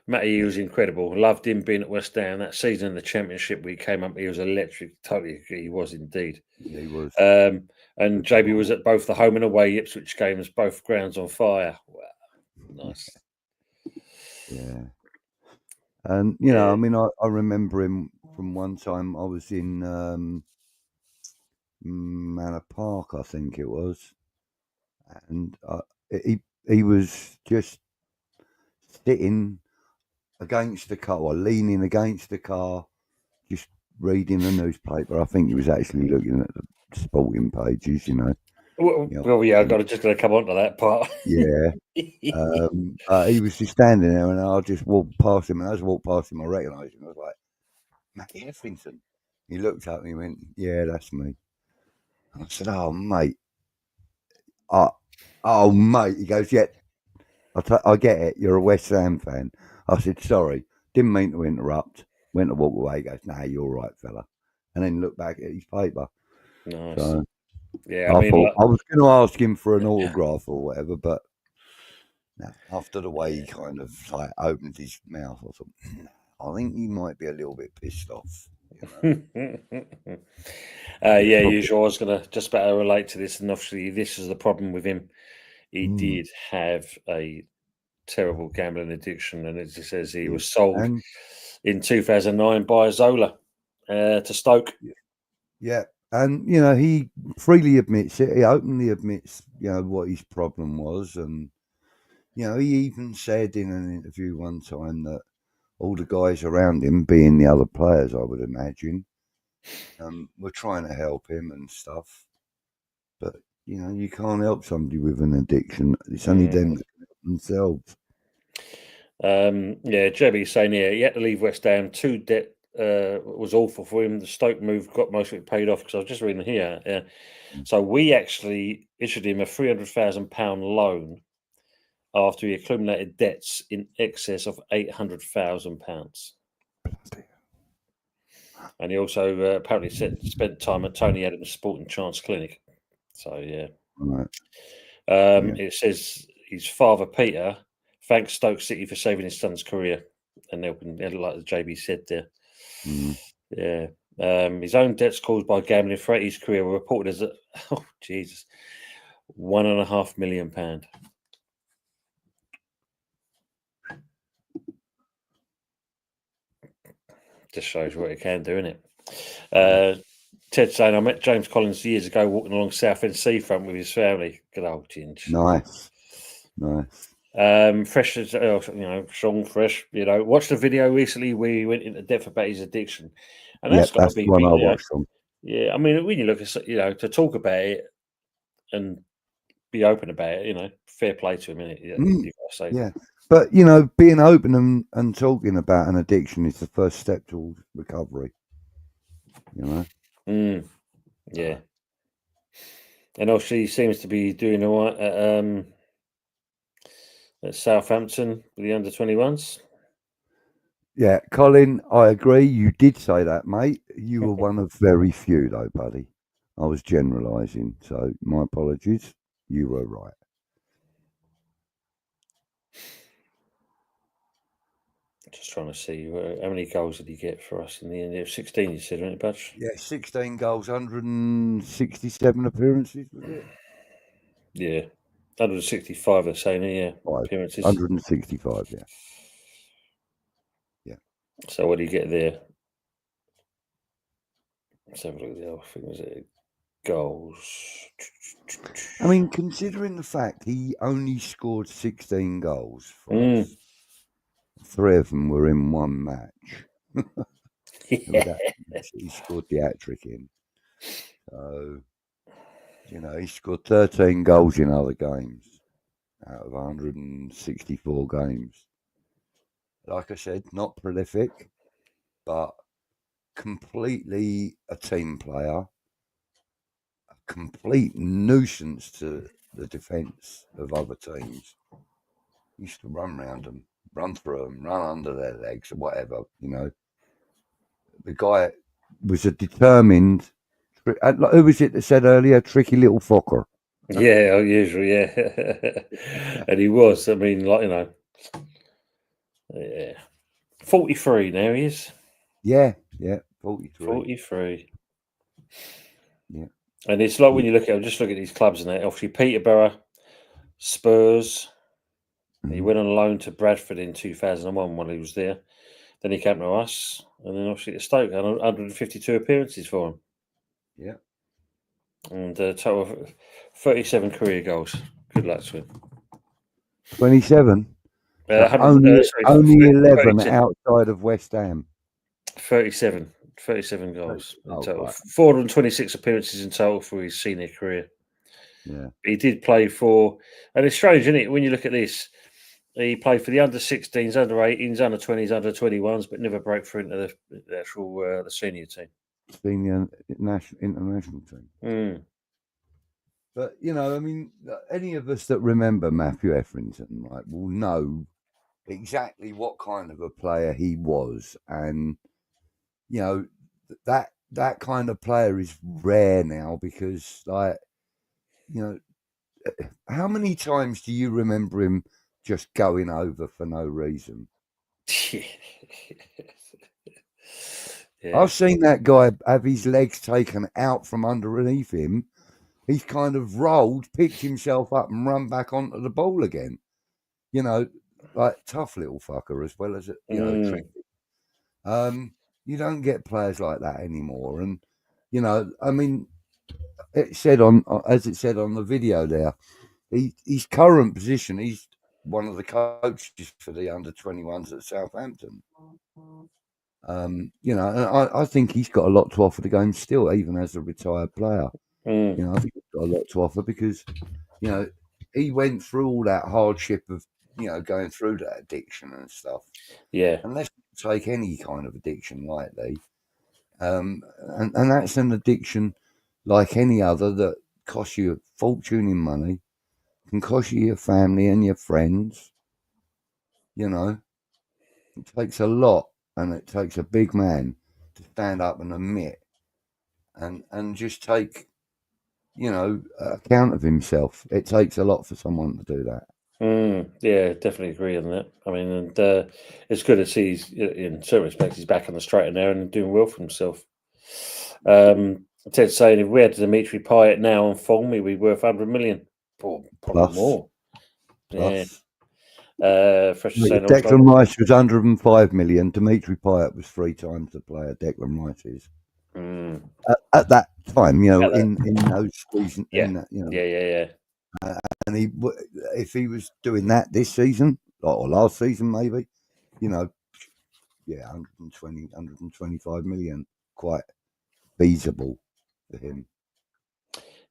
Matty, he was incredible. Loved him being at West Ham. That season in the Championship we came up, he was electric. Totally agree, he was indeed. He was. And JB was at both the home and away Ipswich games, both grounds on fire. Wow, nice. Yeah. And, I mean, I remember him from one time I was in Manor Park, I think it was. And he was just sitting against the car, or leaning against the car, just reading the newspaper. I think he was actually looking at the sporting pages, Well, yeah, just got to come on to that part. Yeah. He was just standing there, and I just walked past him, and as I walked past him, I recognised him. I was like, Matty Heffington. He looked at me and went, yeah, that's me. And I said, oh, mate. Oh, mate. He goes, yeah, I get it. You're a West Ham fan. I said, sorry. Didn't mean to interrupt. Went to walk away. He goes, nah, you're all right, fella. And then looked back at his paper. Nice. So, yeah, I thought I was going to ask him for an autograph or whatever, but after the way he kind of like opened his mouth, I thought, I think he might be a little bit pissed off. Usual. I was going to just about to relate to this, and obviously this is the problem with him. He did have a terrible gambling addiction, and as he says, he was sold in 2009 by Zola to Stoke. Yeah, and he freely admits it. He openly admits, what his problem was, and he even said in an interview one time that all the guys around him, being the other players, I would imagine, were trying to help him and stuff. But you can't help somebody with an addiction. It's only them that can help themselves. Jebby's saying here he had to leave West Ham. Debt was awful for him. The Stoke move got most of it paid off, because I was just reading here. So we actually issued him a £300,000 loan after he accumulated debts in excess of £800,000. And he also apparently spent time at Tony Adams' Sporting Chance Clinic. So Right. It says his father Peter thanks Stoke City for saving his son's career and helping, like the JB said there. His own debts caused by gambling throughout his career were reported as £1.5 million. Just shows what it can do, innit? Ted saying, I met James Collins years ago walking along Southend Seafront with his family. Good old Ginge. Nice. Fresh, strong, fresh. Watched the video recently where he went into depth about his addiction, and that's got to be one I watched from. Yeah, I mean, when you look at to talk about it and be open about it, fair play to him, innit? You've got to say. Yeah, but being open and talking about an addiction is the first step towards recovery. Yeah, and also he seems to be doing all right at Southampton with the under-21s. Yeah, Colin, I agree. You did say that, mate. You were one of very few, though, buddy. I was generalising, so my apologies. You were right. Just trying to see how many goals did he get for us in the end. 16, you said, wasn't it, Budge? Yeah, 16 goals, 167 appearances, was it? Yeah, 165, they're saying, appearances. 165, yeah. So what do you get there? Let's have a look at the other thing. Was it goals? I mean, considering the fact he only scored 16 goals for us, 3 of them were in one match. He scored the hat-trick in. So, he scored 13 goals in other games out of 164 games. Like I said, not prolific, but completely a team player, a complete nuisance to the defence of other teams. He used to run round them, run through them, run under their legs, or whatever, The guy was a determined, who was it that said earlier, tricky little fucker? Yeah, usual, yeah. And he was. I mean, like, yeah. 43 now he is. Yeah, 43. 43. Yeah. And it's like when you look at, just look at these clubs and that. Obviously, Peterborough, Spurs. He Mhm. went on loan to Bradford in 2001 when he was there. Then he came to us, and then obviously to Stoke, 152 appearances for him, Yeah. and a total of 37 career goals. Good luck to him. 27. So 100, only 11 37, outside of West Ham. 37 goals in Oh, total. right. 426 appearances in total for his senior career. Yeah. He did play for, and it's strange, isn't it, when you look at this? He played for the under-16s, under-18s, under-20s, under-21s, but never broke through into the actual the senior team. Senior international team. Mm. But, I mean, any of us that remember Matthew Etherington, right, will know exactly what kind of a player he was. And, that kind of player is rare now because, like, how many times do you remember him just going over for no reason? Yeah. I've seen that guy have his legs taken out from underneath him. He's kind of rolled, picked himself up, and run back onto the ball again. Like tough little fucker as well as tricky. You don't get players like that anymore. And I mean, it said as it said on the video there, his current position, he's one of the coaches for the under-21s at Southampton. And I think he's got a lot to offer the game still, even as a retired player. I think he's got a lot to offer because, he went through all that hardship of, going through that addiction and stuff. Yeah. And let's take any kind of addiction lightly. And that's an addiction like any other that costs you a fortune in money, can cost you your family and your friends. It takes a lot, and it takes a big man to stand up and admit and just take, account of himself. It takes a lot for someone to do that. Yeah, definitely agree on that. I mean, and it's good to see he's, in certain respects, he's back on the straight and narrow and doing well for himself. Ted's saying if we had Dimitri Payet now on form, he'd be worth 100 million. Or probably Plus. more. Plus. Yeah. Fresh saying Declan Rice was 105 million. Dimitri Payet was 3 times the player Declan Rice is. At that time, in those seasons. Yeah. Yeah. And if he was doing that this season, or last season maybe, 120, 125 million, quite feasible for him.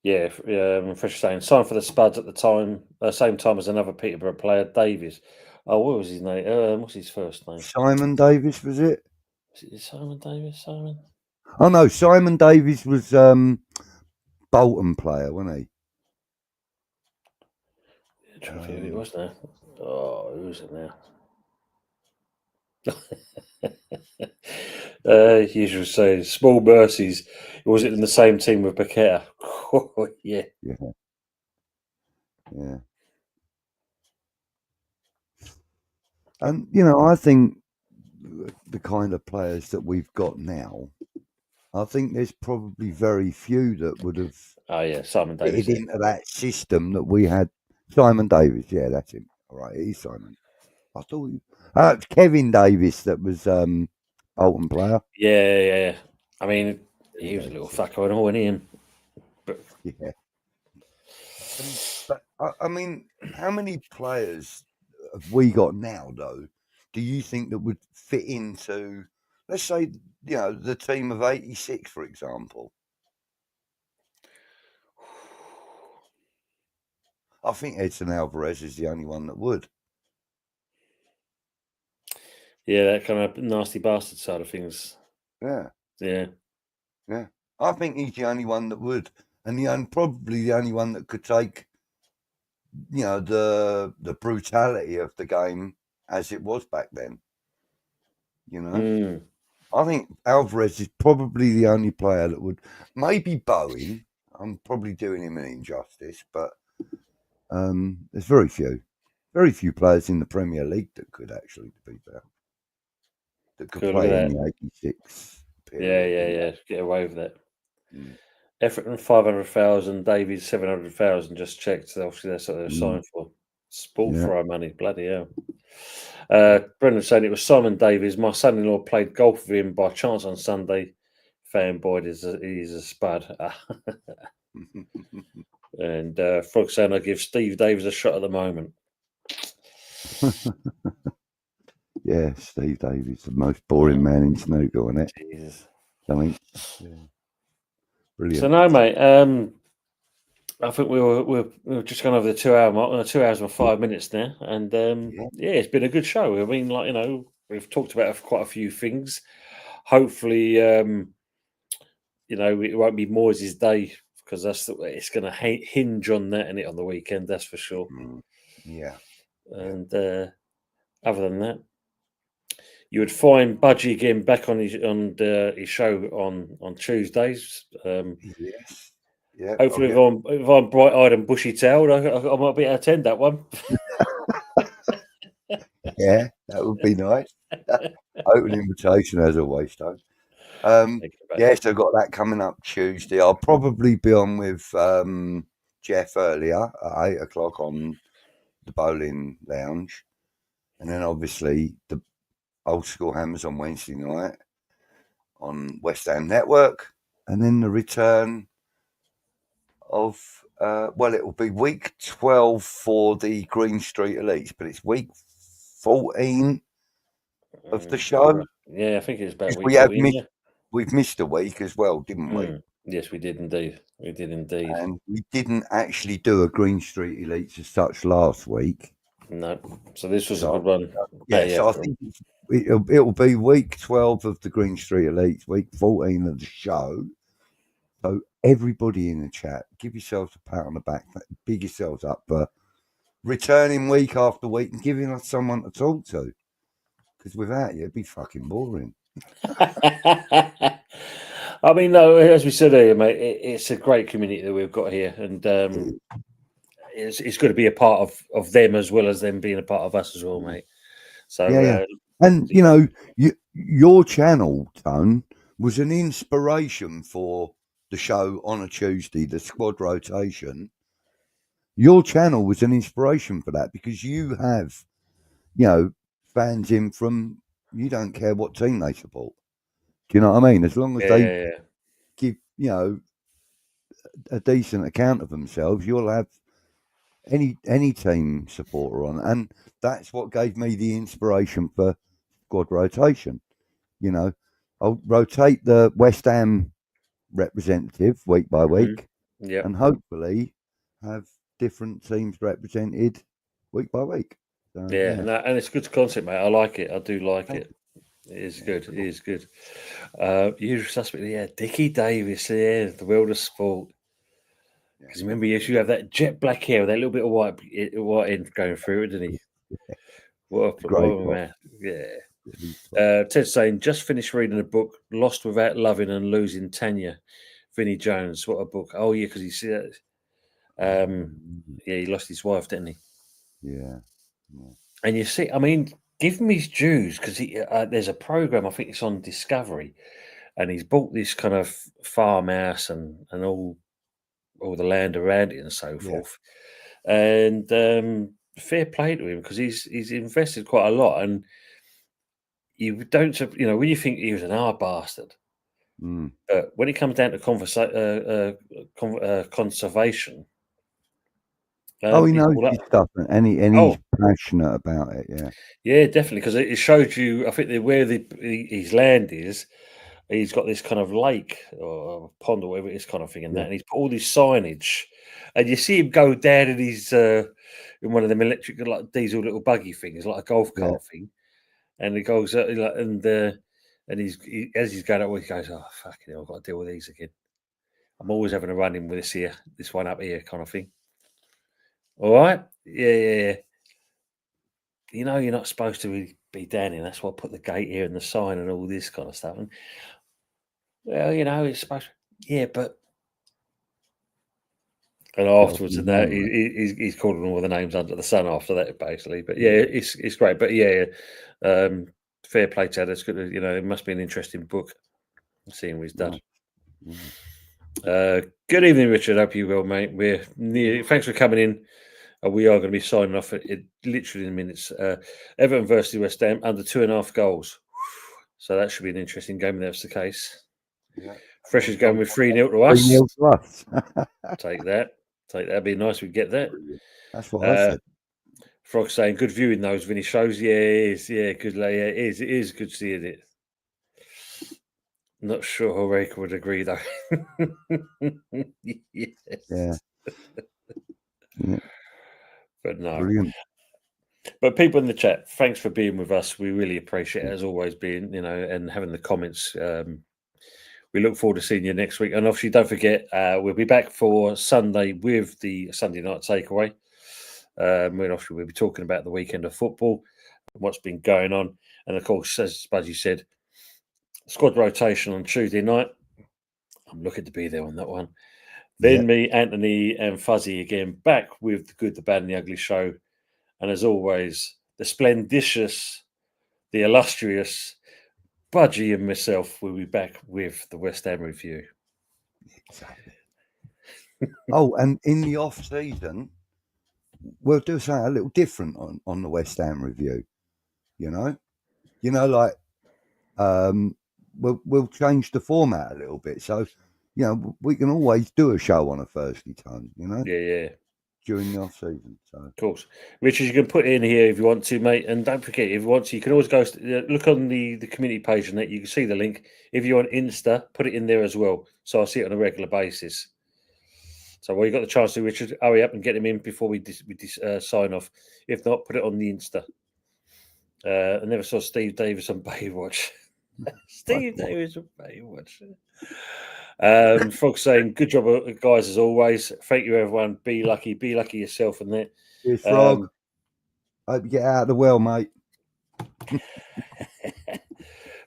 Yeah, Fresh saying signed for the Spuds at the time, same time as another Peterborough player, Davies. Oh, what was his name? What's his first name? Simon Davis, was it? Was it Simon Davis? Simon? Oh no, Simon Davis was Bolton player, wasn't he? Yeah, trying to think who it was now. Oh, who was it now? Usual saying, small mercies. Was it in the same team with Paqueta? Yeah. And I think the kind of players that we've got now, I think there's probably very few that would have Simon Davis fitted into that system that we had. Simon Davis, yeah, that's him. All right, he's Simon. I thought it's Kevin Davis that was Bolton player. Yeah. I mean, he was a little fucker and all, wasn't he? But yeah. But I mean, how many players have we got now, though? Do you think that would fit into, let's say, the team of '86, for example? I think Edson Alvarez is the only one that would. Yeah, that kind of nasty bastard side of things. Yeah. I think he's the only one that would, and probably the only one that could take, the brutality of the game as it was back then. I think Alvarez is probably the only player that would. Maybe Bowen. I'm probably doing him an injustice, but there's very few players in the Premier League that could actually, to be fair, that could Cool, look play at in that. the 86 Yeah, period. get away with that. Mm. Everton 500,000, Davies 700,000. Just checked. Obviously, that's what they're signed for. Sport Yeah. for our money, bloody hell. Brendan saying it was Simon Davies. My son-in-law played golf with him by chance on Sunday. Fanboy, he's a spud. And Frog saying I give Steve Davies a shot at the moment. Yeah, Steve Davies, the most boring man in snooker, isn't it? Jesus. Something. Yeah. Brilliant. So no, mate. I think we were just gone over the 2 hour mark. 2 hours and 5 minutes now, and yeah, it's been a good show. I mean, like we've talked about quite a few things. Hopefully, it won't be Moyes' day because it's going to hinge on that and it on the weekend. That's for sure. Yeah. And other than that, you would find Budgie again back on his show on Tuesdays. Yes. Yeah. Hopefully, if I'm bright-eyed and bushy-tailed, I might be able to attend that one. Yeah, that would be nice. Open invitation as always, though. Yes, I've got that coming up Tuesday. I'll probably be on with Jeff earlier at 8:00 on the bowling lounge, and then obviously the Old School Hammers on Wednesday night on West Ham Network, and then the return of it will be week 12 for the Green Street Elites, but it's week 14 of the show. Yeah, I think it's about week 14. We've missed a week as well, didn't we? Yes, we did indeed. And we didn't actually do a Green Street Elites as such last week. No. So this was a good one. So I think it'll be week 12 of the Green Street Elites, week 14 of the show. So everybody in the chat, give yourselves a pat on the back, big yourselves up for returning week after week and giving us someone to talk to. Because without you, it'd be fucking boring. I mean, no, as we said earlier, mate, it's a great community that we've got here, and it's good to be a part of them as well as them being a part of us as well, mate. So yeah. And your channel, Tone, was an inspiration for the show on a Tuesday, the squad rotation. Your channel was an inspiration for that because you have, fans in from, you don't care what team they support. Do you know what I mean? As long as they give, a decent account of themselves, you'll have any team supporter on. And that's what gave me the inspiration for squad rotation. I'll rotate the West Ham representative week by week and hopefully have different teams represented week by week. So, and it's a good concept, mate. I like it. I do like it. It is good. It is good. Usual suspect, Dickie Davis, the world of sport. Because remember, you have that jet black hair with that little bit of white end going through it, didn't he? What a man. Yeah. Ted saying, just finished reading a book, Lost Without Loving and Losing Tanya. Vinnie Jones. What a book. Oh, yeah, because he said, he lost his wife, didn't he? Yeah. And you see, I mean, give him his dues because there's a program, I think it's on Discovery, and he's bought this kind of farmhouse and all the land around it and so forth. And fair play to him because he's invested quite a lot. And you don't, when you think he was an bastard, but when it comes down to conservation. He knows his stuff and he's passionate about it. Yeah, definitely, because it showed you. I think where his land is, he's got this kind of lake or pond or whatever it is, kind of thing, and he's put all this signage, and you see him go down in his in one of them electric like diesel little buggy things, like a golf cart thing, and he goes and as he's going up, he goes, "Oh fucking hell, I've got to deal with these again. I'm always having a run in with this one up here, kind of thing." All right, yeah. You're not supposed to be down here. That's why I put the gate here and the sign and all this kind of stuff. And well, it's supposed to, but And afterwards, and that he's calling all the names under the sun after that, basically. But yeah, it's great. But yeah, fair play to that. It's good. It must be an interesting book. Seeing what he's done. Good evening, Richard. Hope you well, mate. We're near. Thanks for coming in. We are going to be signing off it literally in minutes. Everton versus West Ham under 2.5 goals. So that should be an interesting game if that's the case. Yeah. Fresh is going with 3-0 to us. 3-0 to us. Take that. That'd be nice. We'd get that. That's what I said. Frog saying good viewing those Vinny shows. Yeah, it is. Yeah, good. Yeah, it is. It is good seeing it. Not sure Horeka would agree though. Yes. Yeah. But no. Brilliant. But people in the chat, thanks for being with us. We really appreciate it, as always, being, and having the comments. We look forward to seeing you next week. And obviously, don't forget, we'll be back for Sunday with the Sunday night takeaway. Obviously, we'll be talking about the weekend of football, what's been going on. And of course, as Budgie said, squad rotation on Tuesday night. I'm looking to be there on that one. Then me, Anthony, and Fuzzy again back with the Good, the Bad, and the Ugly show. And as always, the splendicious, the illustrious Budgie and myself will be back with the West Ham review. Exactly. And in the off season, we'll do something a little different on the West Ham review. Like we'll change the format a little bit. So, we can always do a show on a Thursday time. Yeah. During the off season. So. Of course. Richard, you can put it in here if you want to, mate. And don't forget, if you want to, you can always go look on the community page and that you can see the link. If you're on Insta, put it in there as well. So I see it on a regular basis. So while you got the chance to, Richard, hurry up and get him in before we sign off. If not, put it on the Insta. I never saw Steve Davis on Baywatch. Steve Davis on Baywatch. Frog saying, good job, guys, as always. Thank you, everyone. Be lucky yourself and that. Cheers, Frog. Hope you get out of the well, mate.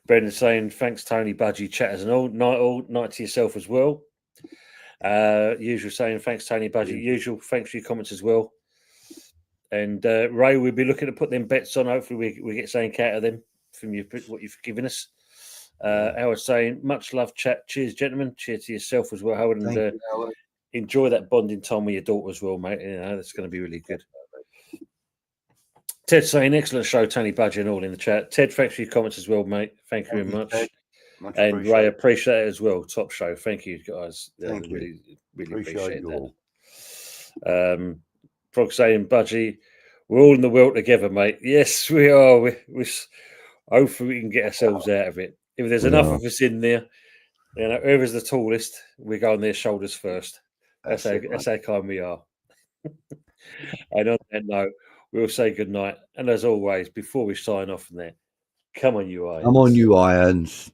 Brendan saying, thanks, Tony, Budgie, chatters and all. Night to yourself as well. Usual saying, thanks, Tony, Budgie. Usual, thanks for your comments as well. And Ray, we'll be looking to put them bets on. Hopefully we get something out of them from what you've given us. Howard saying, much love, chat. Cheers, gentlemen. Cheers to yourself as well, Howard. And enjoy that bonding time with your daughter as well, mate. That's going to be really good. Ted saying, excellent show, Tony Budgie and all in the chat. Ted, thanks for your comments as well, mate. Thank you very much. And Ray, appreciate it as well. Top show. Thank you, guys. Thank you. Really appreciate that. Frog saying, Budgie, we're all in the world together, mate. Yes, we are. We hopefully we can get ourselves out of it. If there's enough of us in there, whoever's the tallest, we go on their shoulders first. That's how kind we are. And on that note, we'll say good night. And as always, before we sign off from there, come on, you Irons. Come on, you Irons.